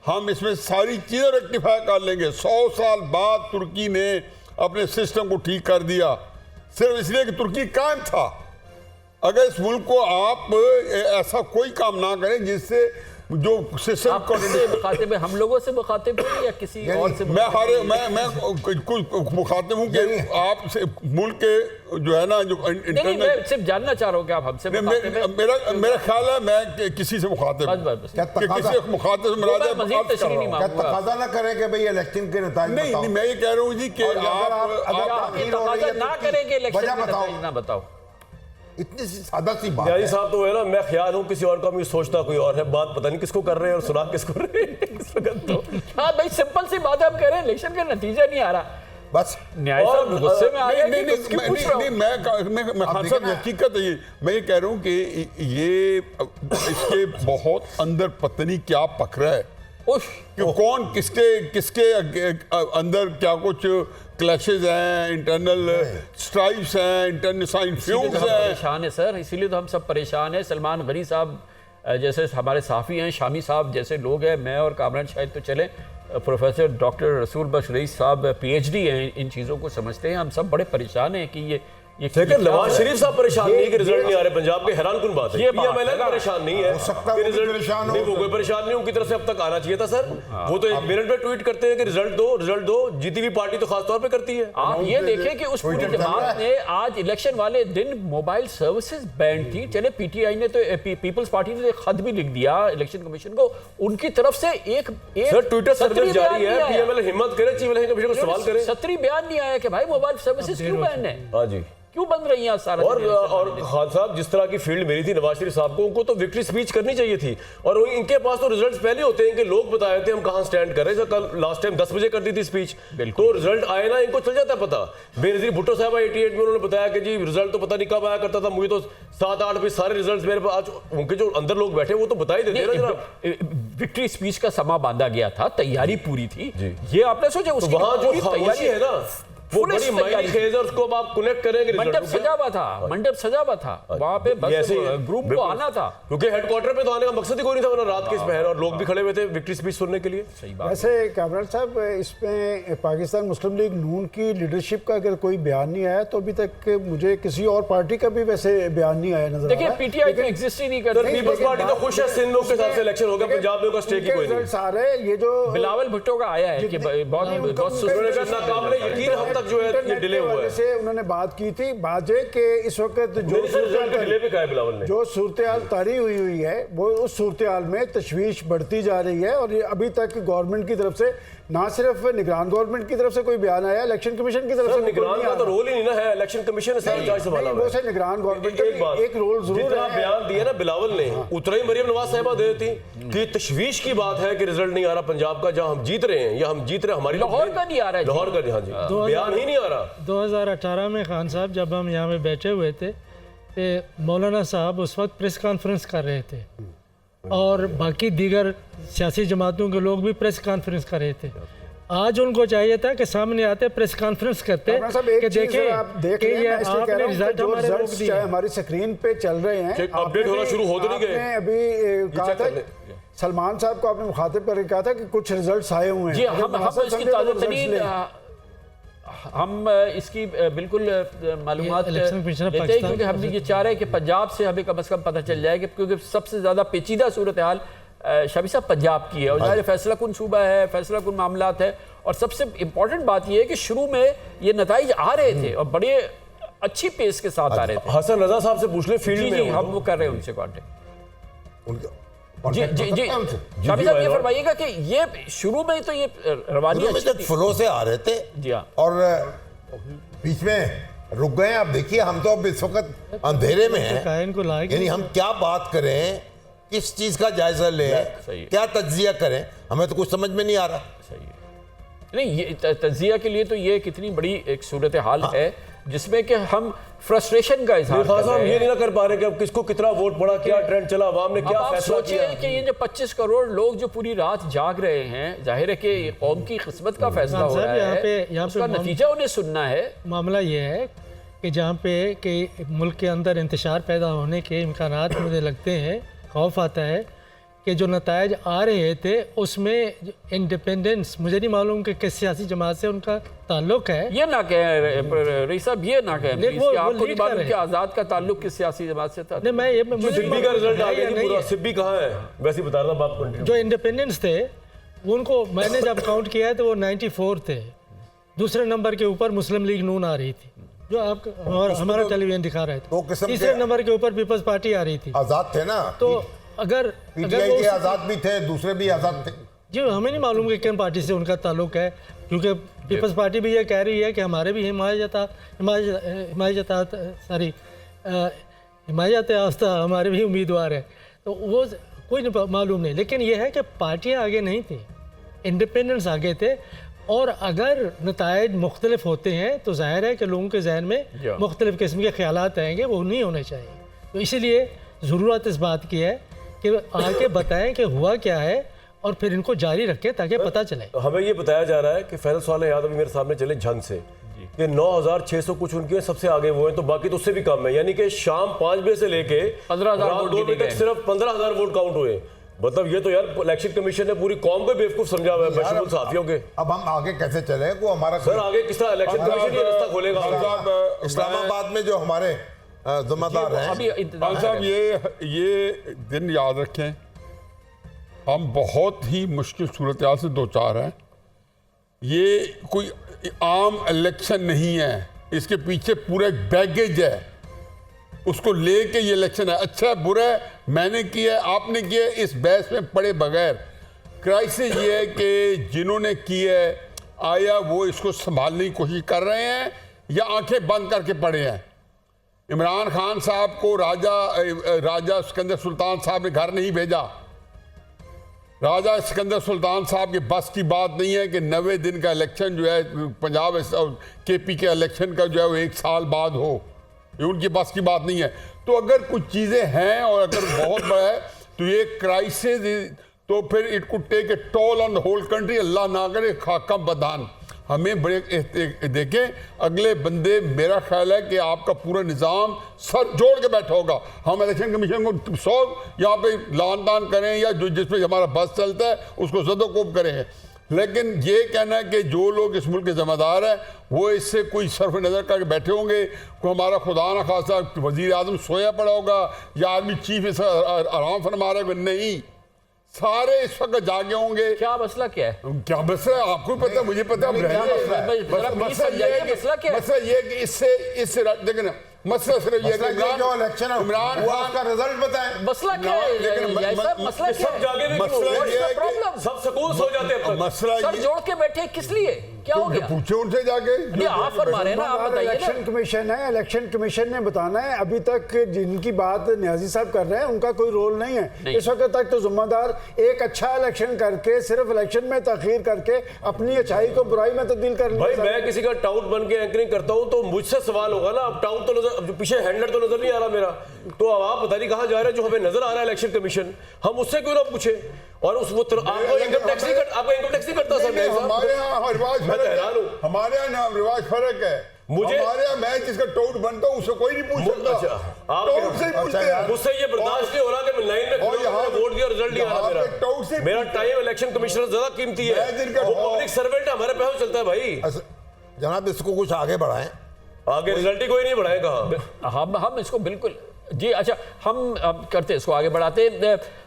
हम इसमें सारी चीज़ें रेक्टिफाई कर लेंगे। 100 साल बाद तुर्की ने अपने सिस्टम को ठीक कर दिया, सिर्फ इसलिए कि तुर्की कायम था। अगर इस मुल्क को आप ऐसा कोई काम ना करें जिससे जो सिस्टम आप किससे मुखातिब हैं? हम लोगों से मुखातिब हैं या किसी और से? मैं कुछ मुखातिब हूँ कि आप मुल्क के जो है ना जो नहीं, मैं सिर्फ जानना चाह रहा हूँ कि आप हमसे मुखातिब हैं। मेरा ख्याल है मैं किसी से मुखातिब हूँ। बस। क्या कि किसी मुखातिब से मिला मज़ीद तशरीह नहीं क्या मांगूंगा। तकाजा ना करें कि भाई इलेक्शन के नतीजे नहीं, मैं ये कह रहा हूँ जी कि और अगर आप आप ये तकाजा ना करेंगे इलेक्शन वजह के बताओ। नतीजे ना बताओ। इतनी सी सादा सी बात यानी है। साहब तो है ना, मैं ख्याल हूँ किसी और का भी सोचता कोई और है, बात पता नहीं किसको कर रहे हैं और सुना किसको रहे हैं इस वक्त तो। हाँ भाई, सिंपल सी बात है, हम कह रहे हैं इलेक्शन का नतीजा नहीं आ रहा। बस न्याय साहब गुस्से में आ गए नहीं, कि उसकी पूछ रहा हूं। मैं खान साहब, हकीकत है ये, मैं ये कह रहा हूँ कि ये इसके बहुत अंदर पता नहीं क्या पक रहा है कि कौन किसके अंदर क्या कुछ क्लैशेस हैं, इंटरनल स्ट्राइप्स हैं, इंटरनेशनल फ्यूम्स हैं। परेशान है सर, इसीलिए तो हम सब परेशान हैं। सलमान गनी साहब जैसे हमारे साफ़ी हैं, शामी साहब जैसे लोग हैं, मैं और कामरान शायद तो चले, प्रोफेसर डॉक्टर रसूल बख्श रईस साहब PhD हैं, इन चीज़ों को समझते हैं। हम सब बड़े परेशान हैं कि ये लेकिन नवाज शरीफ साहब परेशान नहीं है कि रिजल्ट नहीं आ रहे पंजाब के, हैरान कुन बात है। ये बात PMLN है। परेशान नहीं है हो सकता है कि वो भी रिजल्ट परेशान हो। नहीं, वो कोई परेशान नहीं, उनकी तरफ से अब तक आना चाहिए था सर। वो तो 1 मिनट में ट्वीट करते हैं कि रिजल्ट दो। जीती हुई पार्टी तो खासतौर पे करती है। आप ये देखें कि उस पूरी जमात ने आज इलेक्शन वाले दिन मोबाइल सर्विसेज बैंड थी। चले PTI ने तो पीपल्स पार्टी ने एक खत भी लिख दिया इलेक्शन कमीशन को, उनकी तरफ से एक सर ट्विटर सर्विस जारी है, PML PML हिम्मत करे, चीफ इलेक्शन कमीशन को सवाल करे। सत्री बयान नहीं आया कि भाई मोबाइल सर्विसेज क्यों बैन है, हाँ जी। क्यों बंद रही हैं सारा और दिन? खान साहब, जिस तरह की फील्ड मिली थी नवाज शरीफ साहब को, उनको तो विक्ट्री स्पीच करनी चाहिए थी। और इनके पास तो रिजल्ट्स पहले होते हैं कि लोग बताए थे हम कहां स्टैंड कर रहे हैं। कल लास्ट टाइम 10 बजे कर दी थी स्पीच, तो रिजल्ट आए ना, इनको चल जाता है पता। बेनजीर भुट्टो साहब 88 में उन्होंने बताया कि जी रिजल्ट तो पता नहीं कब आया करता था, मुझे तो 7-8 पे सारे रिजल्ट मेरे पास। आज उनके जो अंदर लोग बैठे वो तो बता ही देते हैं ना। विक्ट्री स्पीच का समा बांधा गया था, तैयारी पूरी थी। ये आपने सोचा उसकी वहां जो पूरी खामोशी है ना, वो पुलिस बड़ी मायने तैयारी। खेज है, उसको अब आप कनेक्ट करेंगे। मंडप सजा हुआ था, मंडप सजा हुआ था, वहां पे बस ऐसे ही है, ग्रुप को बिल्कुल। आना था। क्योंकि हेडक्वार्टर पे तो आने का मकसद ही कोई नहीं था, वरना रात के इस पहर और लोग भी खड़े हुए थे विक्ट्री स्पीच सुनने के लिए। सही बात। वैसे कामरान साहब, इसमें पाकिस्तान मुस्लिम लीग नून की लीडरशिप का अगर कोई बयान नहीं आया, तो अभी तक मुझे किसी और पार्टी का भी वैसे बयान नहीं आया नजर आ देखिए रहा है। PTI तो एग्जिस्ट ही नहीं सर करती। पीपल्स पार्टी तो खुश है, सिंध में उसके साथ से इलेक्शन हो गया, पंजाब में उसका स्टेक ही कोई नहीं। रिजल्ट्स आ रहे हैं, ये जो बिलावल भुट्टो का आया है कि बहुत उन्होंने कहा नाकाबिले यकीन हम तक जो है ये डिले हुआ है। से उन्होंने बात की थी। बात है कि इस वक्त नहीं सर, रिजल्ट डिले पे कहा है बिलावल ने। जो सूरत-ए-हाल तारी हुई है, वो उस सूरत-ए-हाल में तशवीश बढ़ती जा रही है। और ये अभी तक गवर्नमेंट की तरफ से, ना सिर्फ निगरान गवर्नमेंट की तरफ से कोई बयान आया, इलेक्शन कमीशन की तरफ से निगरान का तो रोल ही नहीं ना है, इलेक्शन कमीशन ने सारी जांच संभाला हुआ वो है। से निगरान गवर्नमेंट एक बात, एक रोल जरूर जितना है। बयान दिया ना बिलावल ने, उतना ही मरियम नवाज साहिबा दे देती कि तशवीश की बात है कि रिजल्ट नहीं आ रहा पंजाब का, जहां हम जीत रहे हैं या हम जीत रहे हैं, हमारी लाहौर का नहीं आ रहा है। लाहौर का, हाँ जी, बयान ही नहीं आ रहा। 2018 में खान साहब जब हम यहाँ में बैठे हुए थे, तो मौलाना साहब उस वक्त प्रेस कॉन्फ्रेंस कर रहे थे और बाकी दीगर सियासी जमातों के लोग भी प्रेस कॉन्फ्रेंस कर रहे थे। आज उनको चाहिए था कि सामने आते प्रेस कॉन्फ्रेंस करते कि देखें आप देख कि रहे ये हैं, मैं इसलिए कह आपने रहा हूं रिजल्ट कि जो हमारे रोक रिजल्ट्स दिए। चाहे हमारी स्क्रीन पे चल रहे हैं, चेक अपडेट होना शुरू हो तो नहीं गए? आपने अभी कहा चेक था, कर ले। सलमान साहब को आपने मुखातिब करके कहा था कि कुछ रिजल्ट्स आए हुए हैं। जी, अगर हम मुनासिब इसकी समझे तो ताज़ा रिजल्ट्स तरीन लें। हम इसकी बिल्कुल मालूमात ये इलेक्शन कमीशन ऑफ लेते हैं, पाकिस्तान क्योंकि हम ये चाह रहे हैं कि पंजाब से हमें कम से कम पता चल जाए कि, क्योंकि सबसे ज़्यादा पेचीदा सूरत हाल शाबी साहब पंजाब की है और ज़ाहिर फैसला कुन सूबा है, फैसला कुन मामलात है, और सबसे इम्पोर्टेंट बात यह है कि शुरू में ये नताइज आ रहे थे और बड़े अच्छी पेस के साथ आ रहे थे। हसन रजा साहब से पूछ ले फील्ड जी में जी हो हम तो। वो कर रहे हैं उनसे कांटेक्ट। जी कांटेक्ट जी हो जी सकता है उनसे? शामी साहब ये फरमाइएगा कि ये शुरू में तो ये रवानी शुरू में अच्छी जब थी। फ्लो से आ रहे थे जी हाँ। और बीच में रुक गए। आप देखिए हम तो अब इस वक्त अंधेरे में हैं, कायन को लाएंगे यानी हम क्या बात करें, किस चीज का जायजा लें, सही है। क्या तज्जिया करें, हमें तो कुछ समझ में नहीं आ रहा। सही है। नहीं ये तजिया के लिए तो ये कितनी बड़ी एक सूरत हाल है जिसमें कि हम फ्रस्ट्रेशन का इजहार खान कर साहब रहे ये हैं। नहीं ना कर पा रहे कि अब किसको कितना वोट पड़ा, क्या ट्रेंड चला, अवाम ने अब क्या आप फैसला किया। सोचिए कि ये जो 25 करोड़ लोग जो पूरी रात जाग रहे हैं, जाहिर है कि ये कौम की किस्मत का फैसला हो साहब, रहा यहाँ है, पे उसका माम- नतीजा उन्हें सुनना है। मामला ये है कि जहाँ पे कि मुल्क के अंदर इंतशार पैदा होने के इम्कानात मुझे लगते हैं, खौफ आता है कि जो नतायज आ रहे थे उसमें इंडिपेंडेंस, मुझे नहीं मालूम कि किस सियासी जमात से उनका ताल्लुक है। ये ना कहें रईस साहब, ये ना कहें लेकिन प्लीज वो कि आपको लीड नहीं कर मालूम रहे कि हैं। आज़ाद का ताल्लुक किस सियासी जमात से था। नहीं मैं ये मुझे सिब्बी नहीं का मालूम रिजल्ट आ है गया या जी नहीं पूरा, है। सिब्बी कहाँ है वैसे ही बता रहा था बाप कंटिन्यू। जो इंडिपेंडेंस थे उनको मैंने जब काउंट किया है तो वो 94 थे। दूसरे नंबर के ऊपर मुस्लिम लीग नून आ रही थी जो आप हमारा टेलीविजन दिखा रहे दो थे। किस्म के- तीसरे नंबर के ऊपर पीपल्स पार्टी आ रही थी। आजाद थे ना, तो अगर पीटीआई वो के आजाद भी थे, दूसरे भी आजाद थे। जी हमें नहीं मालूम कि किन पार्टी से उनका ताल्लुक है, क्योंकि पीपल्स पार्टी भी ये कह रही है कि हमारे भी हिमायत आस्था हमारे भी उम्मीदवार है। तो वो कोई नहीं मालूम नहीं, लेकिन ये है कि पार्टियां आगे नहीं थी, इंडिपेंडेंस आगे थे। और अगर नतायज मुख्तलिफ होते हैं तो जाहिर है कि लोगों के जहन में मुख्तलिफ किस्म के ख्यालात आएंगे, वो नहीं होने चाहिए। तो इसीलिए ज़रूरत इस बात की है कि आके बताएं कि हुआ क्या है और फिर इनको जारी रखें ताकि पता चले। हमें ये बताया जा रहा है कि फैसल साल याद अभी मेरे सामने चले झंग से कि 9600 कुछ उनके सबसे आगे वो हैं, तो बाकी तो उससे भी कम है। यानी कि शाम 5 बजे से लेके 15,000 रात वोट 2 बजे गिने तक गए। सिर्फ 15,000 वोट काउंट हुए। मतलब ये तो यार इलेक्शन कमीशन ने पूरी कौम को बेवकूफ समझा हुआ है बशमुल साथियों के। अब हम आगे कैसे चले? वो हमारा सर आगे किस तरह इलेक्शन कमीशन ये रास्ता खोलेगा? साहब, इस्लामाबाद में जो हमारे जिम्मेदार हैं, अभी इंतजार खान साहब ये दिन याद रखें, हम बहुत ही मुश्किल सूरत हाल से दो चार हैं। ये कोई आम इलेक्शन नहीं है, इसके पीछे पूरा एक बैगेज है, उसको लेके ये इलेक्शन है। अच्छा है, बुरा है, मैंने किया है, आपने किया है, इस बहस में पड़े बगैर क्राइसिस ये है कि जिन्होंने की है आया वो इसको संभालने की कोशिश कर रहे हैं या आंखें बंद करके पड़े हैं। इमरान खान साहब को राजा सिकंदर सुल्तान साहब ने घर नहीं भेजा। राजा सिकंदर सुल्तान साहब के बस की बात नहीं है कि 90 दिन का इलेक्शन जो है पंजाब केपी के इलेक्शन का जो है वो 1 साल बाद हो, ये उनकी बस की बात नहीं है। तो अगर कुछ चीज़ें हैं और अगर बहुत बड़ा है तो ये क्राइसिस, तो फिर it could take a toll on the whole country. Allah ना करे खाका बदान। हमें बड़े देखें अगले बंदे, मेरा ख्याल है कि आपका पूरा निज़ाम सर जोड़ के बैठा होगा। हम इलेक्शन कमीशन को 100 यहाँ पे लान तान करें या जो जिसमें हमारा बस चलता है उसको ज़दोकोब करें, लेकिन ये कहना है कि जो लोग इस मुल्क के ज़िम्मेदार हैं वो इससे कोई सर्फ नज़र करके बैठे होंगे, को हमारा खुदा न खासा वज़ीर आज़म सोया पड़ा होगा या आर्मी चीफ इस आराम फरमा रहा है, नहीं, सारे इस वक्त जागे होंगे। क्या मसला क्या है? क्या मसला है? आपको पता, मुझे पता है। मसला क्या है? मसला ये कि इससे देखिए ना, मसला सिर्फ ये कि जो इलेक्शन इमरान हुआ खान उसका रिजल्ट बताएं। मसला क्या है? मसला क्या सब है? जागे भी मसला क्यों? ये है कि प्रॉब्लम सब सुकून सो जाते हैं अब तक। मसला सर ये, जोड़ के बैठे किस लिए? क्या हो गया? पूछे उनसे जाके। नहीं, आप फरमा रहे हैं ना, आप बताइए ना। इलेक्शन कमीशन है, इलेक्शन कमीशन ने बताना है। अभी तक जिनकी बात न्याजी साहब कर रहे हैं उनका कोई रोल नहीं है। इस वक्त तक तो जिम्मेदार एक अच्छा इलेक्शन करके सिर्फ इलेक्शन में तखीर करके अपनी अच्छाई को बुराई में तब्दील कर भाई मैं किसी का टाउट बन के एंकरिंग करता हूं तो मुझसे सवाल होगा ना। अब टाउट तो नजर, अब पीछे हैंडलर तो नजर नहीं आ रहा मेरा, तो अब आप बता नहीं कहां जा रहे हैं। जो हमें नजर आ रहा है इलेक्शन कमीशन, हम उससे क्यों ना पूछे? और उस वो आपको इनकम टैक्स नहीं करता सर? नहीं, हमारे यहाँ रिवाज मैं फर्क हैरान हूं। है, हमारे यहाँ रिवाज फर्क है। मुझे- हमारे यहाँ मैं जिसका टोट बनता हूँ उससे कोई नहीं पूछ सकता। अच्छा, आप टोट से ही पूछते हैं। मुझसे ये बर्दाश्त नहीं हो रहा कि मैं लाइन में और खड़ा हूं, यहाँ वोट दिया, रिजल्ट नहीं आ यहाँ रहा पे टोट से मेरा। मेरा टाइम इलेक्शन कमिश्नर ज्यादा कीमती है, मैं जिनका- वो पब्लिक सर्वेंट है, हमारे पैसे चलता है भाई। जनाब इसको कुछ आगे बढ़ाएं। आगे रिजल्ट ही कोई नहीं बढ़ाए कहा। हम इसको बिल्कुल जी अच्छा, हम अब करते इसको आगे बढ़ाते।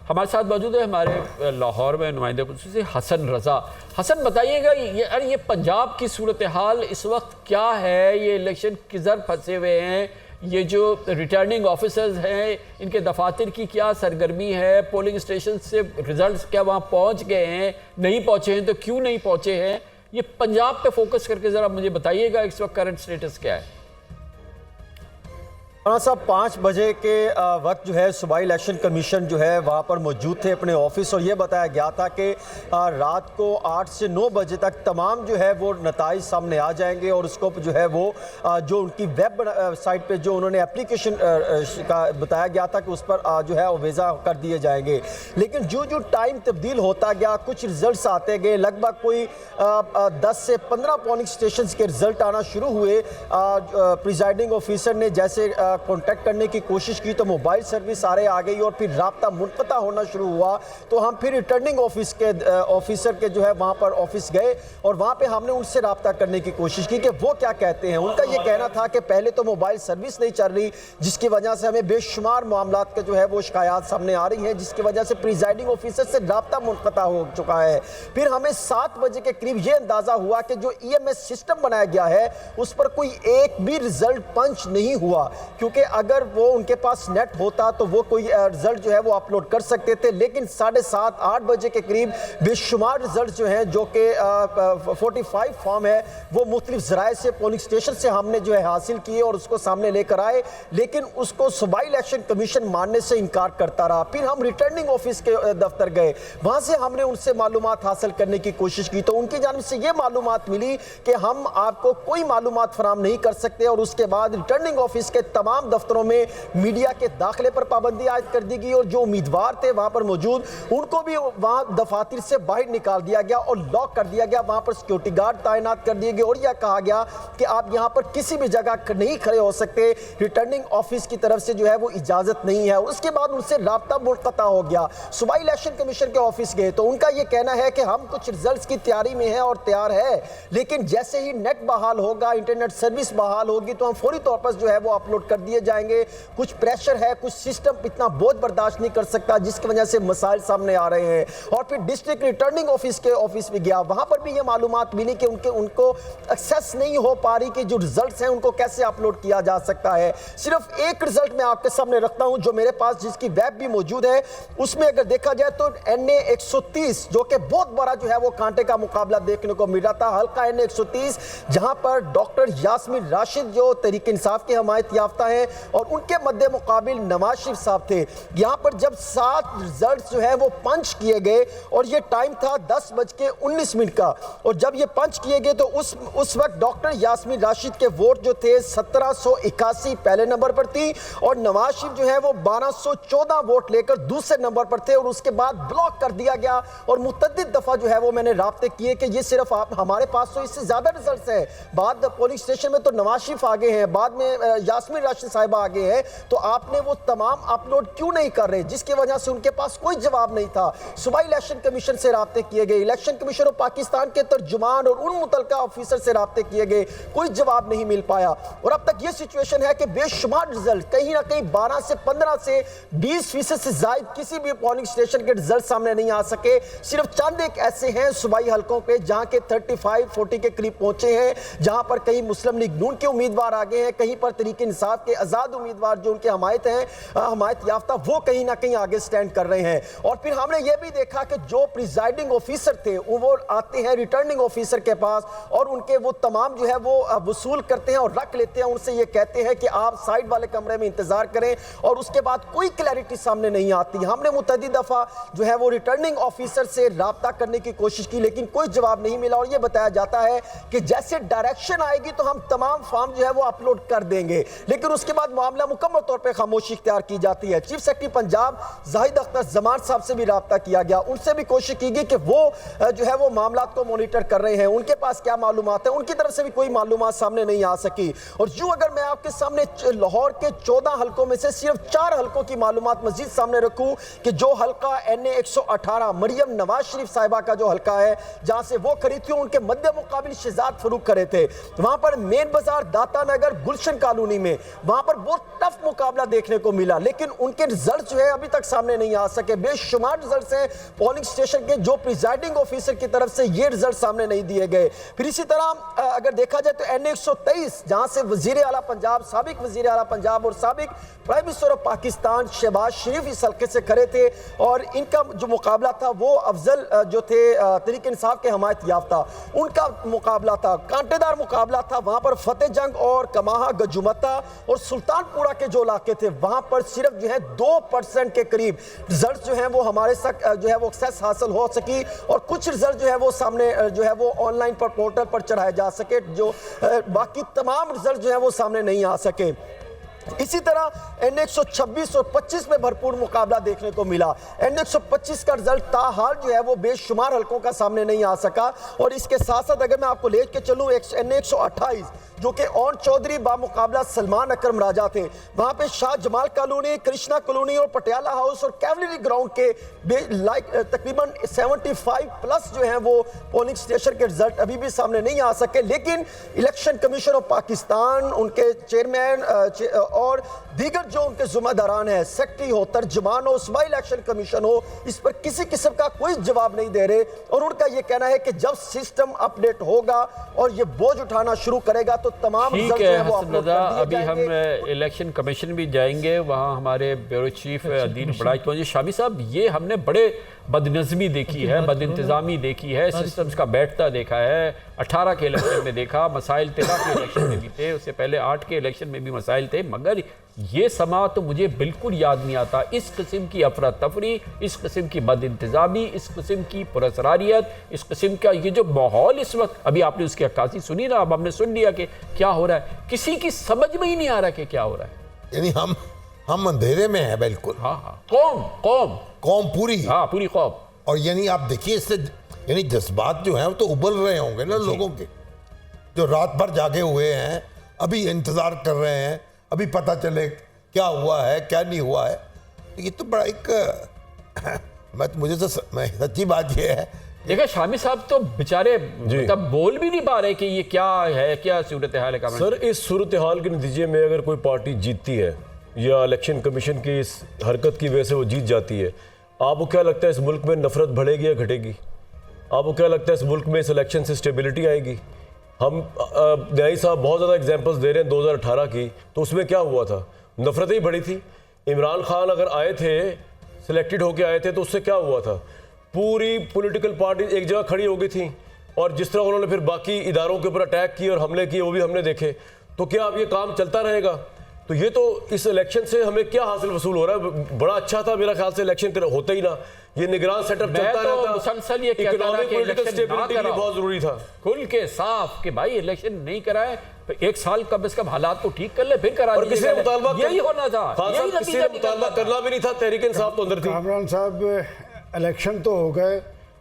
हमारे साथ मौजूद है हमारे लाहौर में नुमाइंदे खुसूसी हसन रज़ा। हसन बताइएगा ये पंजाब की सूरत हाल इस वक्त क्या है? ये इलेक्शन किधर फंसे हुए हैं? ये जो रिटर्निंग ऑफिसर्स हैं इनके दफातर की क्या सरगर्मी है? पोलिंग स्टेशन से रिजल्ट्स क्या वहाँ पहुँच गए हैं? नहीं पहुँचे हैं तो क्यों नहीं पहुँचे हैं? ये पंजाब पे फोकस करके ज़रा मुझे बताइएगा इस वक्त करंट स्टेटस क्या है? राणा साहब 5 बजे के वक्त जो है सूबाई इलेक्शन कमीशन जो है वहाँ पर मौजूद थे अपने ऑफिस, और ये बताया गया था कि रात को 8 से 9 बजे तक तमाम जो है वो नताइज सामने आ जाएंगे और उसको जो है वो जो उनकी वेब साइट पे जो उन्होंने एप्लीकेशन का बताया गया था कि उस पर जो है वेज़ा कर दिए जाएंगे। लेकिन जो टाइम तब्दील होता गया, कुछ रिजल्ट्स आते गए, लगभग कोई 10 से 15 पोलिंग स्टेशन के रिजल्ट आना शुरू हुए। प्रिजाइडिंग ऑफिसर ने जैसे कांटेक्ट करने की कोशिश की तो मोबाइल सर्विस सारे आ गई और फिर राब्ता मुनक़ता होना शुरू हुआ। तो हम फिर रिटर्निंग ऑफिसर के जो है वहाँ पर ऑफिस गए और वहाँ पे हमने उनसे राब्ता करने की कोशिश की कि वो क्या कहते हैं। उनका ये कहना था कि पहले तो मोबाइल सर्विस नहीं चल रही, जिसकी वजह से हमें बेशुमार मामलात के जो है वो शिकायत सामने आ रही हैं, जिसकी वजह से प्रिजाइडिंग ऑफिसर से राब्ता मुनक़ता हो चुका है। फिर हमें 7 बजे के करीब ये अंदाज़ा हुआ कि जो EMS सिस्टम बनाया गया है उस पर कोई एक भी रिजल्ट पंच नहीं हुआ, क्योंकि अगर वो उनके पास नेट होता तो वो कोई रिजल्ट जो है वो अपलोड कर सकते थे। लेकिन 7:30-8 बजे के करीब बेशुमार रिजल्ट जो हैं, जो कि 45 फॉर्म है, वो मुख्तलिफ ज़राए से पोलिंग स्टेशन से हमने जो है हासिल किए और उसको सामने लेकर आए, लेकिन उसको सूबाई इलेक्शन कमीशन मानने से इनकार करता रहा। फिर हम रिटर्निंग ऑफिस के दफ्तर गए, वहाँ से हमने उनसे मालूमात हासिल करने की कोशिश की तो उनकी जानिब से ये मालूमात मिली कि हम आपको कोई मालूमात फराहम नहीं कर सकते। और उसके बाद रिटर्निंग ऑफिस के तमाम दफ्तरों में मीडिया के दाखिले पर पाबंदी आयद कर दी गई और जो उम्मीदवार थे वहां पर मौजूद उनको भी वहां दफातर से बाहर निकाल दिया गया और लॉक कर दिया गया। वहां पर सिक्योरिटी गार्ड तैनात कर दिए गए और यह कहा गया कि आप यहां पर किसी भी जगह नहीं खड़े हो सकते, रिटर्निंग ऑफिस की तरफ से जो है वो इजाजत नहीं है। उसके बाद उनसे राब्ता मुनक़ता हो गया। सूबाई इलेक्शन कमीशन के ऑफिस गए तो उनका यह कहना है कि हम कुछ रिजल्ट्स की तैयारी में है और तैयार है, लेकिन जैसे ही नेट बहाल होगा, इंटरनेट सर्विस बहाल होगी तो हम फौरी तौर पर जो है वो अपलोड कर दिए जाएंगे। कुछ प्रेशर है, कुछ सिस्टम इतना बोझ बर्दाश्त नहीं कर सकता, जिसकी वजह से मसाइल सामने आ रहे हैं। और फिर डिस्ट्रिक्ट रिटर्निंग ऑफिस के ऑफिस में गया, वहां पर भी ये मालूमात मिली कि उनको एक्सेस नहीं हो पा रही कि जो रिजल्ट्स हैं उनको कैसे अपलोड किया जा सकता है। सिर्फ एक रिजल्ट मैं आपके सामने रखता हूं जो मेरे पास, जिसकी वेब भी मौजूद है, उसमें अगर देखा जाए तो NA 130 जो कि बहुत बड़ा जो है वो कांटे का मुकाबला देखने को मिल रहा था। हल्का NA 130 जहां पर डॉक्टर यास्मीन राशिद जो तहरीक इंसाफ के हमायत याफ्ता हैं और उनके मध्य मुकाबिल नवाज शरीफ साहब थे। यहां पर जब 7 रिजल्ट जो है वो पंच किए गए और ये टाइम था 10:19 का, और जब ये पंच किए गए तो उस वक्त डॉक्टर यास्मीन राशिद के वोट जो थे 1781 पहले नंबर पर थी और नवाज शरीफ जो है वो 1214 वोट लेकर दूसरे नंबर पर थे। और उसके बाद ब्लॉक कर दिया गया और मुतअद्दिद दफा जो है वो मैंने राब्ते किए कि ये सिर्फ आप हमारे पास तो इससे ज्यादा रिजल्ट है। बाद पोलिंग स्टेशन में तो नवाज शरीफ आगे हैं, बाद में यास्मीन राशिद साहिबा आगे हैं, तो आपने वो तमाम अपलोड क्यों नहीं कर रहे, जिसकी वजह से उनके पास कोई जवाब नहीं था। सूबाई इलेक्शन कमीशन से राब्ते किए गए, इलेक्शन कमीशन ऑफ पाकिस्तान के तर्जुमान और उन मुतलका ऑफिसर से राब्ते किए गए, कोई जवाब नहीं मिल पाया। और अब तक ये सिचुएशन है कि बेशुमार रिजल्ट कहीं ना कहीं 12 से 15 से 20% से ज्यादा किसी भी पोलिंग स्टेशन के रिजल्ट सामने नहीं आ सके। सिर्फ चंद एक ऐसे हैं सूबाई हलकों पे जहां के 35-40 के करीब पहुंचे हैं, जहां पर कहीं मुस्लिम लीग नून के उम्मीदवार आगे हैं, कहीं पर तहरीक इंसाफ के आजाद उम्मीदवार जो उनके हमायत हैं, हमायत याफ्ता, वो कहीं ना कहीं आगे स्टैंड कर रहे हैं। और फिर हमने ये भी देखा कि जो प्रिजाइडिंग ऑफिसर थे वो आते हैं रिटर्निंग ऑफिसर के पास और उनके वो तमाम जो है वो वसूल करते हैं और रख लेते हैं। उनसे ये कहते हैं कि आप साइड वाले कमरे में इंतजार करें और उसके बाद कोई क्लैरिटी सामने नहीं आती। हमने मुतअद्दिद दफा जो है वो रिटर्निंग ऑफिसर से राब्ता करने की कोशिश की, लेकिन कोई जवाब नहीं मिला। और ये बताया जाता है कि जैसे डायरेक्शन आएगी तो हम तमाम फॉर्म जो है वो अपलोड कर देंगे, लेकिन उसके बाद मामला मुकम्मल तौर पे खामोशी इख्तियार की जाती है। चीफ सेक्रेटरी पंजाब जाहिद अख्तर जमान साहब से भी राब्ता किया गया, उनसे भी कोशिश की गई कि वो जो है वो मामला को मॉनिटर कर रहे हैं, उनके पास क्या मालूमात है, उनकी तरफ से भी कोई मालूमात सामने नहीं आ सकी। और यूं अगर मैं आपके सामने लाहौर के 14 हलकों में से सिर्फ 4 हलकों की मालूमात मजीद सामने रखूं कि जो हल्का NA 118 मरियम नवाज शरीफ साहिबा का जो हल्का है, जहां से वो खड़ी थी, उनके मध्य मुकाबिल शहजाद फरूक खड़े थे, वहां पर मेन बाजार, दाता नगर, गुलशन कॉलोनी में वहां पर बहुत टफ मुकाबला देखने को मिला, लेकिन उनके रिजल्ट जो है अभी तक सामने नहीं आ सके। बेशुमार रिजल्ट हैं पोलिंग स्टेशन के, जो प्रिजाइडिंग ऑफिसर की तरफ से ये रिजल्ट सामने नहीं दिए गए। फिर इसी तरह अगर देखा जाए तो NA 123 जहां से वजीर आला पंजाब, साबिक वजीर आला पंजाब और साबिक prime minister of Pakistan Shahbaz Sharif इस हल्के से खड़े थे, और इनका जो मुकाबला था वो अफजल जो थे तहरीक इंसाफ के हमायत याफ्ता, उनका मुकाबला था, कांटेदार मुकाबला था। वहां पर फतेह जंग और कमाहा, गजुमता और सुल्तानपुरा के जो इलाके थे वहां पर सिर्फ जो है 2% के करीब रिजल्ट जो है वो हमारे तक जो है वो एक्सेस हासिल हो सकी, और कुछ रिजल्ट जो है वो सामने जो है वो ऑनलाइन पर पोर्टल पर चढ़ाए जा सके, जो बाकी तमाम रिजल्ट जो है वो सामने नहीं आ सके। इसी तरह NA 126 और 25 में भरपूर मुकाबला देखने को मिला। NA 125 का रिजल्ट ताहाल जो है वो बेशुमार हलकों का सामने नहीं आ सका, और इसके साथ साथ अगर मैं आपको ले के चलूँ NA 128 जो कि ओन चौधरी बामुकाबला सलमान अकरम राजा थे, वहां पे शाह जमाल कॉलोनी, कृष्णा कॉलोनी और पटियाला हाउस और कैवलरी ग्राउंड के तकरीबन 75 प्लस जो हैं वो पोलिंग स्टेशन के रिजल्ट अभी भी सामने नहीं आ सके। लेकिन इलेक्शन कमीशन ऑफ पाकिस्तान, उनके चेयरमैन और दीगर जो उनके जिम्मेदारान हैं, सेक्रेटरी हो, तर्जमान हो, सूबाई इलेक्शन कमीशन हो, इस पर किसी किस्म का कोई जवाब नहीं दे रहे, और उनका यह कहना है कि जब सिस्टम अपडेट होगा और ये बोझ उठाना शुरू करेगा तो तमाम ठीक है हसन रजा, अभी हम इलेक्शन कमीशन भी जाएंगे, वहाँ हमारे ब्यूरो चीफ अदील बड़ाई पहुंचे। शामी साहब, ये हमने बड़े बदनज़मी देखी है, बदइंतज़ामी देखी है, सिस्टम्स का बैठता देखा है। 18 के इलेक्शन में देखा, मसाइल 13 के इलेक्शन में भी थे, उससे पहले 8 के इलेक्शन में भी मसाइल थे, मगर ये समा तो मुझे बिल्कुल याद नहीं आता। इस किस्म की अफरा तफरी, इस किस्म की बदइंतज़ामी, इस किस्म की पुरअसरारियत, इस किस्म का ये जो माहौल इस वक्त, अभी आपने उसकी अक्कासी सुनी ना, अब हमने सुन लिया कि क्या हो रहा है, किसी की समझ में ही नहीं आ रहा कि क्या हो रहा है। यानी हम अंधेरे में हैं बिल्कुल। हाँ, कौम पूरी, हाँ पूरी कौम। और यानी आप देखिए इससे यानी जज्बात जो हैं वो तो उबल रहे होंगे ना लोगों के, जो रात भर जागे हुए हैं, अभी इंतजार कर रहे हैं, अभी पता चले क्या हुआ है क्या नहीं हुआ है। ये तो बड़ा एक मुझे तो सच्ची बात ये है। देखिए शामी साहब तो बेचारे मतलब बोल भी नहीं पा रहे कि ये क्या है, क्या सूरत हाल है। सर, इस सूरत हाल के नतीजे में अगर कोई पार्टी जीतती है या इलेक्शन कमीशन की इस हरकत की वजह से वो जीत जाती है, आपको क्या लगता है इस मुल्क में नफरत बढ़ेगी या घटेगी? आपको क्या लगता है इस मुल्क में इस इलेक्शन से स्टेबिलिटी आएगी? हम न्यायी साहब बहुत ज़्यादा एग्जांपल्स दे रहे हैं 2018 की, तो उसमें क्या हुआ था? नफरत ही बढ़ी थी। इमरान खान अगर आए थे, सिलेक्टेड होके आए थे, तो उससे क्या हुआ था? पूरी पॉलिटिकल पार्टी एक जगह खड़ी हो गई थी, और जिस तरह उन्होंने फिर बाकी इदारों के ऊपर अटैक किए और हमले किए वो भी हमने देखे। तो क्या अब ये काम चलता रहेगा? तो ये तो इस इलेक्शन से हमें क्या हासिल वसूल हो रहा है? बड़ा अच्छा था मेरा ख्याल से इलेक्शन होता ही ना, ये निगरान सेटअप चलता रहता, मुसलसल ये कहता रहा कि पॉलिटिकल स्टेबिलिटी के लिए बहुत जरूरी था, खुल के साफ कि भाई इलेक्शन नहीं कराए, एक साल कम से कम हालात को ठीक कर ले फिर करा। और किसी ने मुतालबा यही होना था, यही किसी ने मुतालबा करना भी नहीं था, तहरीक इंसाफ तो अंदर थी। कामरान साहब, इलेक्शन तो हो गए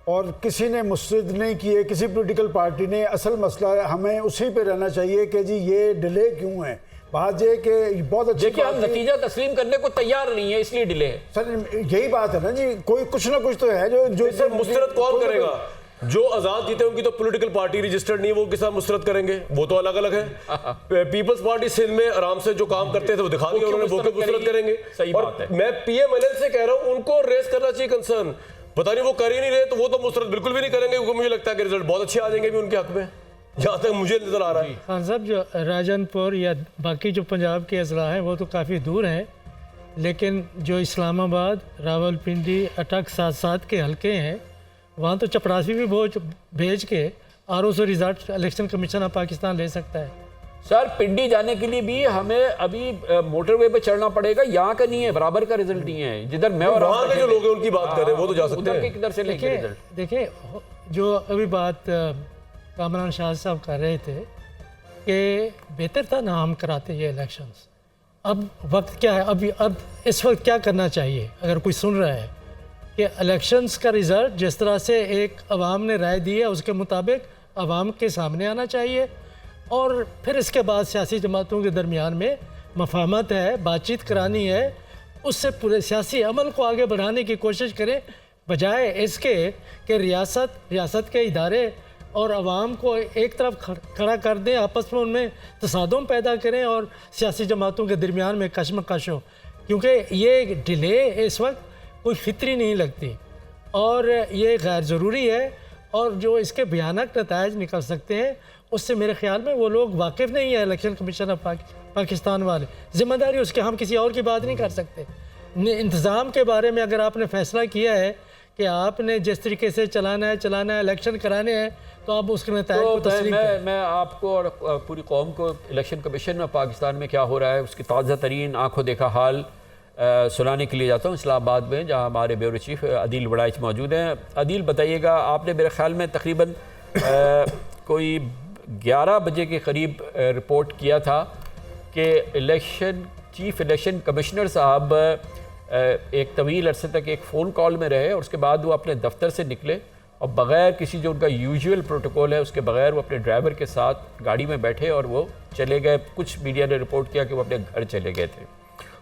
और किसी ने मुस्तरद नहीं किए, किसी पॉलिटिकल पार्टी ने। असल मसला हमें उसी पे रहना चाहिए कि जी ये डिले क्यों है। बात ये कि बहुत अच्छी देखिए हम नतीजा तस्लीम करने को तैयार नहीं है, इसलिए डिले है। सर यही बात है ना जी, कोई कुछ ना कुछ तो है जो सर मुस्तरद कौन करेगा? जो आजाद जीते उनकी तो पॉलिटिकल पार्टी रजिस्टर्ड नहीं है, वो किस तरह मुस्तरद करेंगे? वो तो अलग अलग है। पीपल्स पार्टी सिंध में आराम से जो काम करते थे वो दिखा दिया उन्होंने, वो मुस्तरद करेंगे। सही बात है। मैं PMLN से कह रहा हूँ उनको रेस करना चाहिए कंसर्न, पता नहीं वो कर ही नहीं रहे, तो वो तो मुस्तरद बिल्कुल भी नहीं करेंगे, क्योंकि मुझे लगता है कि रिजल्ट बहुत अच्छे आ जाएंगे भी उनके हक में, जहाँ तक मुझे नजर आ रहा है। खान साहब, जो राजनपुर या बाकी जो पंजाब के अजला हैं वो तो काफ़ी दूर हैं, लेकिन जो इस्लामाबाद, रावलपिंडी, अटक साथ के हलके हैं, वहाँ तो चपरासी भी भेज के RO से result election commission of Pakistan ले सकता है। सर पिंडी जाने के लिए भी हमें अभी मोटरवे पे चढ़ना पड़ेगा, यहाँ का नहीं है, बराबर का रिजल्ट नहीं है। जिधर मैं और वहाँ के जो लोग हैं उनकी बात कर रहे हैं वो तो जा सकते हैं, किधर से लेंगे रिजल्ट? देखिए जो अभी बात कामरान शाह साहब कर रहे थे कि बेहतर था ना हम कराते ये इलेक्शंस। अब वक्त क्या है, अब इस वक्त क्या करना चाहिए? अगर कोई सुन रहा है कि इलेक्शंस का रिज़ल्ट जिस तरह से एक अवाम ने राय दी है उसके मुताबिक अवाम के सामने आना चाहिए, और फिर इसके बाद सियासी जमातों के दरमियान में मफाहमत है, बातचीत करानी है, उससे पूरे सियासी अमल को आगे बढ़ाने की कोशिश करें, बजाय इसके कि रियासत के इदारे और आवाम को एक तरफ खड़ा कर दें, आपस में उनमें तसादुम पैदा करें और सियासी जमातों के दरमियान में कशमकश हो, क्योंकि ये डिले इस वक्त कोई फितरी नहीं लगती और ये गैर ज़रूरी है। और जो इसके भयानक नताइज निकल सकते हैं उससे मेरे ख्याल में वो लोग वाकिफ़ नहीं है। इलेक्शन कमीशन ऑफ पाकिस्तान वाले, ज़िम्मेदारी उसके, हम किसी और की बात नहीं कर सकते। इंतज़ाम के बारे में अगर आपने फ़ैसला किया है कि आपने जिस तरीके से चलाना है, इलेक्शन कराने हैं, तो आप उसके नताइज को तस्लीम करें। मैं आपको और पूरी कौम को इलेक्शन कमीशन ऑफ पाकिस्तान में क्या हो रहा है उसकी ताज़ा तरीन आंखों देखा हाल सुनाने के लिए जाता हूँ इस्लामाबाद में, जहाँ हमारे ब्यूरो चीफ अदील बड़ाइच मौजूद हैं। अदील, बताइएगा, आपने मेरे ख्याल में तकरीबन कोई 11 बजे के करीब रिपोर्ट किया था कि चीफ इलेक्शन कमिश्नर साहब एक तवील अरसे तक एक फ़ोन कॉल में रहे और उसके बाद वो अपने दफ्तर से निकले और बग़ैर किसी जो उनका यूजुअल प्रोटोकॉल है उसके बग़ैर वो अपने ड्राइवर के साथ गाड़ी में बैठे और वो चले गए। कुछ मीडिया ने रिपोर्ट किया कि वो अपने घर चले गए थे।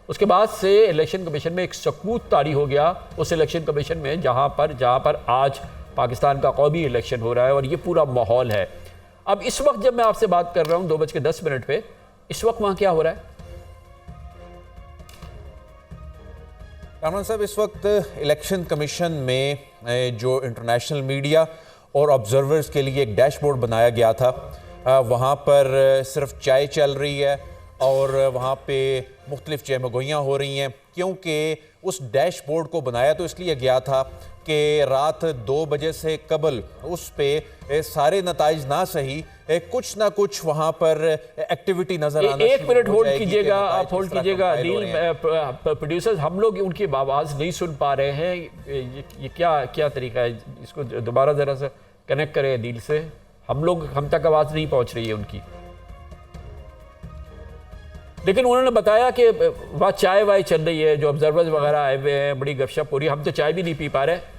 उसके बाद से इलेक्शन कमीशन में एक सकूत तारी हो गया उस इलेक्शन कमीशन में जहाँ पर आज पाकिस्तान का कौमी इलेक्शन हो रहा है और ये पूरा माहौल है। अब इस वक्त जब मैं आपसे बात कर रहा हूँ 2:10 पे, इस वक्त वहाँ क्या हो रहा है? कामरान साहब, इस वक्त इलेक्शन कमीशन में जो इंटरनेशनल मीडिया और ऑब्जर्वर्स के लिए एक डैशबोर्ड बनाया गया था, वहाँ पर सिर्फ चाय चल रही है और वहाँ पे मुख्तलिफ जयमगोइयाँ हो रही हैं, क्योंकि उस डैशबोर्ड को बनाया तो इसलिए गया था कि रात 2 बजे से कबल उस पे सारे नताइज ना सही कुछ ना कुछ वहाँ पर एक्टिविटी नजर आना। एक मिनट होल्ड कीजिएगा, आप होल्ड कीजिएगा अदील। प्रोड्यूसर्स, हम लोग उनकी आवाज़ नहीं सुन पा रहे हैं। ये क्या तरीका है? इसको दोबारा ज़रा सा कनेक्ट करें अदील से, हम तक आवाज़ नहीं पहुँच रही है उनकी। लेकिन उन्होंने बताया कि वहाँ चाय वाय चल रही है, जो ऑब्जर्वर्स वगैरह आए हुए हैं, बड़ी गपशप हो रही है। हम तो चाय भी नहीं पी पा रहे।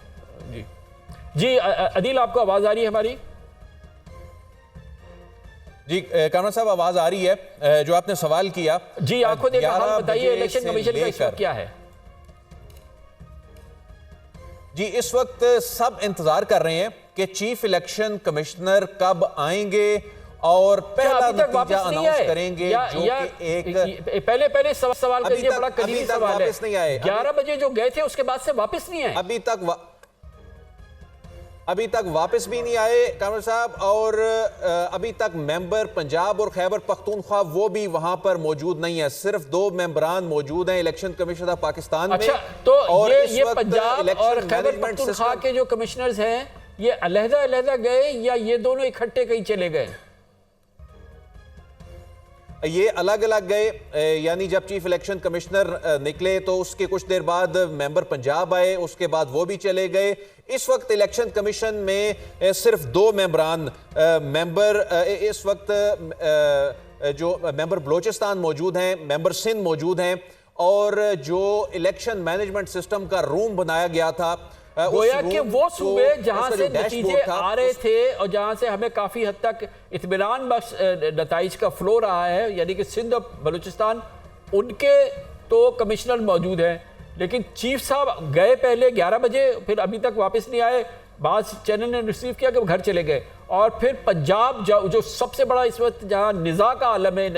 जी अदील, आपको आवाज़ आ रही है हमारी? जी कामरान साहब, आवाज़ आ रही है। जो आपने सवाल किया, जी आंखों देखा हाल बताइए, इलेक्शन कमीशन का इस वक्त क्या है? जी, इस वक्त सब इंतजार कर रहे हैं कि चीफ इलेक्शन कमिश्नर कब आएंगे और पहला नतीजा अनाउंस करेंगे। जो कि एक पहले सवाल करिए, बड़ा करीबी सवाल है। 11 बजे जो गए थे उसके बाद से वापस नहीं आए अभी तक वापस भी नहीं आए कामरान साहब। और अभी तक मेंबर पंजाब और खैबर पख्तूनख्वा वो भी वहां पर मौजूद नहीं है। सिर्फ 2 मेंबरान मौजूद हैं इलेक्शन कमीशन ऑफ पाकिस्तान में। अच्छा, तो और ये पंजाब और खैबर पख्तूनख्वा के जो कमिश्नर्स हैं, ये अलहदा गए या ये दोनों इकट्ठे कहीं चले गए? ये अलग अलग गए, यानी जब चीफ इलेक्शन कमिश्नर निकले तो उसके कुछ देर बाद मेंबर पंजाब आए, उसके बाद वो भी चले गए। इस वक्त इलेक्शन कमीशन में सिर्फ 2 मेंबरान इस वक्त जो मेंबर बलोचिस्तान मौजूद हैं, मेंबर सिंध मौजूद हैं, और जो इलेक्शन मैनेजमेंट सिस्टम का रूम बनाया गया था, गोया कि वो सूबे जहां से नतीजे आ रहे थे और जहां से हमें काफी हद तक इत्मीनान बख्श नताइज का फ्लो रहा है, यानी कि सिंध और बलूचिस्तान, उनके तो कमिश्नर मौजूद हैं, लेकिन चीफ साहब गए पहले 11 बजे, फिर अभी तक वापस नहीं आए। बाद चैनल ने रिसीव किया कि वो घर चले गए। और फिर पंजाब जो सबसे बड़ा इस वक्त जहां निज़ा का आलम है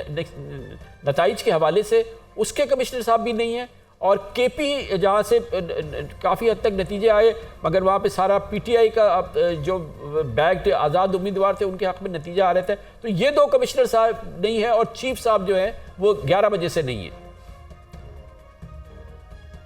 नताइज के हवाले से, उसके कमिश्नर साहब भी नहीं है। और केपी जहाँ से काफ़ी हद तक नतीजे आए, मगर वहाँ पे सारा पीटीआई का जो बैग्ड आज़ाद उम्मीदवार थे उनके हक़ में नतीजा आ रहे थे। तो ये 2 कमिश्नर साहब नहीं है और चीफ साहब जो है वो 11 बजे से नहीं है।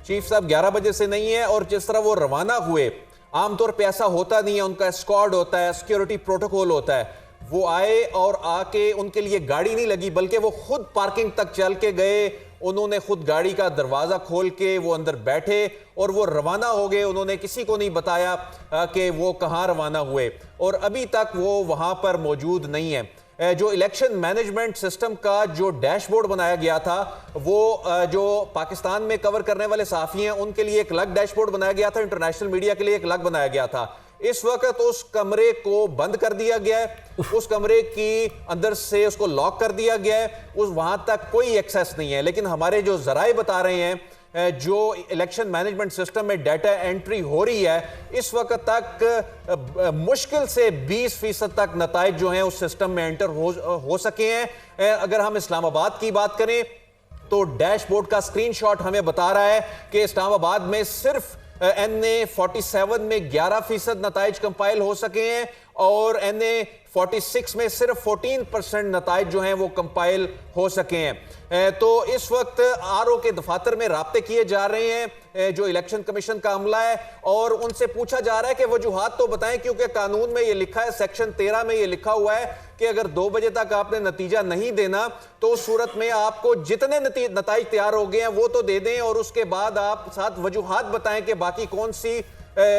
चीफ साहब 11 बजे से नहीं है, और जिस तरह वो रवाना हुए, आमतौर पे ऐसा होता नहीं है, उनका स्क्वाड होता है, सिक्योरिटी प्रोटोकॉल होता है। वो आए और आके उनके लिए गाड़ी नहीं लगी, बल्कि वो खुद पार्किंग तक चल के गए। उन्होंने खुद गाड़ी का दरवाजा खोल के वो अंदर बैठे और वो रवाना हो गए। उन्होंने किसी को नहीं बताया कि वो कहाँ रवाना हुए, और अभी तक वो वहां पर मौजूद नहीं है। जो इलेक्शन मैनेजमेंट सिस्टम का जो डैशबोर्ड बनाया गया था, वो जो पाकिस्तान में कवर करने वाले सहाफ़ी हैं उनके लिए एक अलग डैशबोर्ड बनाया गया था, इंटरनेशनल मीडिया के लिए एक अलग बनाया गया था। इस वक्त उस कमरे को बंद कर दिया गया है, उस कमरे की अंदर से उसको लॉक कर दिया गया है, उस वहां तक कोई एक्सेस नहीं है। लेकिन हमारे जो जराए बता रहे हैं जो इलेक्शन मैनेजमेंट सिस्टम में डाटा एंट्री हो रही है, इस वक्त तक मुश्किल से 20% तक नताइज जो हैं उस सिस्टम में एंटर हो सके हैं। अगर हम इस्लामाबाद की बात करें तो डैशबोर्ड का स्क्रीनशॉट हमें बता रहा है कि इस्लामाबाद में सिर्फ NA47 में 11% नताइज कंपाइल हो सके हैं और NA46 में सिर्फ 14% नताइज जो हैं वो कंपाइल हो सके हैं। तो इस वक्त RO के दफातर में राब्ते किए जा रहे हैं जो इलेक्शन कमीशन का अमला है और उनसे पूछा जा रहा है कि वजूहात तो बताएं, क्योंकि कानून में ये लिखा है, सेक्शन 13 में ये लिखा हुआ है कि अगर 2 बजे तक आपने नतीजा नहीं देना तो उस सूरत में आपको जितने नताइज तैयार हो गए हैं वो तो दे दें और उसके बाद आप साथ वजूहात बताएं कि बाकी कौन सी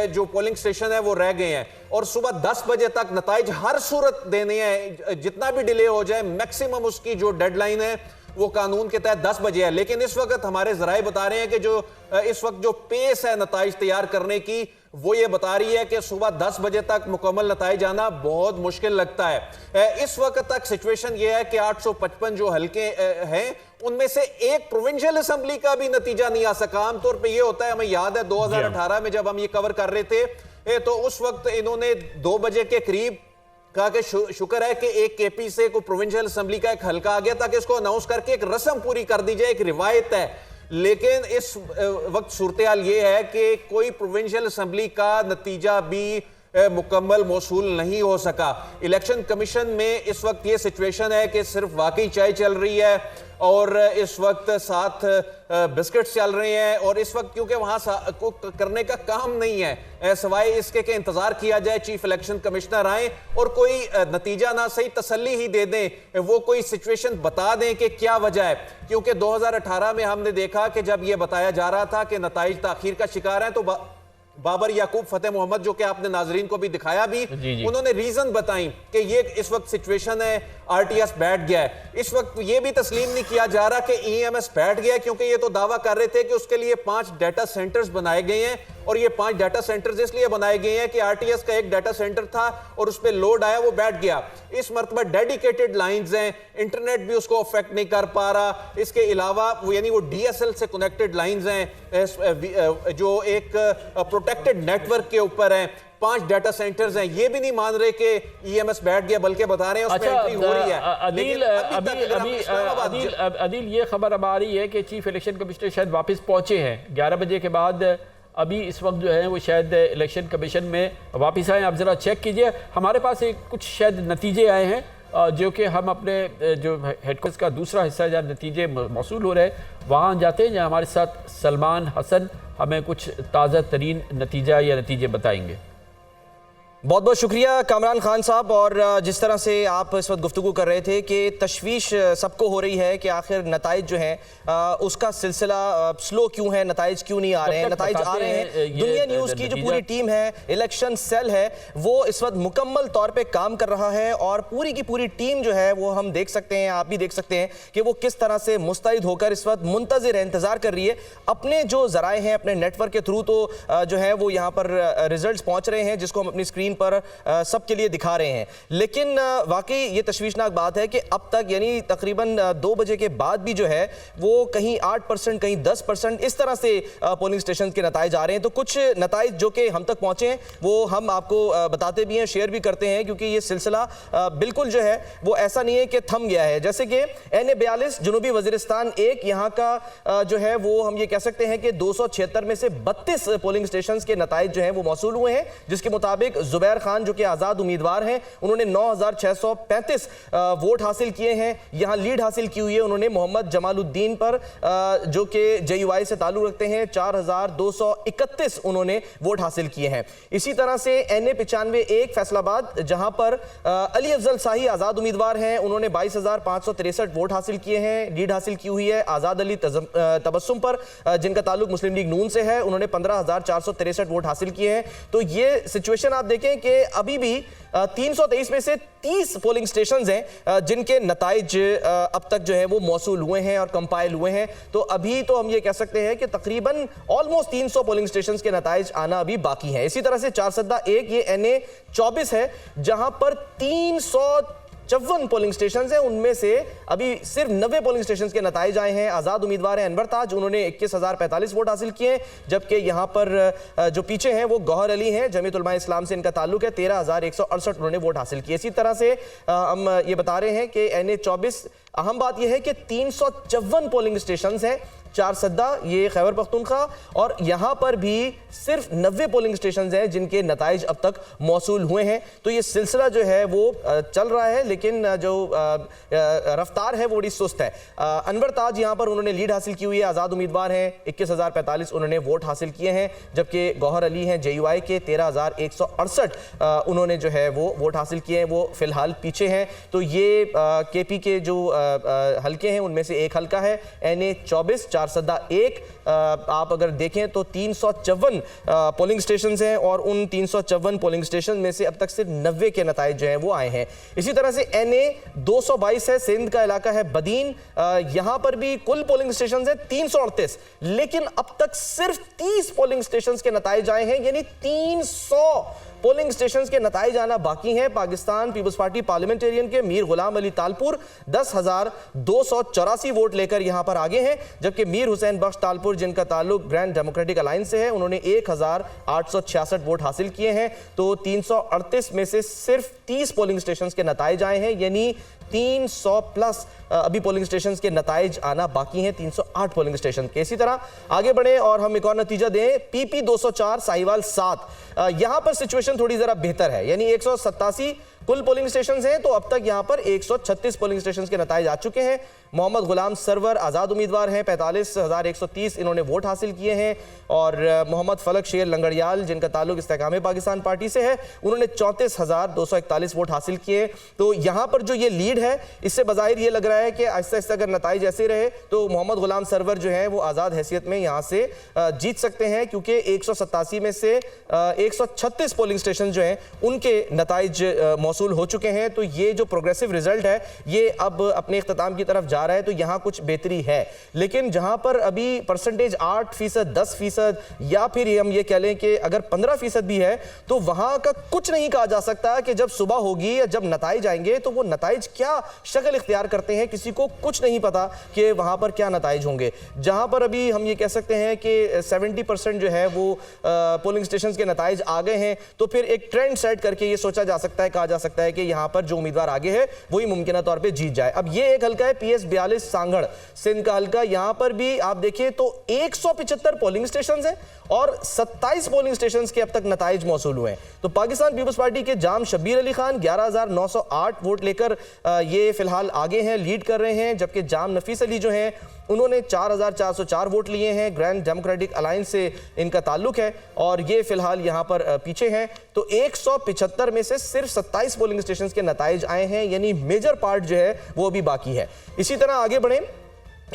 जो पोलिंग स्टेशन है वो रह गए हैं। और सुबह 10 बजे तक नताइज हर सूरत देने हैं, जितना भी डिले हो जाए, मैक्सिमम उसकी जो डेडलाइन है वो कानून के तहत 10 बजे है। लेकिन इस वक्त हमारे जराए बता रहे हैं कि जो इस वक्त जो पेस है नताइज तैयार करने की वो ये बता रही है कि सुबह 10 बजे तक मुकम्मल नताइज आना बहुत मुश्किल लगता है। इस वक्त तक सिचुएशन ये है कि 855 जो हल्के हैं उनमें से एक प्रोविंशियल असेंबली का भी नतीजा नहीं आ सका। आमतौर पे ये होता है, हमें याद है 2018 में जब हम ये कवर कर रहे थे तो उस वक्त इन्होंने 2 बजे के करीब कहा कि शुक्र है कि एक केपी से को प्रोविंशियल असेंबली का एक हल्का आ गया ताकि इसको अनाउंस करके एक रस्म पूरी कर दी जाए, एक रिवायत है। लेकिन इस वक्त सूरत हाल ये है कि कोई प्रोविंशियल असेंबली का नतीजा भी मुकम्मल मौसूल नहीं हो सका। इलेक्शन कमीशन में इस वक्त ये सिचुएशन है कि सिर्फ वाकई चाय चल रही है और इस वक्त साथ बिस्किट्स चल रहे हैं और इस वक्त क्योंकि वहां को करने का काम नहीं है सवाए इसके कि इंतजार किया जाए चीफ इलेक्शन कमिश्नर आए और कोई नतीजा ना सही तसल्ली ही दे दें, वो कोई सिचुएशन बता दें कि क्या वजह है। क्योंकि 2018 में हमने देखा कि जब यह बताया जा रहा था कि नताइज ताखीर का शिकार है तो बाबर याकूब फतेह मोहम्मद, जो कि आपने नाजरीन को भी दिखाया भी, उन्होंने रीजन बताई कि ये इस वक्त सिचुएशन है, आरटीएस बैठ गया है। इस वक्त ये भी तस्लीम नहीं किया जा रहा कि ईएमएस बैठ गया है, क्योंकि ये तो दावा कर रहे थे कि उसके लिए 5 डाटा सेंटर्स बनाए गए हैं और ये 5 डाटा सेंटर्स इसलिए बनाए गए हैं कि आरटीएस का एक डाटा सेंटर था और उस पर लोड आया, वो बैठ गया। इस मरतबा डेडिकेटेड लाइंस हैं, इंटरनेट भी उसको अफेक्ट नहीं कर पा रहा। इसके अलावा वो यानी वो डीएसएल से कनेक्टेड लाइंस हैं जो एक प्रोटेक्टेड नेटवर्क के ऊपर हैं। 5 डाटा सेंटर्स हैं, ये भी नहीं मान रहे कि ईएमएस बैठ गया, बल्कि बता रहे हैं उसमें एंट्री हो रही है। अदील ये खबर अब आ रही है कि चीफ इलेक्शन कमिश्नर शायद वापस पहुंचे हैं 11 बजे के बाद। अभी इस वक्त जो है वो शायद इलेक्शन कमीशन में वापस आए। आप ज़रा चेक कीजिए, हमारे पास कुछ शायद नतीजे आए हैं जो कि हम अपने जो हेडक्वार्टर्स का दूसरा हिस्सा जहाँ नतीजे मौसूल हो रहे हैं वहाँ जाते हैं, जहाँ हमारे साथ सलमान हसन हमें कुछ ताज़ा तरीन नतीजा या नतीजे बताएंगे। बहुत बहुत शुक्रिया कामरान खान साहब। और जिस तरह से आप इस वक्त गुफ्तगू कर रहे थे कि तशवीश सबको हो रही है कि आखिर नताइज जो हैं उसका सिलसिला स्लो क्यों है, नताइज क्यों नहीं आ रहे हैं। नताइज आ रहे हैं। दुनिया न्यूज़ की जो पूरी टीम है, इलेक्शन सेल है, वो इस वक्त मुकम्मल तौर पे काम कर रहा है और पूरी की पूरी टीम जो है वो हम देख सकते हैं, आप भी देख सकते हैं कि वो किस तरह से मुस्तैद होकर इस वक्त मुंतज़िर है, इंतज़ार कर रही है। अपने जो ज़राए हैं अपने नेटवर्क के थ्रू तो जो है वो यहाँ पर रिजल्ट पहुँच रहे हैं जिसको हम अपनी स्क्रीन पर सबके लिए दिखा रहे हैं। लेकिन वाकई ये तशवीशनाक बात है कि अब तक यानी तकरीबन 2 बजे के बाद भी जो है वो कहीं 8%, कहीं 10% इस तरह से पोलिंग स्टेशन के नताइज आ रहे हैं। तो कुछ नताइज जो कि हम तक पहुंचे हैं वो हम आपको बताते भी हैं, शेयर भी करते हैं, क्योंकि ये सिलसिला बिल्कुल जो है वो ऐसा नहीं है कि थम गया है। जैसे कि NA42 जनूबी वजीरिस्तान 1 यहाँ का जो है वो हम ये कह सकते हैं कि 276 में से 32 पोलिंग स्टेशन के नताइज जो है वो मौसूल हुए हैं, जिसके मुताबिक जुबैर खान जो कि आजाद उम्मीदवार हैं उन्होंने 9635 वोट हासिल किए हैं। यहां लीड हासिल की हुई है उन्होंने मोहम्मद जमालुद्दीन पर जो कि JUI से ताल्लुक रखते हैं। 4231 उन्होंने वोट हासिल किए हैं। इसी तरह से NA95 फैसलाबाद जहां पर अली अफजल शाही आजाद उम्मीदवार हैं, उन्होंने 22563 वोट हासिल किए हैं, लीड हासिल की हुई है। आजाद अली तबस्सुम पर जिनका ताल्लुक मुस्लिम लीग नून से है, उन्होंने 15463 वोट हासिल किए हैं। तो ये सिचुएशन आप देखें कि अभी भी 323 में से 30 पोलिंग स्टेशन हैं जिनके नताइज अब तक जो है वो मौसूल हुए हैं और कंपाइल हुए हैं। तो अभी तो हम ये कह सकते हैं कि तकरीबन ऑलमोस्ट 300 पोलिंग स्टेशन के नताइज आना अभी बाकी है। इसी तरह से 4 सद्दा 1 ये NA24 है जहां पर 54 पोलिंग स्टेशन हैं, उनमें से अभी सिर्फ 90 पोलिंग स्टेशन के नताइज आए हैं। आज़ाद उम्मीदवार हैं अनवर ताज, उन्होंने 21,045 वोट हासिल किए हैं, जबकि यहाँ पर जो पीछे हैं वो गौहर अली हैं, जमीयत उलमा इस्लाम से इनका ताल्लुक है, 13,168 उन्होंने वोट हासिल किए। इसी तरह से हम ये बता रहे हैं कि NA 24, अहम बात यह है कि 354 पोलिंग स्टेशन हैं, 4 सद्दा ये खैबर पख्तूनख्वा, और यहाँ पर भी सिर्फ 90 पोलिंग स्टेशन हैं जिनके नताइज अब तक मौसूल हुए हैं। तो ये सिलसिला जो है वो चल रहा है, लेकिन जो रफ्तार है वो बड़ी सुस्त है। अनवर ताज यहाँ पर उन्होंने लीड हासिल की हुई है, आज़ाद उम्मीदवार हैं, 21,045 उन्होंने वोट हासिल किए हैं, जबकि गौहर अली हैं JUI के 13,168 उन्होंने जो है वो वोट हासिल किए हैं, वो फिलहाल पीछे हैं। तो ये KP के जो हल्के हैं उनमें से एक हल्का है NA 24, 4 सद्दा 1। आप अगर देखें तो 354 पोलिंग स्टेशन हैं, और उन 354 पोलिंग स्टेशन में से अब तक सिर्फ 90 के नताइज जो हैं वो आए हैं। इसी तरह से NA 222 है, सिंध का इलाका है बदीन, यहां पर भी कुल पोलिंग स्टेशन है 338, लेकिन अब तक सिर्फ 30 पोलिंग स्टेशन के नताइज आए हैं, यानी 300 पोलिंग स्टेशन के नताइज आना बाकी हैं। पाकिस्तान पीपल्स पार्टी पार्लियामेंटेरियन के मीर गुलाम अली तालपुर 10,284 वोट लेकर यहां पर आगे हैं, जबकि मीर हुसैन बख्श तालपुर, जिनका ताल्लुक ग्रैंड डेमोक्रेटिक अलायंस से है, उन्होंने 1,866 वोट हासिल किए हैं। तो 338 में से सिर्फ 30 पोलिंग स्टेशन के नताइज आए हैं, यानी 300 प्लस अभी पोलिंग स्टेशन के नताइज आना बाकी हैं, 308 पोलिंग स्टेशन के। इसी तरह आगे बढ़े और हम एक और नतीजा दें, PP 204 साहिवाल 7, यहां पर सिचुएशन थोड़ी जरा बेहतर है, यानी 187 कुल पोलिंग स्टेशन हैं, तो अब तक यहां पर 136 पोलिंग स्टेशन के नताइज आ चुके हैं। मोहम्मद गुलाम सरवर आज़ाद उम्मीदवार हैं, 45,130 इन्होंने वोट हासिल किए हैं, और मोहम्मद फलक शेर लंगड़ियाल, जिनका ताल्लुक इस्तेकाम पाकिस्तान पार्टी से है, उन्होंने 34,241 वोट हासिल किए। तो यहाँ पर जो ये लीड है, इससे बज़ाहिर ये लग रहा है कि आहिस्ता आहिस्ता अगर नताइज ऐसे रहे तो मोहम्मद गुलाम सरवर जो है वो आज़ाद हैसियत में यहाँ से जीत सकते हैं, क्योंकि 187 में से 136 पोलिंग स्टेशन जो हैं उनके नताइज मौसूल हो चुके हैं। तो ये जो प्रोग्रेसिव रिजल्ट है ये अब अपने इख्तिताम की तरफ जा रहा है, तो यहाँ कुछ बेहतरी है। लेकिन जहाँ पर अभी परसेंटेज 8%, 10% या फिर हम ये कह लें कि अगर 15% भी है, तो वहाँ का कुछ नहीं कहा जा सकता कि जब सुबह होगी या जब नताइज आएंगे तो वो नताइज क्या शक्ल इख्तियार करते हैं, किसी को कुछ नहीं पता कि वहाँ पर क्या नताइज होंगे। जहाँ पर अभी हम ये कह सकते हैं कि 70% जो है वो पोलिंग स्टेशन के नताइज आ गए हैं, तो फिर एक ट्रेंड सेट करके ये सोचा जा सकता है, कहा जा सकता है कि यहाँ पर जो उम्मीदवार आगे है वही मुमकिन तौर पर जीत जाए। अब ये एक हल्का है PS 42 सांगड़, सिंध का हल्का, यहां पर भी आप देखिए तो 175 पोलिंग स्टेशन हैं और 27 पोलिंग स्टेशन के अब तक नताइज मौसूल हुए हैं। तो पाकिस्तान पीपल्स पार्टी के जाम शब्बीर अली खान 11,908 वोट लेकर ये फिलहाल आगे हैं, लीड कर रहे हैं, जबकि जाम नफीस अली जो हैं उन्होंने 4,404 वोट लिए हैं, ग्रैंड डेमोक्रेटिक अलायंस से इनका ताल्लुक है, और ये फिलहाल यहाँ पर पीछे हैं। तो 175 में से सिर्फ 27 पोलिंग स्टेशन के नताइज आए हैं, यानी मेजर पार्ट जो है वो अभी बाकी है। इसी तरह आगे बढ़ें,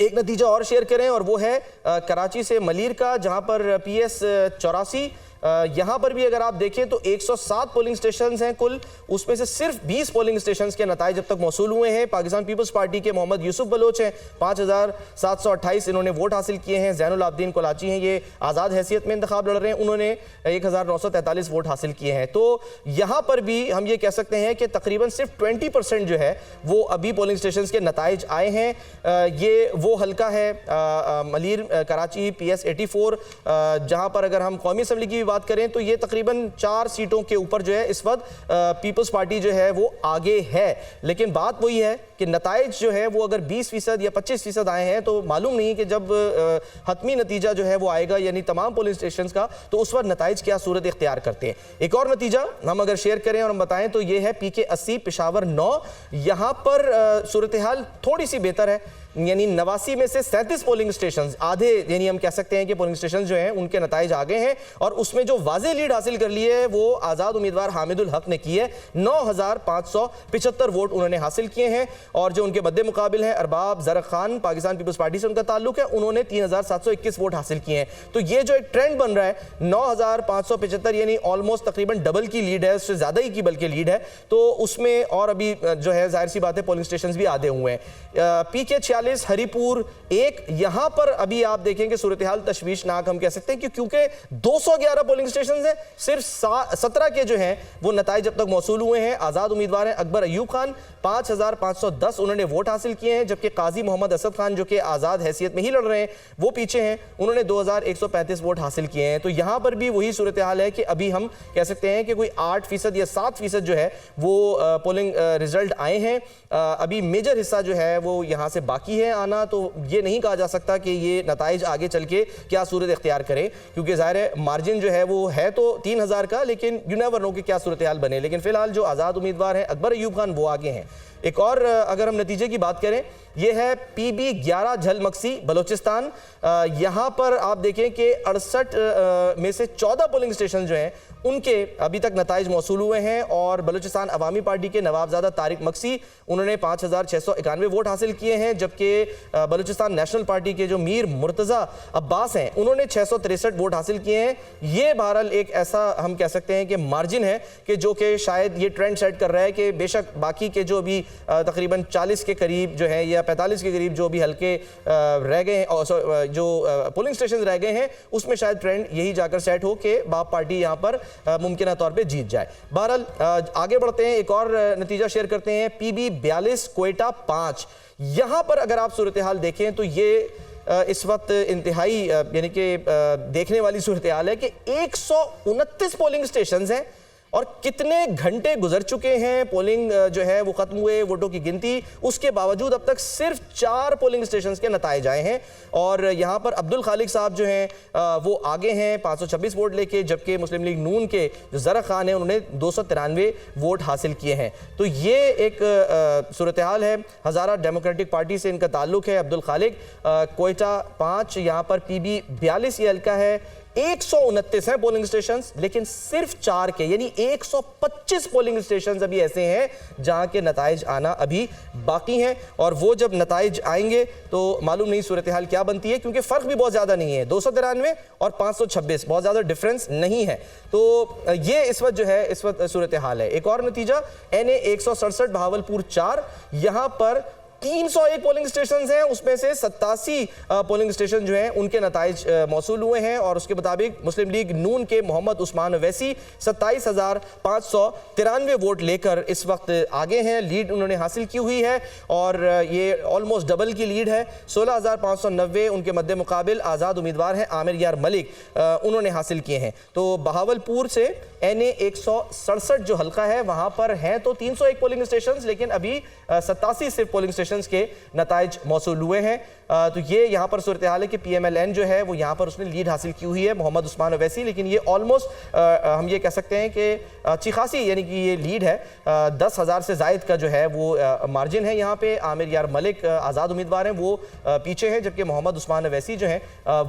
एक नतीजा और शेयर करें, और वो है कराची से मलीर का, जहाँ पर PS 84, यहाँ पर भी अगर आप देखें तो 107 पोलिंग स्टेशन हैं कुल, उसमें से सिर्फ 20 पोलिंग स्टेशन के नताइज अब तक मौसूल हुए हैं। पाकिस्तान पीपल्स पार्टी के मोहम्मद यूसुफ बलोच हैं, 5,728 इन्होंने वोट हासिल किए हैं। जैनुल आबदीन कोलाची हैं, ये आज़ाद हैसियत में इंतखाब लड़ रहे हैं, उन्होंने 1,943 वोट हासिल किए हैं। तो यहाँ पर भी हम ये कह सकते हैं कि तकरीबन सिर्फ 20% जो है वो अभी पोलिंग स्टेशन के नताइज आए हैं। ये वो हल्का है मलीर कराची PS 84, जहाँ पर अगर हम कौमी असम्बली की बात करें तो ये तकरीबन 4 सीटों के ऊपर जो है इस वक्त पीपल्स पार्टी जो है वो आगे है। लेकिन बात वही है कि नताइज जो है वो अगर 20% या 25% आए हैं तो मालूम नहीं कि जब हतमी नतीजा जो है वो आएगा, यानी तमाम पोलिंग स्टेशन का, तो उस वक्त नताइज क्या सूरत इख्तियार करते हैं। एक और नतीजा हम अगर शेयर करें और हम बताएं तो ये है PK 80 पेशावर 9, यहाँ पर सूरत हाल थोड़ी सी बेहतर है, यानी 89 में से 37 पोलिंग स्टेशन, आधे यानी हम कह सकते हैं कि पोलिंग स्टेशन जो हैं उनके नताइज आ गए हैं, और उसमें जो वाज़े लीड हासिल कर ली है वो आज़ाद उम्मीदवार हामिदुल हक ने की है, 9,575 वोट उन्होंने हासिल किए हैं। और जो उनके बद्दे मुकाबिल हैं अरबाब ज़रक खान, पाकिस्तान पीपल्स पार्टी से उनका ताल्लुक है, उन्होंने 3,721 वोट हासिल किए हैं। तो ये जो एक ट्रेंड बन रहा है 9,575 यानी ऑलमोस्ट तकरीबन डबल की लीड है, उससे ज़्यादा ही की बल्कि लीड है, तो उसमें और अभी जो है जाहिर सी बात है पोलिंग स्टेशन भी आधे हुए हैं। PK 42, हरिपुर 1। यहां पर अभी आप देखेंगे सूरत हाल तशवीशनाक हम कह सकते हैं कि क्योंकि 211 पोलिंग स्टेशन हैं, सिर्फ 17 के जो हैं वो नताइज अब तक मौसूल हुए हैं। आज़ाद उम्मीदवार हैं अकबर अयूब खान, 5510 उन्होंने वोट हासिल किए हैं, जबकि काजी मोहम्मद असद खान जो कि आज़ाद हैसियत में ही लड़ रहे हैं वो पीछे हैं, उन्होंने 2135 वोट हासिल किए हैं। तो यहां पर भी वही सूरत हाल है कि अभी हम कह सकते हैं कि कोई 8% या 7% जो है वो पोलिंग रिजल्ट आए हैं। अभी मेजर हिस्सा जो है वो यहाँ से बाकी है आना, तो ये नहीं कहा जा सकता कि ये नताइज आगे चल के क्या सूरत इख्तियार करें, क्योंकि ज़ाहिर है मार्जिन जो है वो है तो 3000 का, लेकिन यू नेवर नो कि क्या सूरत हाल बने। लेकिन फिलहाल जो आज़ाद उम्मीदवार हैं अकबर अयूब खान वो आगे हैं। एक और अगर हम नतीजे की बात करें, ये है PB 11 झलमक्सी बलोचिस्तान। यहाँ पर आप देखें कि 68 में से 14 पोलिंग स्टेशन जो हैं उनके अभी तक नताइज मौसूल हुए हैं, और बलूचिस्तान अवामी पार्टी के नवाबजादा तारिक मक्सी उन्होंने 5691 वोट हासिल किए हैं, जबकि बलूचिस्तान नेशनल पार्टी के जो मीर मुर्तज़ा अब्बास हैं उन्होंने 663 वोट हासिल किए हैं। ये बहरहाल एक ऐसा हम कह सकते हैं कि मार्जिन है कि जो कि शायद ये ट्रेंड सेट कर रहा है कि बेशक बाकी के जो अभी तकरीबन 40 के करीब जो है या 45 के करीब जो भी हल्के रह गए हैं, जो पोलिंग स्टेशन रह गए हैं, उसमें शायद ट्रेंड यही जाकर सेट हो कि बाप पार्टी यहाँ पर मुमकिन तौर पे जीत जाए। बहरहाल आगे बढ़ते हैं, एक और नतीजा शेयर करते हैं। PB 42 क्वेटा 5। यहां पर अगर आप सूरत हाल देखें तो ये इस वक्त इंतहाई यानी कि देखने वाली सूरत हाल है कि 129 पोलिंग स्टेशन हैं और कितने घंटे गुजर चुके हैं पोलिंग जो है वो खत्म हुए, वोटों की गिनती, उसके बावजूद अब तक सिर्फ 4 पोलिंग स्टेशंस के नताइज आए हैं। और यहाँ पर अब्दुल खालिक साहब जो हैं वो आगे हैं 526 वोट लेके, जबकि मुस्लिम लीग नून के जो ज़रा खान हैं उन्होंने 293 वोट हासिल किए हैं। तो ये एक सूरत हाल है। हज़ारा डेमोक्रेटिक पार्टी से इनका ताल्लुक है। अब्दुल खालिक क्वेटा 5, यहाँ पर PB 42 ये हल्का है। 129 हैं पोलिंग स्टेशन, लेकिन सिर्फ 4 के यानी 125 पोलिंग स्टेशन अभी ऐसे हैं जहां के नताइज आना अभी बाकी हैं, और वो जब नताइज आएंगे तो मालूम नहीं सूरत हाल क्या बनती है, क्योंकि फर्क भी बहुत ज्यादा नहीं है। 293 और 526 बहुत ज्यादा डिफरेंस नहीं है। तो ये इस वक्त जो है इस वक्त सूरत हाल है। एक और नतीजा NA 167 बहावलपुर 4। यहां पर 301 पोलिंग स्टेशन हैं, उसमें से 87 पोलिंग स्टेशन जो हैं उनके नताइज मौसूल हुए हैं, और उसके मुताबिक मुस्लिम लीग नून के मोहम्मद उस्मान अवैसी 27,593 वोट लेकर इस वक्त आगे हैं। लीड उन्होंने हासिल की हुई है और ये ऑलमोस्ट डबल की लीड है। 16,590 उनके मद्दे मुकाबिल आज़ाद उम्मीदवार हैं आमिर यार मलिक, उन्होंने हासिल किए हैं। तो बहावलपुर से NA 167 जो हल्का है वहां पर हैं तो 301 पोलिंग स्टेशन, लेकिन अभी 87 सिर्फ पोलिंग स्टेशन के नताइज मौसूल हुए हैं। तो ये यहाँ पर सूरत हाल है कि PMLN जो है वो यहाँ पर उसने लीड हासिल की हुई है मोहम्मद उस्मान अवैसी, लेकिन ये ऑलमोस्ट हम ये कह सकते हैं कि अच्छी खासी यानी कि ये लीड है। 10,000 से जायद का जो है वो मार्जिन है यहाँ पे। आमिर यार मलिक आज़ाद उम्मीदवार हैं वो पीछे हैं, जबकि मोहम्मद उस्मान अवैसी जो हैं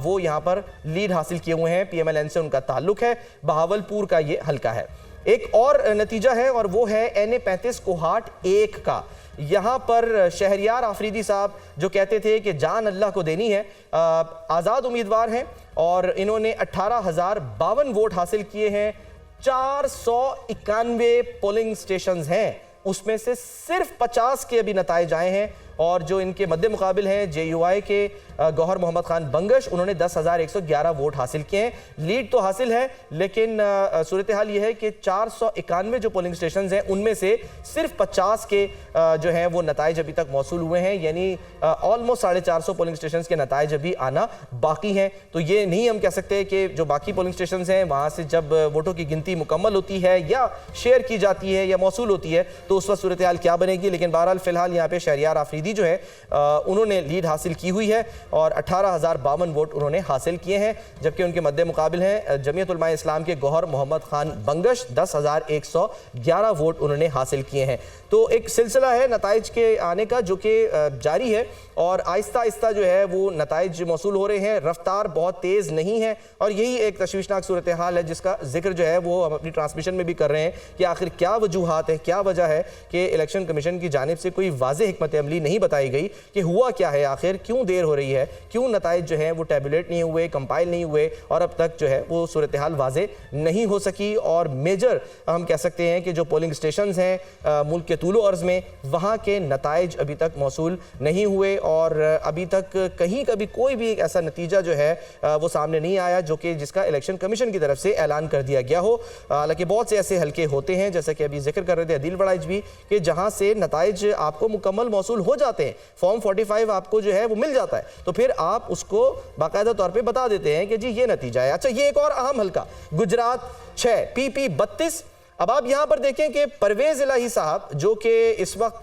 वो यहाँ पर लीड हासिल किए हुए हैं। PMLN से उनका ताल्लुक है। बहावलपुर का ये हल्का है। एक और नतीजा है और वो है NA 35 कोहाट 1 का। यहाँ पर शहरियार आफरीदी साहब जो कहते थे कि जान अल्लाह को देनी है, आज़ाद उम्मीदवार हैं और इन्होंने 18,052 वोट हासिल किए हैं। 491 पोलिंग स्टेशंस हैं, उसमें से सिर्फ 50 के अभी नताइज आए हैं, और जो इनके मद्दे मुकाबिल हैं JUI के गौहर मोहम्मद खान बंगश, उन्होंने 10,111 वोट हासिल किए हैं। लीड तो हासिल है, लेकिन सूरत हाल ये है कि 491 जो पोलिंग स्टेशन हैं उनमें से सिर्फ 50 के जो हैं वो नताइज अभी तक मौसूल हुए हैं, यानी ऑलमोस्ट 450 पोलिंग स्टेशन के नताइज अभी आना बाकी हैं। तो ये नहीं हम कह सकते कि जो बाकी पोलिंग स्टेशन हैं वहाँ से जब वोटों की गिनती मुकम्मल होती है या शेयर की जाती है या मौसूल होती है तो उस वक्त सूरत हाल क्या बनेगी। लेकिन बहरहाल फिलहाल यहाँ पे शहरियार आफरीदी जो है उन्होंने लीड हासिल की हुई है और 18,052 वोट उन्होंने हासिल किए हैं, जबकि उनके मद्दे मुकाबिल हैं जमीयत उलमा इस्लाम के गौहर मोहम्मद खान बंगश, 10,111 वोट उन्होंने हासिल किए हैं। तो एक सिलसिला है नताइज के आने का जो कि जारी है, और आहिस्ता आहिस्ता जो है वो नताइज मौसूल हो रहे हैं। रफ्तार बहुत तेज़ नहीं है, और यही एक तशवीशनाक सूरत हाल है जिसका जिक्र जो है वो हम अपनी ट्रांसमिशन में भी कर रहे हैं कि आखिर क्या वजूहात है, क्या वजह है कि इलेक्शन कमीशन की जानिब से कोई वाज़ेह हिकमत अमली नहीं नहीं बताई गई कि हुआ क्या है, आखिर क्यों देर हो रही है, क्यों नताइज जो हैं वो टैबुलेट नहीं हुए, कंपाइल नहीं हुए और अब तक जो है वो सूरत हाल वाजे नहीं हो सकी। और मेजर हम कह सकते हैं कि जो पोलिंग स्टेशंस हैं मुल्क के तूलो अर्ज़ में, वहाँ के नताइज अभी तक मौसूल नहीं हुए और अभी तक कहीं कभी कोई भी एक ऐसा नतीजा जो है वो सामने नहीं आया जो कि जिसका इलेक्शन कमीशन की तरफ से ऐलान कर दिया गया हो। हालांकि बहुत से ऐसे हल्के होते हैं, जैसे कि अभी जिक्र कर रहे थे अदील वड़ाइच भी, कि जहां से नताइज आपको मुकम्मल मौसूल हो जाते हैं, फॉर्म 45 आपको जो है वो मिल जाता है, तो फिर आप उसको बाकायदा तौर पे बता देते हैं कि जी ये नतीजा है। अच्छा, ये एक और अहम हल्का गुजरात 6 PP 32। अब आप यहां पर देखें कि परवेज इलाही साहब जो कि इस वक्त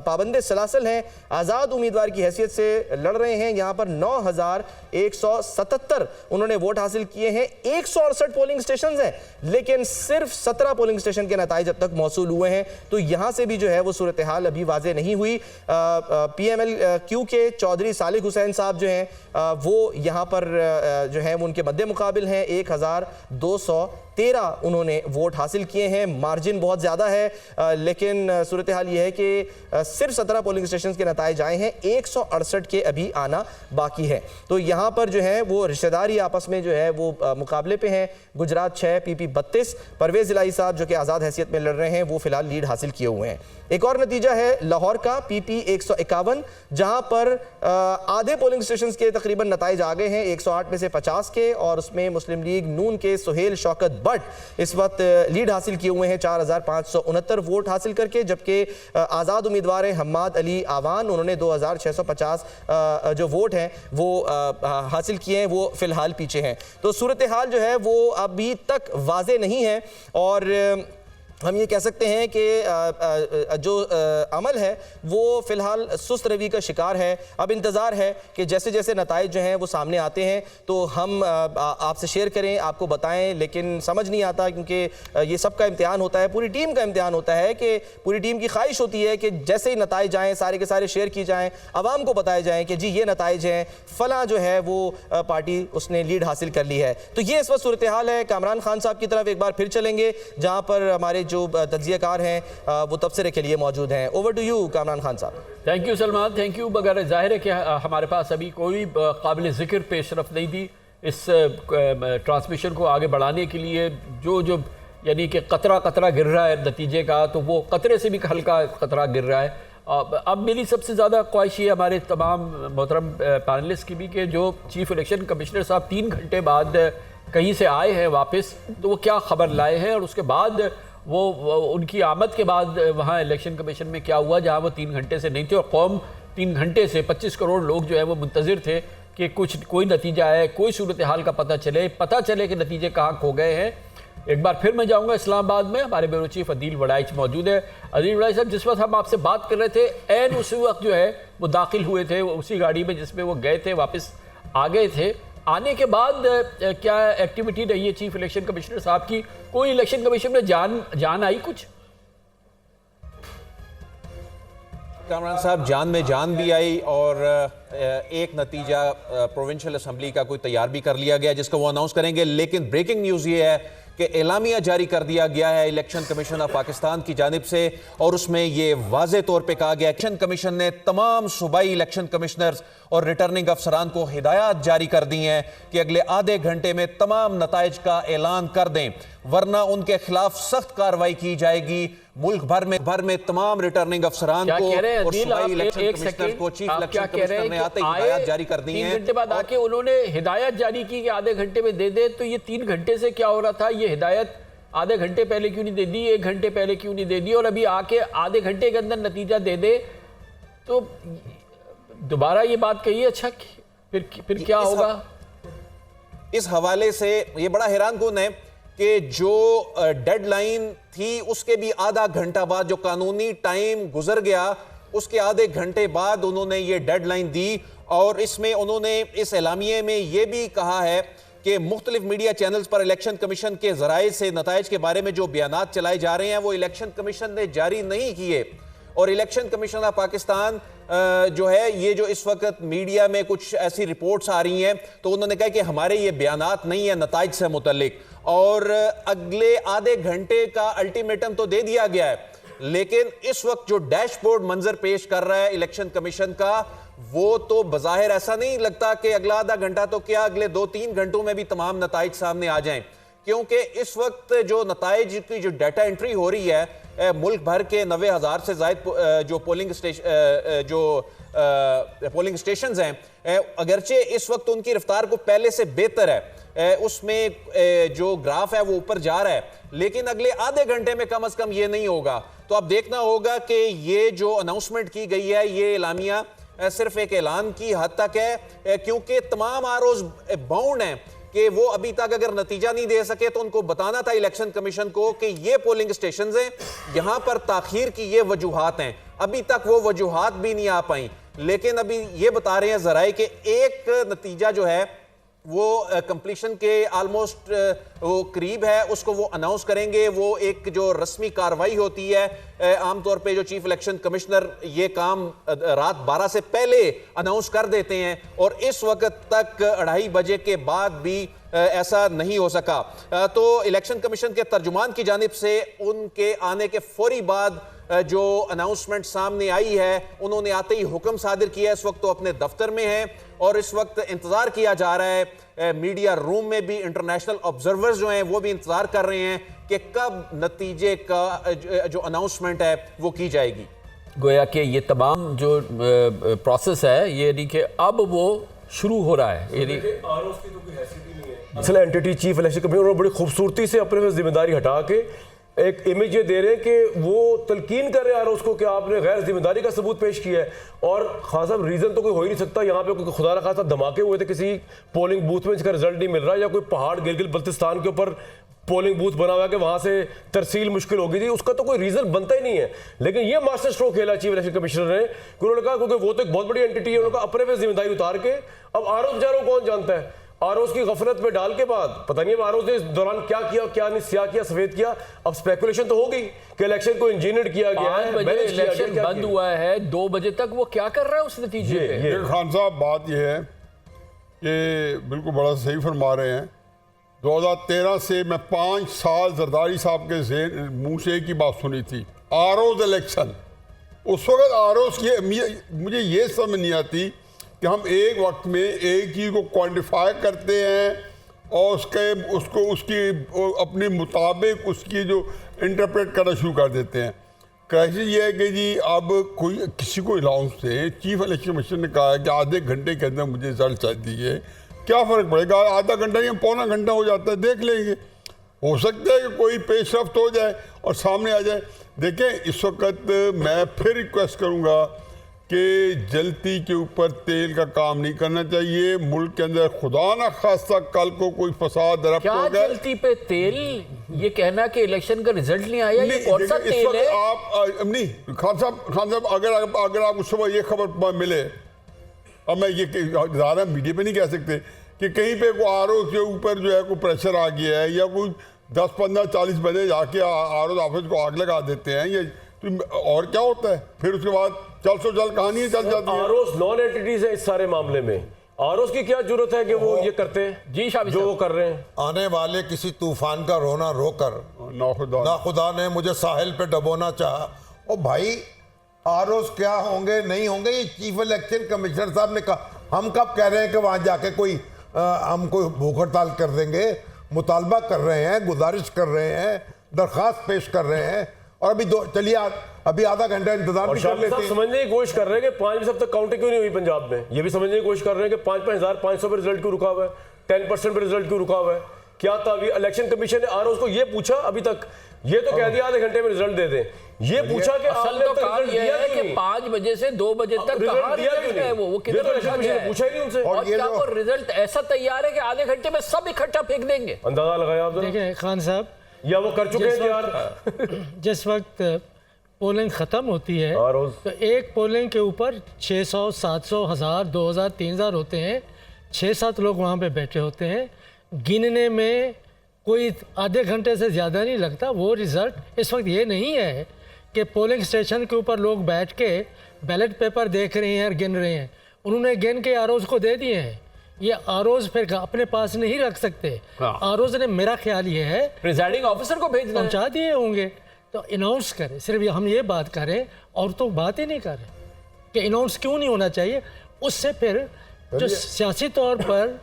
पाबंदे सलासल हैं, आज़ाद उम्मीदवार की हैसियत से लड़ रहे हैं, यहां पर 9177 उन्होंने वोट हासिल किए हैं। 168 पोलिंग स्टेशन हैं, लेकिन सिर्फ 17 पोलिंग स्टेशन के नताइज अब तक मौसूल हुए हैं। तो यहां से भी जो है वो सूरत हाल अभी वाजे नहीं हुई। PMLQ के चौधरी सालिक हुसैन साहब जो हैं वो यहां पर जो है वो उनके मद्दे मुकाबिल हैं, 1213 उन्होंने वोट हासिल किए हैं। मार्जिन बहुत ज़्यादा है, लेकिन सूरत हाल ये है कि सिर्फ 17 पोलिंग स्टेशन के नताइज आए हैं, 168 के अभी आना बाकी है। तो यहाँ पर जो है वो रिश्तेदारी आपस में जो है वो मुकाबले पे हैं। गुजरात 6 PP 32, परवेज इलाही साहब जो कि आज़ाद हैसियत में लड़ रहे हैं वो फिलहाल लीड हासिल किए हुए हैं। एक और नतीजा है लाहौर का PP 151, जहाँ पर आधे पोलिंग स्टेशन के तकरीबन नताइज आ गए हैं, 108 में से 50 के, और उसमें मुस्लिम लीग नून के सुहेल शौकत बट इस वक्त लीड हासिल किए हुए हैं 4569 वोट हासिल करके, जबकि आज़ाद उम्मीदवार हम्माद अली आवान उन्होंने 2650 जो वोट हैं वो हासिल किए हैं, वो फिलहाल पीछे हैं। तो सूरत हाल जो है वो अभी तक वाज़े नहीं है और हम ये कह सकते हैं कि जो अमल है वो फ़िलहाल सुस्त रवि का शिकार है। अब इंतज़ार है कि जैसे जैसे नताइज जो हैं वो सामने आते हैं तो हम आपसे शेयर करें, आपको बताएं, लेकिन समझ नहीं आता क्योंकि ये सबका इम्तिहान होता है, पूरी टीम का इम्तिहान होता है कि पूरी टीम की ख्वाहिश होती है कि जैसे ही नताइज आएँ सारे के सारे शेयर की जाएँ, आवाम को बताए जाएँ कि जी ये नताइज हैं, फ़लाँ जो है वो पार्टी उसने लीड हासिल कर ली है। तो ये इस वक्त सूरत हाल है। कामरान खान साहब की तरफ एक बार फिर चलेंगे, जहाँ पर हमारे जो तज्जियाकार हैं वो तबसरे के लिए मौजूद हैं। Over to you Kamran Khan साहब। Thank you Salman, thank you. मगर ज़ाहिर है कि हमारे पास अभी कोई काबिल ज़िक्र पेशरफ नहीं थी इस ट्रांसमिशन को आगे बढ़ाने के लिए। जो यानी कि कतरा कतरा गिर रहा है नतीजे का, तो वो कतरे से भी हल्का कतरा गिर रहा है। अब मेरी सबसे ज़्यादा ख्वाहिश ये हमारे तमाम मोहतरम पैनलिस्ट की भी कि जो चीफ इलेक्शन कमिश्नर साहब 3 घंटे बाद कहीं से आए हैं वापस, तो वो क्या ख़बर लाए हैं और उसके बाद वो उनकी आमद के बाद वहाँ इलेक्शन कमीशन में क्या हुआ जहाँ वो 3 घंटे से नहीं थे और कौम 3 घंटे से 25 करोड़ लोग जो है वो मुंतज़िर थे कि कोई नतीजा आए, कोई सूरत हाल का पता चले कि नतीजे कहाँ खो गए हैं। एक बार फिर मैं जाऊँगा इस्लामाबाद में, हमारे ब्यूरो चीफ अदील वड़ाइच मौजूद है। अदील वड़ाइच साहब, जिस वक्त हम आपसे बात कर रहे थे एन उसी वक्त जो है वो दाखिल हुए थे उसी गाड़ी में जिसमें वो गए थे, वापस आ गए थे। आने के बाद क्या एक्टिविटी रही है चीफ इलेक्शन कमिश्नर साहब की? कोई इलेक्शन कमीशन में जान आई कुछ? कामरान साहब, जान में जान भी आई और एक नतीजा प्रोविंशियल असेंबली का कोई तैयार भी कर लिया गया जिसको वो अनाउंस करेंगे। लेकिन ब्रेकिंग न्यूज़ ये है कि एलामिया जारी कर दिया गया है इलेक्शन कमीशन ऑफ पाकिस्तान की जानिब से और उसमें ये वाज़े तौर पे कहा गया इलेक्शन कमीशन ने तमाम सूबाई इलेक्शन कमिश्नर्स और रिटर्निंग अफसरान को हिदायत जारी कर दी हैं कि अगले आधे घंटे में तमाम नताइज का ऐलान कर दें, वरना उनके खिलाफ सख्त कार्रवाई की जाएगी। मुल्क भर में तमाम रिटर्निंग अफसरान को और सूबाई इलेक्शन कमिश्नर को चीफ इलेक्शन कमिश्नर ने आते ही हिदायत जारी कर दी है। 3 घंटे बाद आके उन्होंने हिदायत जारी की कि आधे घंटे में दे दे, तो ये 3 घंटे से क्या हो रहा था? ये हिदायत आधे घंटे पहले क्यों नहीं दे दी, 1 घंटे पहले क्यों नहीं दे दी, और अभी आके आधे घंटे के अंदर नतीजा दे दे? तो दोबारा ये बात कही, अच्छा फिर क्या होगा? इस हवाले से ये बड़ा हैरान कुन है कि जो डेडलाइन थी उसके भी आधा घंटा बाद जो कानूनी टाइम गुजर गया उसके आधे घंटे बाद उन्होंने ये डेडलाइन दी और इसमें उन्होंने इस एलामिये में ये भी कहा है कि मुख्तलिफ मीडिया चैनल्स पर इलेक्शन कमीशन के जराए से नताइज के बारे में जो बयानात चलाए जा रहे हैं वो इलेक्शन कमीशन ने जारी नहीं किए। और इलेक्शन कमीशन ऑफ पाकिस्तान जो है ये जो इस वक्त मीडिया में कुछ ऐसी रिपोर्ट्स आ रही हैं तो उन्होंने कहा कि हमारे ये बयानात नहीं है नताइज से मुतल्लिक, और अगले आधे घंटे का अल्टीमेटम तो दे दिया गया है लेकिन इस वक्त जो डैशबोर्ड मंजर पेश कर रहा है इलेक्शन कमीशन का, वो तो बज़ाहिर ऐसा नहीं लगता कि अगला आधा घंटा तो क्या अगले 2-3 घंटों में भी तमाम नताइज सामने आ जाएं, क्योंकि इस वक्त जो नताइज की जो डाटा एंट्री हो रही है मुल्क भर के 90,000 से ज़ायद जो पोलिंग स्टेशंस हैं, अगरचे इस वक्त उनकी रफ्तार को पहले से बेहतर है, उसमें जो ग्राफ है वो ऊपर जा रहा है, लेकिन अगले आधे घंटे में कम से कम ये नहीं होगा। तो अब देखना होगा कि ये जो अनाउंसमेंट की गई है, ये एलामिया सिर्फ एक ऐलान की हद तक है, क्योंकि तमाम आरओज बाउंड हैं कि वो अभी तक अगर नतीजा नहीं दे सके तो उनको बताना था इलेक्शन कमीशन को कि ये पोलिंग स्टेशंस हैं, यहां पर ताखीर की ये वजूहात हैं। अभी तक वो वजूहात भी नहीं आ पाई, लेकिन अभी ये बता रहे हैं जराए कि एक नतीजा जो है वो कंप्लीशन के ऑलमोस्ट वो करीब है, उसको वो अनाउंस करेंगे। वो एक जो रस्मी कार्रवाई होती है, आमतौर पे जो चीफ इलेक्शन कमिश्नर ये काम रात 12 से पहले अनाउंस कर देते हैं, और इस वक्त तक 2:30 बजे के बाद भी ऐसा नहीं हो सका। तो इलेक्शन कमीशन के तर्जुमान की जानिब से उनके आने के फौरी बाद जो अनाउंसमेंट सामने आई है, उन्होंने आते ही हुक्म सादिर किया। इस वक्त तो अपने दफ्तर में है और इस वक्त इंतजार किया जा रहा है, मीडिया रूम में भी इंटरनेशनल ऑब्जर्वर्स जो हैं वो भी इंतजार कर रहे हैं कि कब नतीजे का जो अनाउंसमेंट है वो की जाएगी। गोया कि ये तमाम जो प्रोसेस है, ये यानी कि अब वो शुरू हो रहा है। असल एंटिटी चीफ इलेक्शन कमीशन बड़ी खूबसूरती से अपने जिम्मेदारी हटा के एक इमेज ये दे रहे हैं कि वो तलकीन कर रहे हैं उसको कि आपने गैर जिम्मेदारी का सबूत पेश किया है। और खास साहब रीज़न तो कोई हो ही नहीं सकता, यहाँ पे कोई खुदा ना खासा धमाके हुए थे किसी पोलिंग बूथ में जिसका रिजल्ट नहीं मिल रहा, या कोई पहाड़ गिलगित बल्तिस्तान के ऊपर पोलिंग बूथ बना हुआ है कि वहाँ से तरसील मुश्किल हो गई थी, उसका तो कोई रीज़न बनता ही नहीं है। लेकिन ये मास्टर स्ट्रोक खेला चीफ इलेक्शन कमिश्नर ने, उन्होंने कहा क्योंकि वो तो एक बहुत बड़ी एंटिटी है, उन्होंने अपने पे जिम्मेदारी उतार के अब आरोप बेचारों कौन जानता है, आरोज की गफलत में डाल के बाद पता नहीं आरोज ने इस दौरान क्या किया, क्या नहीं, स्याह किया, सफेद किया। अब स्पेकुलेशन तो होगी कि इलेक्शन को इंजीनियर किया गया है, इलेक्शन बंद हुआ है, 2 बजे तक वो क्या कर रहा है उस नतीजे पे? खान साहब, बात यह है कि बिल्कुल बड़ा सही फरमा रहे हैं। 2013 से मैं 5 साल जरदारी साहब के मुंह से एक ही बात सुनी थी, आरोज इलेक्शन। उस वक्त आरोज की मुझे ये समझ नहीं आती कि हम एक वक्त में एक चीज़ को क्वान्टिफाई करते हैं और उसकी अपने मुताबिक उसकी जो इंटरप्रेट करना शुरू कर देते हैं। क्राइसिस ये है कि जी अब कोई किसी को अलाउंस से चीफ इलेक्शन कमीशन ने कहा है कि आधे घंटे के अंदर मुझे रिजल्ट चाहिए, क्या फ़र्क पड़ेगा, आधा घंटा नहीं पौना घंटा हो जाता है, देख लेंगे। हो सकता है कि कोई पेशरफ्त हो जाए और सामने आ जाए। देखें, इस वक्त मैं फिर रिक्वेस्ट करूँगा कि जलती के ऊपर तेल का काम नहीं करना चाहिए। मुल्क के अंदर खुदा ना खास्ता कल को कोई फसाद रफ्त हो गया, जलती पे तेल, ये कहना कि इलेक्शन का रिजल्ट नहीं आया, ये कौन सा तेल है? आप नहीं खान साहब अगर आपको सुबह ये खबर मिले, अब मैं ये ज़्यादा मीडिया पे नहीं कह सकते कि कहीं पे कोई आरओ के ऊपर जो है कोई प्रेशर आ गया है, या कोई 10, 15, 40 बजे जाके आरओ ऑफिस को आग लगा देते हैं, ये और क्या होता है फिर उसके बाद चल सो चल कहानी चल जाती है। आरोस नॉन एंटिटीज है इस सारे मामले में, आरोस की क्या जरूरत है कि वो ये करते हैं जी शाह जो वो कर रहे हैं। आने वाले किसी तूफान का रोना रोकर ना खुदा ने मुझे साहिल पे डबोना चाहा। ओ भाई, आरोस क्या होंगे नहीं होंगे, ये चीफ इलेक्शन कमिश्नर साहब ने कहा। हम कब कह रहे हैं कि वहां जाके हम कोई भूख हड़ताल कर देंगे? मुतालबा कर रहे हैं, गुजारिश कर रहे हैं, दरख्वास्त पेश कर रहे हैं, और अभी चलिए अभी आधा घंटा इंतजार भी कर लेते हैं। समझने की कोशिश कर रहे हैं कि 5 बजे तक काउंटिंग क्यों नहीं हुई पंजाब में, ये भी समझने की कोशिश कर रहे हैं कि 5,500 पे रिजल्ट क्यों रुका हुआ है, 10% पे रिजल्ट क्यों रुका हुआ है, क्या था? इलेक्शन कमीशन ने आरोज को ये पूछा, अभी तक ये तो कह दिया आधे घंटे में रिजल्ट दे दें, ये पूछा कि आपने तो रिजल्ट दिया है कि 5 बजे से 2 बजे तक कहां रिजल्ट है? वो किधर पूछा ही नहीं उनसे, और क्या वो रिजल्ट ऐसा तैयार है कि आधे घंटे में सब इकट्ठा फेंक देंगे? अंदाजा लगाया आपने? देखिए खान साहब, या वो कर चुके हैं यार। जिस वक्त पोलिंग ख़त्म होती है तो एक पोलिंग के ऊपर 600, 700, 1000, 2000, 3000 होते हैं, 6-7 लोग वहाँ पे बैठे होते हैं। गिनने में कोई आधे घंटे से ज़्यादा नहीं लगता। वो रिज़ल्ट इस वक्त ये नहीं है कि पोलिंग स्टेशन के ऊपर लोग बैठ के बैलेट पेपर देख रहे हैं और गिन रहे हैं। उन्होंने गिन के आरोज को दे दिए हैं। ये आरोज फिर अपने पास नहीं रख सकते। आरोज ने, मेरा ख्याल ये है, प्रिजाइडिंग ऑफिसर को भेजना, पहुँचा दिए होंगे। तो अनाउंस करें। सिर्फ हम ये बात करें और तो बात ही नहीं कर रहे कि अनाउंस क्यों नहीं होना चाहिए। उससे फिर जो सियासी तौर पर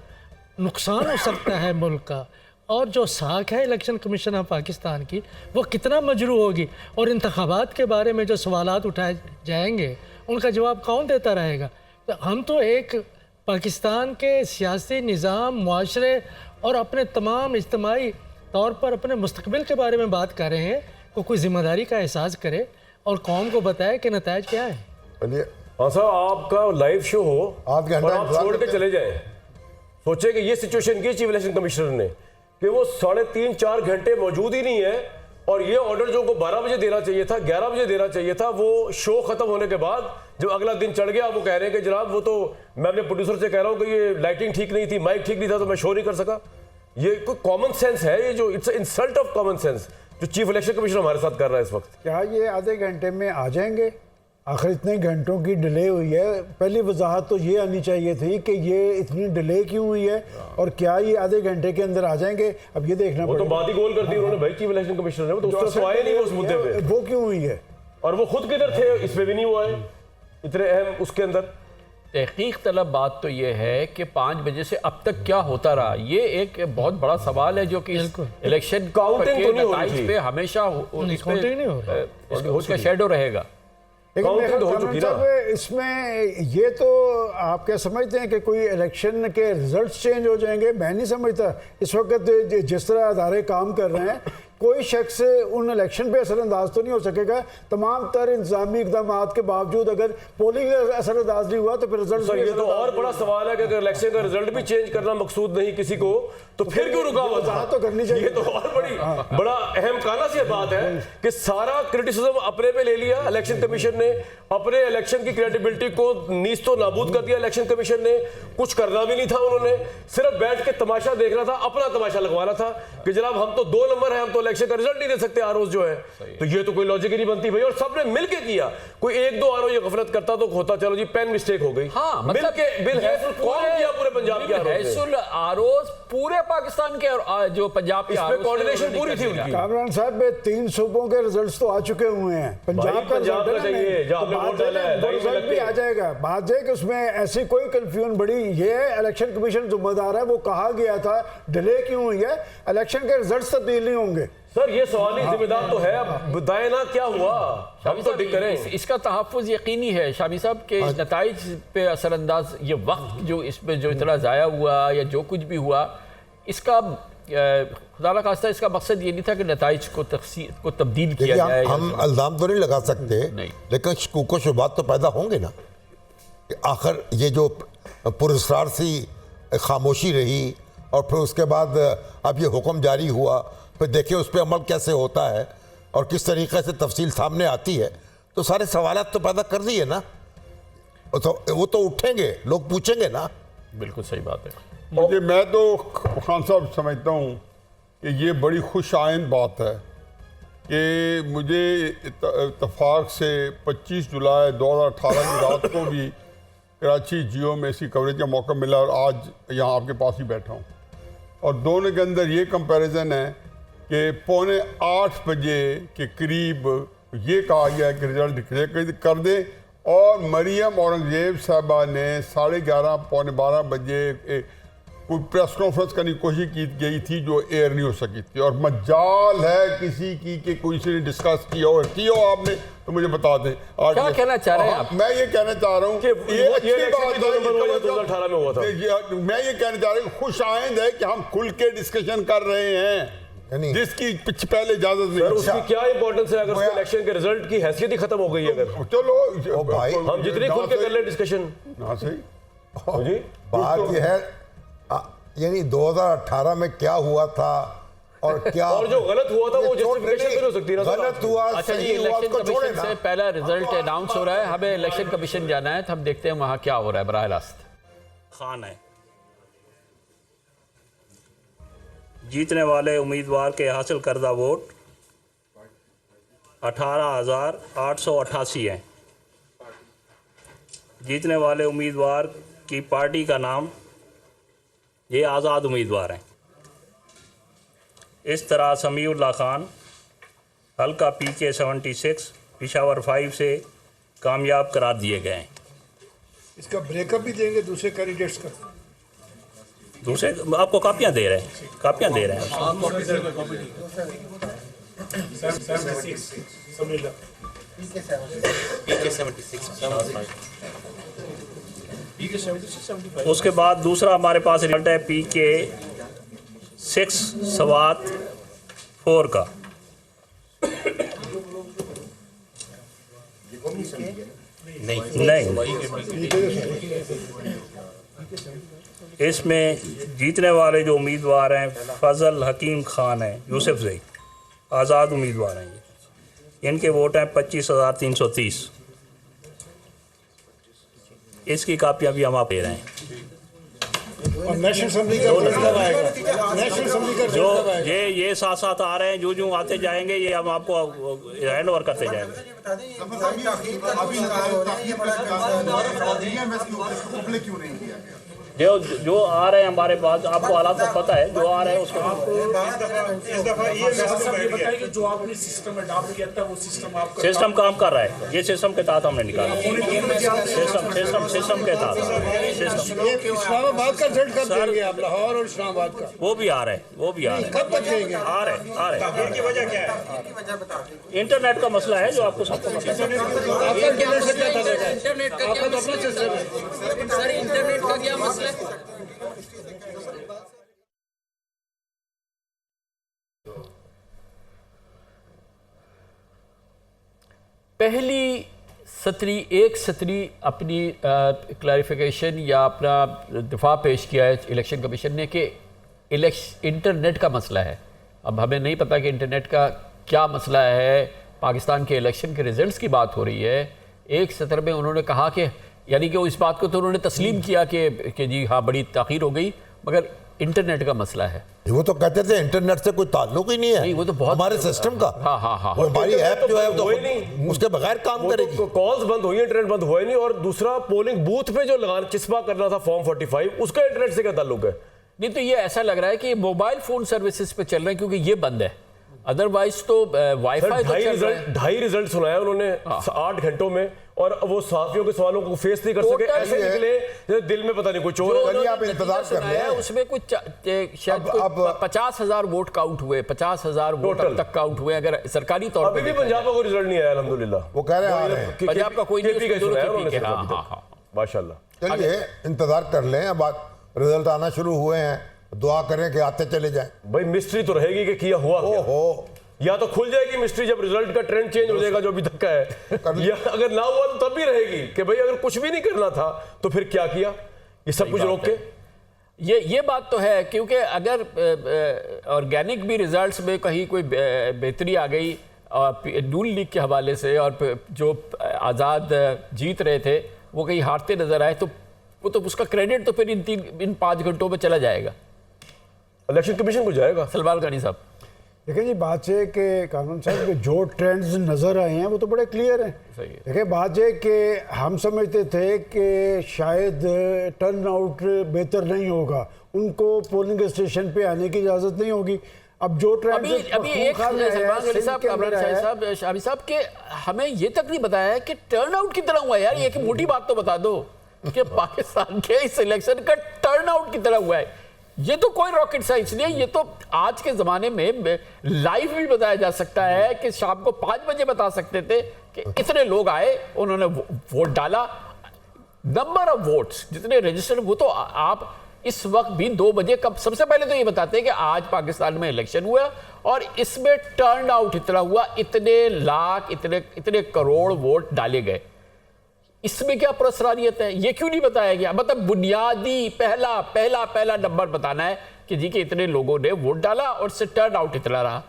नुकसान हो सकता है मुल्क का, और जो साख है इलेक्शन कमीशन ऑफ पाकिस्तान की, वो कितना मजरू होगी, और इंतखाबात के बारे में जो सवालात उठाए जाएंगे उनका जवाब कौन देता रहेगा। तो हम तो एक पाकिस्तान के सियासी निज़ाम, मुआशरे और अपने तमाम इज्तिमाई तौर पर अपने मुस्तकबिल के बारे में बात कर रहे हैं। तो कोई जिम्मेदारी का एहसास करे और कौम को बताए कि नतायज क्या है। चलिए हाँ साहब, आपका लाइव शो हो आध घंटा और आप इंतजार छोड़ के करते चले जाए। सोचे कि ये सिचुएशन की चीफ इलेक्शन कमिश्नर ने कि वो 3.5-4 घंटे मौजूद ही नहीं है, और ये ऑर्डर जो को 12 बजे देना चाहिए था, 11 बजे देना चाहिए था, वो शो खत्म होने के बाद जब अगला दिन चढ़ गया, वो कह रहे हैं कि जनाब वो तो मैं अपने प्रोड्यूसर से कह रहा हूँ कि ये लाइटिंग ठीक नहीं थी, माइक ठीक नहीं था, तो मैं शो नहीं कर सका। ये कोई कॉमन सेंस है? ये जो it's insult of common sense जो चीफ इलेक्शन कमिश्नर हमारे साथ कर रहा है इस वक्त। क्या ये आधे घंटे में आ जाएंगे? आखिर इतने घंटों की डिले हुई है। पहली वजाहत तो ये आनी चाहिए थी कि ये इतनी डिले क्यों हुई है, और क्या ये आधे घंटे के अंदर आ जाएंगे? अब ये देखना वो तो बात ही गोल कर दी उन्होंने भाई, चीफ इलेक्शन कमिश्नर ने, वो तो उस तरह आए नहीं उस मुद्दे पे। वो क्यों हुई है? और वो खुद किधर थे, इसमें भी नहीं हुआ है इतने अहम उसके अंदर। तहकीक तलब बात तो ये है कि 5 बजे से अब तक क्या होता रहा, ये एक बहुत बड़ा सवाल है जो कि इलेक्शन काउंटिंग तो नहीं हो रही थी पे हमेशा काउंटिंग नहीं हो रहा, उसका शेडो रहेगा। लेकिन मेरे तो हो ख्याल चुकी साहब, ना। इसमें ये तो आप क्या समझते हैं कि कोई इलेक्शन के रिजल्ट्स चेंज हो जाएंगे? मैं नहीं समझता। इस वक्त जिस तरह अदारे काम कर रहे हैं, कोई शख्स उन इलेक्शन पे असरअंदाज तो नहीं हो सकेगा। तमाम तर इंतजामी इकदाम के बावजूद अगर पोलिंग असरअंदाज नहीं हुआ तो फिर रिजल्ट सर ये तो और बड़ा सवाल है कि अगर इलेक्शन का रिजल्ट भी चेंज करना मकसूद नहीं किसी को, तो फिर क्यों रुका हुआ था? तो करनी चाहिए। ये तो और बड़ा अहम काला सी बात है कि सारा क्रिटिसिज्म अपने पे ले लिया इलेक्शन कमीशन ने, अपने इलेक्शन की क्रेडिबिलिटी को नीज तो नाबूद कर दिया इलेक्शन कमीशन ने। कुछ करना भी नहीं था उन्होंने, सिर्फ बैठ के तमाशा देखना था, अपना तमाशा लगवाना था कि जनाब हम तो 2 नंबर है, हम तो इलेक्शन का रिजल्ट नहीं दे सकते आरओ जो है। तो ये तो कोई लॉजिक ही नहीं बनती भाई। और सबने मिलके किया, कोई 1-2 आरओ ये गफलत करता तो होता चलो जी पेन मिस्टेक हो गई। हाँ, मिलके बिल हैसुल कौन किया पूरे पंजाब के हैसुल आरोज पूरे पाकिस्तान के और जो पंजाब के इसमें कोऑर्डिनेशन पूरी थी उनकी। कामरान साहब 3 सूबों के रिजल्ट्स तो आ चुके हुए हैं। पंजाब का चाहिए जहां पे वोट डाला है, रिजल्ट भी आ जाएगा। बात है कि उसमें ऐसी कोई कंफ्यूजन बड़ी ये है, इलेक्शन कमीशन जिम्मेदार है। वो कहा गया था डिले क्यों हुई है, इलेक्शन के रिजल्ट्स तब्दील नहीं होंगे। सर ये सवाल ही जिम्मेदार तो है, अब बताए ना क्या हुआ, हम तो ठीक करें। इसका तहफ़्फ़ुज़ यकीनी है शामी साहब के नताइज पे असरअंदाज, ये वक्त जो इसमें जो इतना ज़ाया हुआ या जो कुछ भी हुआ, इसका खुदा न खास्ता इसका मकसद ये नहीं था कि नताइज को तब्दील किया जाए। हम इल्ज़ाम तो नहीं लगा सकते, लेकिन शकूक व शुबात तो पैदा होंगे ना कि आखिर ये जो पुरस्कार सी खामोशी रही और फिर उसके बाद अब ये हुक्म जारी हुआ, फिर देखिए उस पर अमल कैसे होता है और किस तरीके से तफसील सामने आती है, तो सारे सवालात तो पैदा कर दिए ना। वो तो उठेंगे, लोग पूछेंगे ना। बिल्कुल सही बात है। मैं तो खान साहब समझता हूँ कि ये बड़ी खुश आइंद बात है कि मुझे इत्तफाक से 25 जुलाई 2018 की रात को भी कराची जियो में इसी कवरेज का मौका मिला और आज यहाँ आपके पास ही बैठा हूँ, और दोनों के अंदर ये कंपैरिजन है कि 7:45 बजे के करीब ये कहा गया कि रिजल्ट डिक्लेयर कर दें, और मरियम औरंगजेब साहबा ने 11:30 पौने 12 बजे कोई प्रेस कॉन्फ्रेंस करने की कोशिश की गई थी जो एयर नहीं हो सकी थी। और मजाल है किसी की कि कोई से डिस्कस किया हो आपने तो मुझे बता दें। क्या कहना चाह रहे हैं आप? मैं ये कहना चाह रहा हूँ कि ये अच्छी बात है, 2018 में हुआ था। मैं ये कहना चाह रहा हूँ खुश आइंद है कि हम खुल के डिस्कशन कर रहे हैं, जिसकी पहले इजाजत नहीं। सर उसकी क्या इंपॉर्टेंस है अगर उसके इलेक्शन के रिजल्ट की हैसियत ही खत्म हो गई अगर? चलो भाई हम जितनी खुल के कर ले डिस्कशन ना सही जी। बात यह है यानी 2018 में क्या हुआ था और क्या और जो गलत हुआ था वो जस्टिफिकेशन भी हो सकती है ना। गलत हुआ अच्छा जी, सही हुआ इलेक्शन उसको छोड़े कमीशन ना। से पहला रिजल्ट अनाउंस हो रहा है, हमें इलेक्शन कमीशन जाना है, तो हम देखते हैं वहां क्या हो रहा है बराह रास्त। खान है जीतने वाले उम्मीदवार के हासिल करदा वोट 18,888 हैं। जीतने वाले उम्मीदवार की पार्टी का नाम ये आज़ाद उम्मीदवार हैं। इस तरह समीउल्लाह खान हल्का PK 76 पिशावर 5 से कामयाब करार दिए गए हैं। इसका ब्रेकअप भी देंगे दूसरे कैंडिडेट्स का? दूसरे आपको कापियां दे रहे हैं, कापियां दे रहे हैं। उसके बाद दूसरा हमारे पास रिजल्ट है PK 6 सवात 4 का। नहीं, इसमें जीतने वाले जो उम्मीदवार हैं फजल हकीम खान हैं, यूसुफ जई आज़ाद उम्मीदवार हैं ये, इनके वोट हैं 25,330। इसकी कापियां भी हम आप दे रहे हैं। और नेशनल असेंबली का रिजल्ट कब आएगा? नेशनल असेंबली का जो रिजल्ट कब आएगा? ये साथ साथ आ रहे हैं, जो जो आते जाएंगे ये हम आपको हैंड ओवर करते जाएंगे। जो आ रहे हैं हमारे पास, आपको हालात तो पता है, जो आ रहे हैं उसको सिस्टम काम कर रहा है। ये सिस्टम के तहत हमने निकाला, सिस्टम के तहत। इस्लामाबाद का रिजल्ट कब देंगे आप? लाहौर और इस्लामाबाद का? वो भी आ रहे हैं, वो भी आ रहे हैं। कब तक देंगे? आ रहे हैं। वजह क्या है? इंटरनेट का मसला है जो आपको सबको पता है। आपका इंटरनेट से क्या था? इंटरनेट का आपका तो अपना सिस्टम है। सर, इंटरनेट का क्या मसला है? पहली सत्री एक सत्री अपनी क्लैरिफिकेशन या अपना दिफा पेश किया है इलेक्शन कमीशन ने कि इंटरनेट का मसला है। अब हमें नहीं पता कि इंटरनेट का क्या मसला है। पाकिस्तान के इलेक्शन के रिजल्ट्स की बात हो रही है। एक सत्र में उन्होंने कहा कि यानी कि इस बात को तो उन्होंने तस्लीम किया कि जी हाँ बड़ी ताख़ीर हो गई, मगर इंटरनेट का मसला है। वो तो कहते थे इंटरनेट से कोई ताल्लुक ही नहीं है। नहीं, वो तो बहुत हमारे सिस्टम का। हाँ हाँ हाँ, वो हमारी ऐप जो है वो हुई तो नहीं। उसके बगैर काम करेगी। तो कॉल्स बंद हुई, इंटरनेट बंद हुआ ही नहीं। और दूसरा, पोलिंग बूथ पे जो लगान चिस्पा करना था फॉर्म 45, उसका इंटरनेट से क्या ताल्लुक है? नहीं तो ये ऐसा लग रहा है कि मोबाइल फोन सर्विसेज पे चल रहे हैं क्योंकि ये बंद है, अदरवाइज तो वाईफाई तो चल रहा है। 2.5 रिजल्ट सुनाया उन्होंने 8 घंटों में, और वो सहाफियों के सवालों को फेस नहीं कर सके। ऐसे निकले जैसे दिल में पता नहीं कोई चोर है। आप इंतजार कर रहे हैं। उसमें कुछ शायद 50,000 वोट काउंट हुए, 50,000 वोट अब तक काउंट हुए अगर सरकारी तौर पर। अभी भी पंजाब का कोई रिजल्ट नहीं आया अल्हम्दुलिल्लाह। वो कह रहे हैं पंजाब का कोई नहीं, माशाल्लाह। चलिए इंतजार कर लें। अब रिजल्ट आना शुरू हुए हैं, दुआ करें कि आते चले जाएं। भाई मिस्ट्री तो रहेगी कि किया हुआ क्या? ओहो, या तो खुल जाएगी मिस्ट्री जब रिजल्ट का ट्रेंड चेंज हो जाएगा जो अभी तक का है, या अगर ना हुआ तो तब भी रहेगी कि भाई अगर कुछ भी नहीं करना था तो फिर क्या किया, ये सब कुछ रोक के। ये बात तो है, क्योंकि अगर ऑर्गेनिक भी रिजल्ट्स में कहीं कोई बेहतरी आ गई नून लीग के हवाले से और जो आज़ाद जीत रहे थे वो कहीं हारते नजर आए, तो वो तो उसका क्रेडिट तो फिर इन 5 घंटों में चला जाएगा, इलेक्शन कमीशन को जाएगा। सलमान गानी साहब देखिए जी, बात है कि कानून साहब के जो ट्रेंड्स नज़र आए हैं वो तो बड़े क्लियर हैं। देखिए बात है कि हम समझते थे कि शायद टर्न आउट बेहतर नहीं होगा, उनको पोलिंग स्टेशन पे आने की इजाज़त नहीं होगी। अब जो ट्रेंड अभी एक शामी साहब के हमें ये तक नहीं बताया है कि टर्न आउट कितना हुआ है। यार ये एक मोटी बात तो बता दो कि पाकिस्तान के इस इलेक्शन का टर्न आउट कितना हुआ है। ये तो कोई रॉकेट साइंस नहीं है, ये तो आज के ज़माने में लाइव भी बताया जा सकता है कि शाम को 5 बजे बता सकते थे कि इतने लोग आए, उन्होंने वोट डाला। नंबर ऑफ वोट्स जितने रजिस्टर, वो तो आप इस वक्त भी 2 बजे कब सबसे पहले तो ये बताते हैं कि आज पाकिस्तान में इलेक्शन हुआ और इसमें टर्न आउट इतना हुआ, इतने लाख इतने करोड़ वोट डाले गए। इसमें क्या पुरस्कारियत है, ये क्यों नहीं बताया गया? मतलब बुनियादी पहला नंबर बताना है कि जी के इतने लोगों ने वोट डाला और इससे टर्न आउट इतना रहा।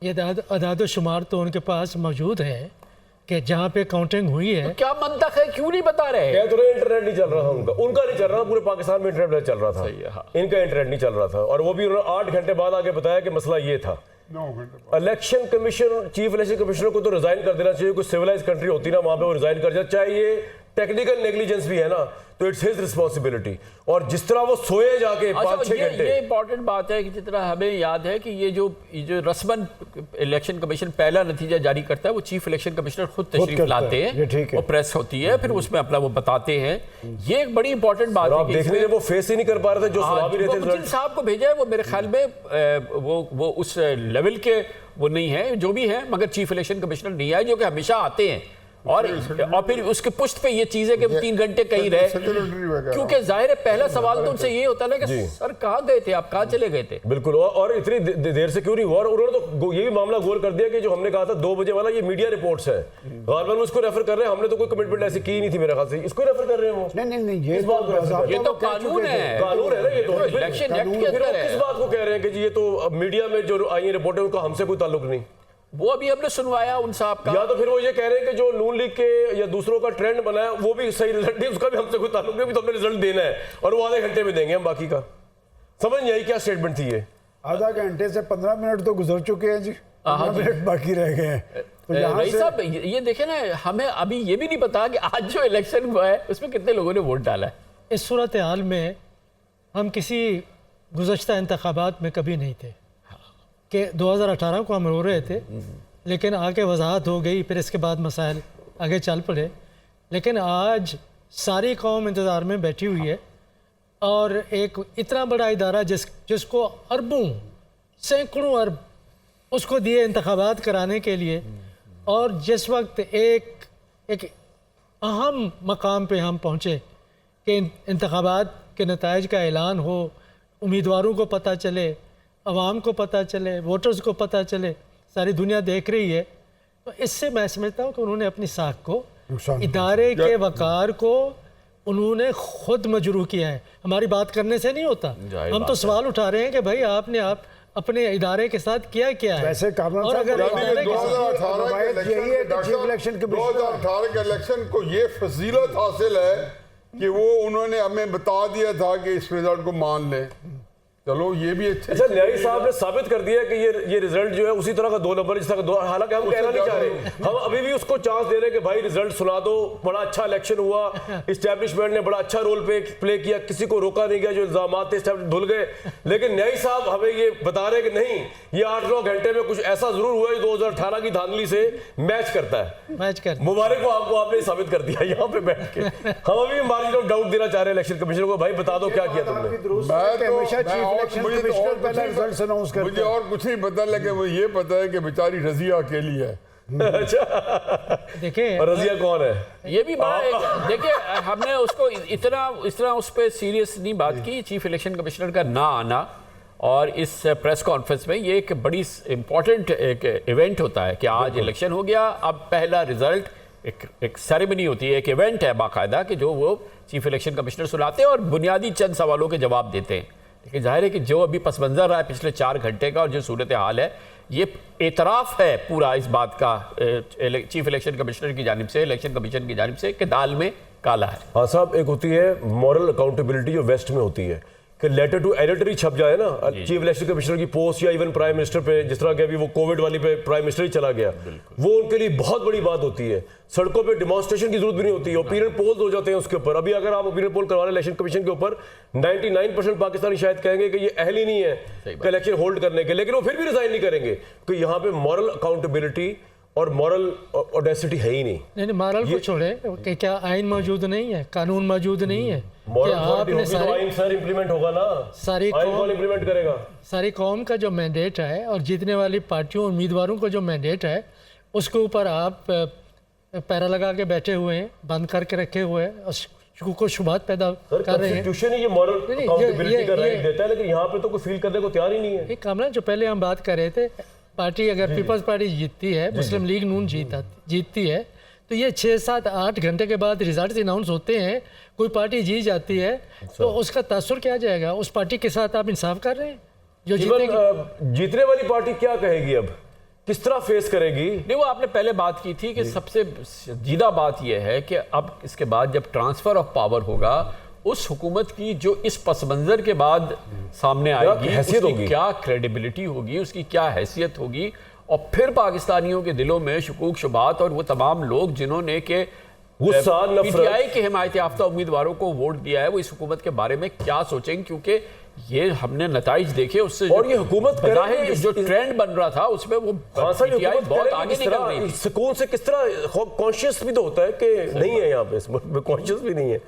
ये अदाद शुमार तो उनके पास मौजूद है कि जहाँ पे काउंटिंग हुई है। तो क्या मंतक है, क्यों नहीं बता रहे? कह तो रहे इंटरनेट नहीं चल रहा था उनका नहीं चल रहा, पूरे पाकिस्तान में इंटरनेट चल रहा था। इनका इंटरनेट नहीं चल रहा था, और वो भी उन्होंने 8 घंटे बाद आगे बताया कि मसला ये था। Election commission, chief election commissioner को तो रिजाइन कर देना चाहिए। कोई सिविलाइज कंट्री होती ना, वहां पे वो रिजाइन कर जाए, चाहे ये टेक्निकल नेग्लिजेंस भी है ना, तो इट्स हिज रिस्पॉन्सिबिलिटी। और जिस तरह वो सोए जाके 5-6 घंटे, ये इंपॉर्टेंट बात है कि जितना हमें याद है कि ये जो रस्मन इलेक्शन कमीशन पहला नतीजा जारी करता है, वो चीफ इलेक्शन कमिश्नर खुद तशरीफ लाते हैं और प्रेस होती है, फिर उसमें अपना वो बताते हैं। ये एक बड़ी इंपॉर्टेंट बात है। आप देख लीजिए वो फेस ही नहीं कर पा रहे थे जो सुना भी रहे थे। जिन साहब को भेजा है वो मेरे ख्याल में वो उस लेवल के वो नहीं है, जो भी है, मगर चीफ इलेक्शन कमिश्नर नहीं आए, जो कि हमेशा आते हैं। और फिर उसके पुष्ट पे ये चीजें कि 3 घंटे कहीं रहे, क्योंकि जाहिर है पहला सवाल तो उनसे ये होता है ना कि सर कहाँ गए थे आप, कहाँ चले गए थे। बिल्कुल, और इतनी देर से क्यों नहीं हुआ। और उन्होंने तो ये भी मामला गोल कर दिया कि जो हमने कहा था 2 बजे वाला, ये मीडिया रिपोर्ट्स है, गालिबन उसको रेफर कर रहे हैं। हमने तो कोई कमिटमेंट ऐसी की नहीं थी मेरे ख्याल से, इसको रेफर कर रहे हैं वो। नहीं, ये तो कानून है, कानून है ना, ये तो इलेक्शन एक्ट के अंदर है। किस बात को कह रहे हैं कि जी ये तो मीडिया में जो आई है रिपोर्टें उनका हमसे कोई ताल्लुक नहीं। वो अभी हमने सुनवाया उन साहब का। या तो फिर वो ये कह रहे हैं कि जो नून लीग के या दूसरों का ट्रेंड बना है वो भी सही रिजल्ट नहीं, उसका भी हमसे कोई ताल्लुक नहीं, भी तो हमने रिजल्ट देना है और वो आधे घंटे में देंगे हम बाकी का। समझ नहीं आई क्या स्टेटमेंट थी ये। आधा घंटे से 15 मिनट तो गुजर चुके हैं जी, 15 मिनट बाकी रह गए हैं। तो रईस साहब ये देखें ना, हमें अभी ये भी नहीं पता कि आज जो इलेक्शन हुआ है उसमें कितने लोगों ने वोट डाला है। इस सूरत हाल में हम किसी गुज़श्ता इंतखाबात में कभी नहीं थे कि 2018 को हम रो रहे थे, लेकिन आगे वजाहत हो गई, फिर इसके बाद मसाइल आगे चल पड़े। लेकिन आज सारी कौम इंतज़ार में बैठी हुई है और एक इतना बड़ा इदारा जिसको अरबों सैकड़ों अरब उसको दिए इंतखाबात कराने के लिए, और जिस वक्त एक अहम मकाम पे हम पहुँचे कि इंतखाबात के नताइज का ऐलान हो, उम्मीदवारों को पता चले, अवाम को पता चले, वोटर्स को पता चले, सारी दुनिया देख रही है, तो इससे मैं समझता हूँ कि उन्होंने अपनी साख को, इदारे के वकार को उन्होंने खुद मजरूह किया है। हमारी बात करने से नहीं होता, हम तो सवाल उठा रहे हैं कि भाई आपने अपने इदारे के साथ किया क्या है। वैसे और अगर 2018 के इलेक्शन को ये फजीलत हासिल है कि वो उन्होंने हमें बता दिया था कि इस रिजल्ट को मान लें। चलो ये भी अच्छा, न्यायी साहब ने साबित कर दिया कि ये रिजल्ट जो है उसी तरह का 2 नंबर जिस तरह का 2, हालांकि हम कहना नहीं चाह रहे, हम अभी भी उसको चांस दे रहे हैं कि भाई रिजल्ट सुना दो, बड़ा अच्छा इलेक्शन हुआ, इस्टेब्लिशमेंट ने बड़ा अच्छा रोल प्ले किया, किसी को रोका नहीं गया, जो इल्जामात थे धुल गए। लेकिन न्यायी साहब हमें ये बता रहे हैं कि नहीं, ये 8-9 घंटे में कुछ ऐसा जरूर हुआ है 2018 की धांधली से मैच करता है। मुबारक हो आपको, आपने साबित कर दिया यहाँ पे बैठ के। हम अभी मार्जिन ऑफ डाउट देना चाह रहे हैं इलेक्शन कमिश्नर को, भाई बता दो क्या किया तुमने। मुझे और कुछ नहीं पता, लेकिन मुझे ये पता है कि बेचारी रजिया अकेली है। अच्छा, देखिए रजिया कौन है? ये भी बात देखिए, हमने उसको इतना उस पर सीरियस नहीं बात की। चीफ इलेक्शन कमिश्नर का ना आना और इस प्रेस कॉन्फ्रेंस में ये एक बड़ी इंपॉर्टेंट एक इवेंट होता है कि आज इलेक्शन हो गया, अब पहला रिजल्ट एक सेरेमनी होती है, एक इवेंट है बाकायदा कि जो वो चीफ इलेक्शन कमिश्नर सुनाते हैं और बुनियादी चंद सवालों के जवाब देते हैं। लेकिन जाहिर है कि जो अभी पस मंज़र रहा है पिछले 4 घंटे का और जो सूरत हाल है, ये एतराफ़ है पूरा इस बात का चीफ इलेक्शन कमिश्नर की जानिब से, इलेक्शन कमीशन की जानिब से, कि दाल में काला है। हाँ साहब, एक होती है मॉरल अकाउंटेबिलिटी जो वेस्ट में होती है कि लेटर टू एडिटरी छप जाए ना चीफ इलेक्शन कमिश्नर की पोस्ट, या इवन प्राइम मिनिस्टर पे, जिस तरह के अभी वो कोविड वाली पे प्राइम मिनिस्टर ही चला गया, वो उनके लिए बहुत बड़ी बात होती है। सड़कों पे डिमॉन्स्ट्रेशन की जरूरत भी नहीं होती है, ओपिनियन पोल्स हो जाते हैं उसके ऊपर। अभी अगर आप ओपिनियन पोल करवा रहे इलेक्शन कमीशन के ऊपर, 99% पाकिस्तानी शायद कहेंगे कि ये अहल ही नहीं है इलेक्शन होल्ड करने के, लेकिन वो फिर भी रिजाइन नहीं करेंगे कि यहाँ पे मॉरल अकाउंटेबिलिटी और मॉरल ऑडेसिटी है ही नहीं। मॉरल को छोड़े कि क्या आइन मौजूद नहीं है, कानून मौजूद नहीं है, मॉरल आपने सर इंप्लीमेंट होगा ना, सारी कौम इंप्लीमेंट करेगा। सारी कौम का जो मैंडेट है और जीतने वाली पार्टियों उम्मीदवारों को जो मैंडेट है, उसके ऊपर आप पैरा लगा के बैठे हुए हैं, बंद करके रखे हुए हैं और को शुबात पैदा कर रहे हैं। कॉन्स्टिट्यूशन ही ये मॉरल अकाउंटेबिलिटी का राइट देता है, लेकिन यहाँ पे तो कोई फील करने को तैयार ही नहीं है। कामरान, जो पहले हम बात कर रहे थे, पार्टी अगर पीपल्स पार्टी जीतती है, मुस्लिम लीग नून जीतती है, तो ये 6-7-8 घंटे के बाद रिजल्ट अनाउंस होते हैं, कोई पार्टी जीत जाती है, तो उसका तासुर क्या जाएगा? उस पार्टी के साथ आप इंसाफ कर रहे हैं जो जीतने वाली पार्टी क्या कहेगी, अब किस तरह फेस करेगी? नहीं, वो आपने पहले बात की थी कि सबसे जीदा बात यह है कि अब इसके बाद जब ट्रांसफर ऑफ पावर होगा, उस हुकूमत की जो इस पस मंजर के बाद सामने आएगी, उसकी क्या क्रेडिबिलिटी होगी, उसकी क्या हैसियत होगी, और फिर पाकिस्तानियों के दिलों में शुकूक शुबात और वो तमाम लोग जिन्होंने के गुस्सा, नफरत। पीटीआई के हिमायत याफ्ता उम्मीदवारों को वोट दिया है, वो इस हुकूमत के बारे में क्या सोचेंगे? क्योंकि ये हमने नताइज देखे उससे, और ये हुकूमत बज़ाहिर जो ट्रेंड बन रहा था उसमें वो PTI बहुत आगे निकल रही थी। सुकून से किस तरह कॉन्शियस भी तो होता है कि नहीं है यहाँ पे, कॉन्शियस भी नहीं है।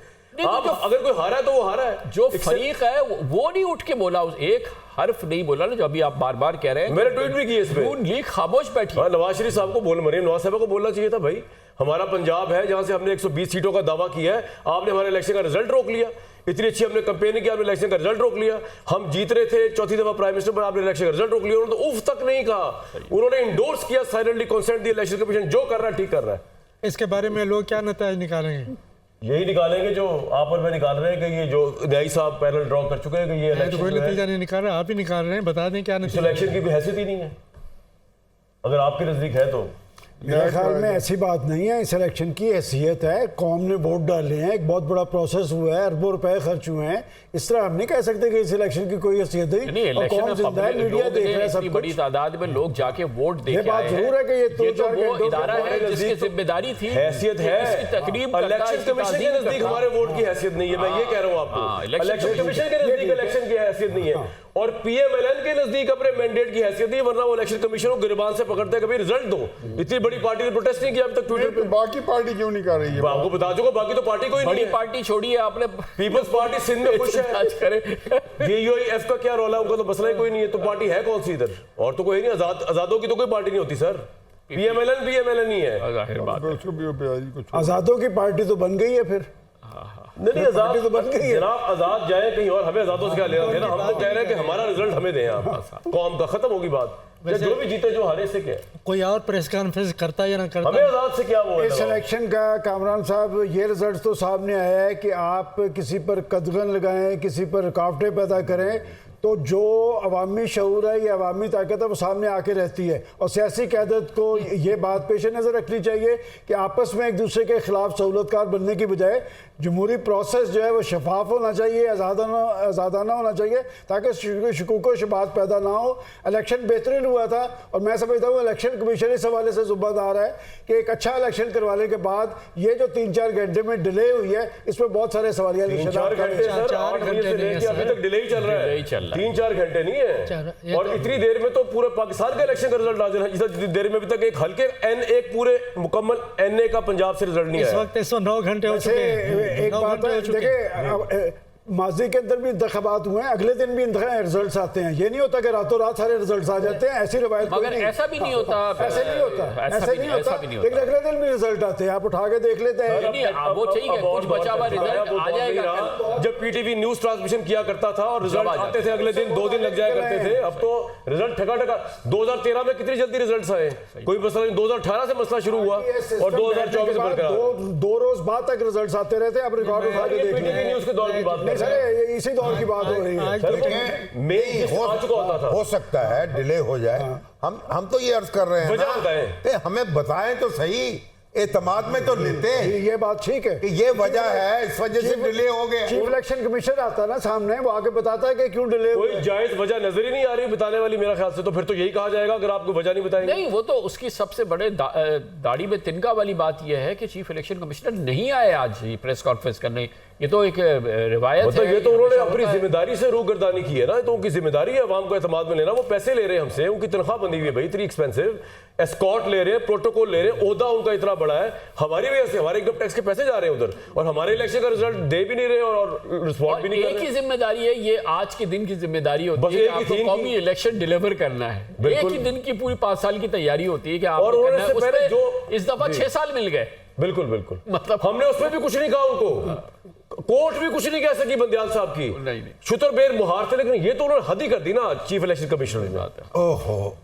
आप अगर कोई हारा है तो वो हारा है। जो फरीक है वो नहीं उठ के बोला, एक हर्फ नहीं बोला ना, जो अभी आप बार बार कह रहे हैं। मैंने ट्वीट भी किया इस पे। नून लीग खामोश बैठी। नवाज शरीफ साहब को मरीम नवाज साहब को बोलना चाहिए था, भाई हमारा पंजाब है जहां से हमने 120 सीटों का दावा किया है, आपने हमारे इलेक्शन का रिजल्ट रोक लिया। इतनी अच्छी हमने कैंपेन की, आपने इलेक्शन का रिजल्ट रोक लिया। हम जीत रहे थे, चौथी दफा प्राइम मिनिस्टर, पर आपने इलेक्शन का रिजल्ट रोक लिया। उन्होंने तो उफ तक नहीं कहा, उन्होंने इंडोर्स किया, साइलेंटली कंसेंट दिया। इलेक्शन कमीशन जो कर रहा है ठीक कर रहा है। इसके बारे में लोग क्या नतीजे निकालेंगे? यही निकालेंगे जो आप और मैं निकाल रहे हैं कि ये जो न्यायी साहब पैनल ड्रॉ कर चुके हैं कि ये तो कोई नतीजा नहीं निकाल रहा, आप ही निकाल रहे हैं। बता दें क्या नतीजा। इलेक्शन की भी हैसियत ही नहीं है अगर आपके नजदीक है तो। मेरे ख्याल में ऐसी बात नहीं है, इस इलेक्शन की हैसियत है, कौम ने वोट डाले हैं, एक बहुत बड़ा प्रोसेस हुआ है, अरबों रुपए खर्च हुए हैं। इस तरह हम नहीं कह सकते कि इस इलेक्शन की कोई हैसियत नहीं। और कौम जिंदा है, मीडिया देख रहा है सब कुछ। बड़ी तादाद में लोग जाके वोट दे के आए हैं। ये बात जरूर है कि ये तो वो इदारा है जिसकी जिम्मेदारी थी, हैसियत है। इसकी तकरीब इलेक्शन कमीशन के नजदीक हमारे वोट की हैसियत नहीं है, मैं ये कह रहा हूँ आपको। इलेक्शन कमीशन के नजदीक इलेक्शन की हैसियत नहीं है, और पीएमएलएन के नजदीक अपने मैंडेट की हैसियत नहीं, वरना वो इलेक्शन कमीशन को गिरबान से पकड़ते हैं, कभी रिजल्ट दो। इतनी बड़ी पार्टी ने प्रोटेस्ट नहीं किया अभी तक ट्विटर पे। बाकी पार्टी क्यों नहीं कर रही है? आपको बता चुका, बाकी तो पार्टी कोई नहीं बड़ी है। पार्टी छोड़िए आपने, पीपल्स पार्टी सिंध में खुश है। यूआईएफ का क्या रोला, उनका तो मसला ही कोई नहीं है। तो पार्टी है कौन सी इधर? और तो कोई नहीं, आजादों की तो कोई पार्टी नहीं होती सर। पीएमएलएन ही है। आजादों की पार्टी तो बन गई है फिर। नहीं, आजाद तो बन गई है। जनाब आजाद जाए कहीं और, हमें आजादों से क्या लेना देना? हम तो कह रहे हैं कि हमारा रिजल्ट हमें दें आप, कौम का खत्म होगी बात। जो भी जीते जो हारे से क्या, कोई और प्रेस कॉन्फ्रेंस करता या ना करता, हमें आजाद से क्या वो है? इस इलेक्शन का कामरान साहब ये रिजल्ट तो सामने आया है कि आप किसी पर कदगन लगाएं, किसी पर रुकावटें पैदा करें, तो जो अवामी शऊर है, ये अवामी ताकत है, वो सामने आके रहती है। और सियासी क़यादत को ये बात पेश नज़र रखनी चाहिए कि आपस में एक दूसरे के खिलाफ सहूलतकार बनने की बजाय जमहूरी प्रोसेस जो है वो शफाफ होना चाहिए, आज़ादाना होना चाहिए, ताकि शकूक व शुबहात पैदा ना हो। इलेक्शन बेहतरीन हुआ था, और मैं समझता हूँ इलेक्शन कमीशन इस हवाले से ज़िम्मेदार है कि एक अच्छा इलेक्शन करवाने के बाद ये जो 3-4 घंटे में डिले हुई है, इसमें बहुत सारे सवालिया अभी तक डिले ही चल रहा है। 3-4 घंटे नहीं है, और इतनी देर में तो पूरे पाकिस्तान का इलेक्शन का रिजल्ट आ जाना। जितनी देर में अभी तक एक हल्के एक पूरे मुकम्मल एनए का पंजाब से रिजल्ट नहीं आया। इस वक्त 109 घंटे हो चुके हैं। एक बात है, देखिए माजी के अंदर भी इंतखाबात हुए हैं, अगले दिन भी रिजल्ट्स आते हैं। ये नहीं होता कि रातों रात सारे रिजल्ट्स आ जाते हैं, ऐसी रवायत मगर ऐसा भी नहीं होता, ऐसे नहीं होता, लेकिन अगले दिन भी रिजल्ट आते हैं, आप उठा के देख लेते हैं। वो ठीक है, कुछ बचा हुआ रिजल्ट आ जाएगा। जब पीटीवी न्यूज ट्रांसमिशन किया करता था और रिजल्ट आते थे अगले दिन, 2 दिन लग जाया करते थे, अब तो रिजल्ट ठका 2013 में कितनी जल्दी रिजल्ट आए, कोई मसला नहीं। 2018 से मसला शुरू हुआ और 2024 में 2 रोज बाद तक रिजल्ट आते रहते हैं। आप रिकॉर्ड उठा के देख पीटीवी न्यूज के दौर की बात सर, इसी दौर की बात हो रही है। हो सकता है डिले हो जाए। हम तो ये अर्ज कर रहे हैं ना, हमें बताएं तो सही, एतमाद में तो लेते हैं। ये बात ठीक है कि ये वजह है, इस वजह से डिले हो गया। चीफ इलेक्शन कमीशन आता है ना सामने, वो आके बताता है कि क्यों डिले हुआ। कोई जायज वजह नजर ही नहीं आ रही बताने वाली मेरा ख्याल से। तो फिर तो यही कहा जाएगा अगर आपको वजह नहीं बताएंगे। नहीं, वो तो उसकी सबसे बड़े दाढ़ी में तिनका वाली बात यह है कि चीफ इलेक्शन कमिश्नर नहीं आए आज प्रेस कॉन्फ्रेंस करने। ये तो एक रिवायत है। ये तो उन्होंने अपनी जिम्मेदारी से रूगर्दानी की है ना, तो उनकी जिम्मेदारी है अवाम को एतमाद में लेना। वो पैसे ले रहे हैं हमसे, उनकी तनख्वाह बंधी हुई है भाई, इतनी एक्सपेंसिव, एस्कॉर्ट ले रहे हैं, प्रोटोकॉल ले रहे हैं, ओहदा उनका इतना बड़ा है। हमारी वजह से हमारे इनकम टैक्स के पैसे जा रहे हैं उधर, और हमारे इलेक्शन का रिजल्ट दे भी नहीं रहे और रिस्पॉन्ड भी नहीं कर रहे। एक ही जिम्मेदारी है, ये आज के दिन की जिम्मेदारी होती है कि आपको कौमी इलेक्शन डिलीवर करना है। एक ही दिन की पूरी 5 साल की तैयारी होती है कि आप इस दफा 6 साल मिल गए। बिल्कुल बिल्कुल, मतलब हमने उसमें भी कुछ नहीं कहा उनको, कोर्ट भी कुछ नहीं कह सकी बंदियाल साहब की। नहीं शुतरबेर मुहार थे, लेकिन ये तो उन्होंने हद ही कर दी ना चीफ इलेक्शन कमिश्नर ने। ओहो,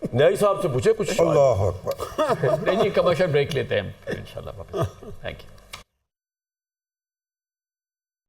न्यायी साहब से पूछे कुछ। अल्लाह अकबर। नहीं, कमर्शियल ब्रेक लेते हैं इंशाल्लाह। Thank you.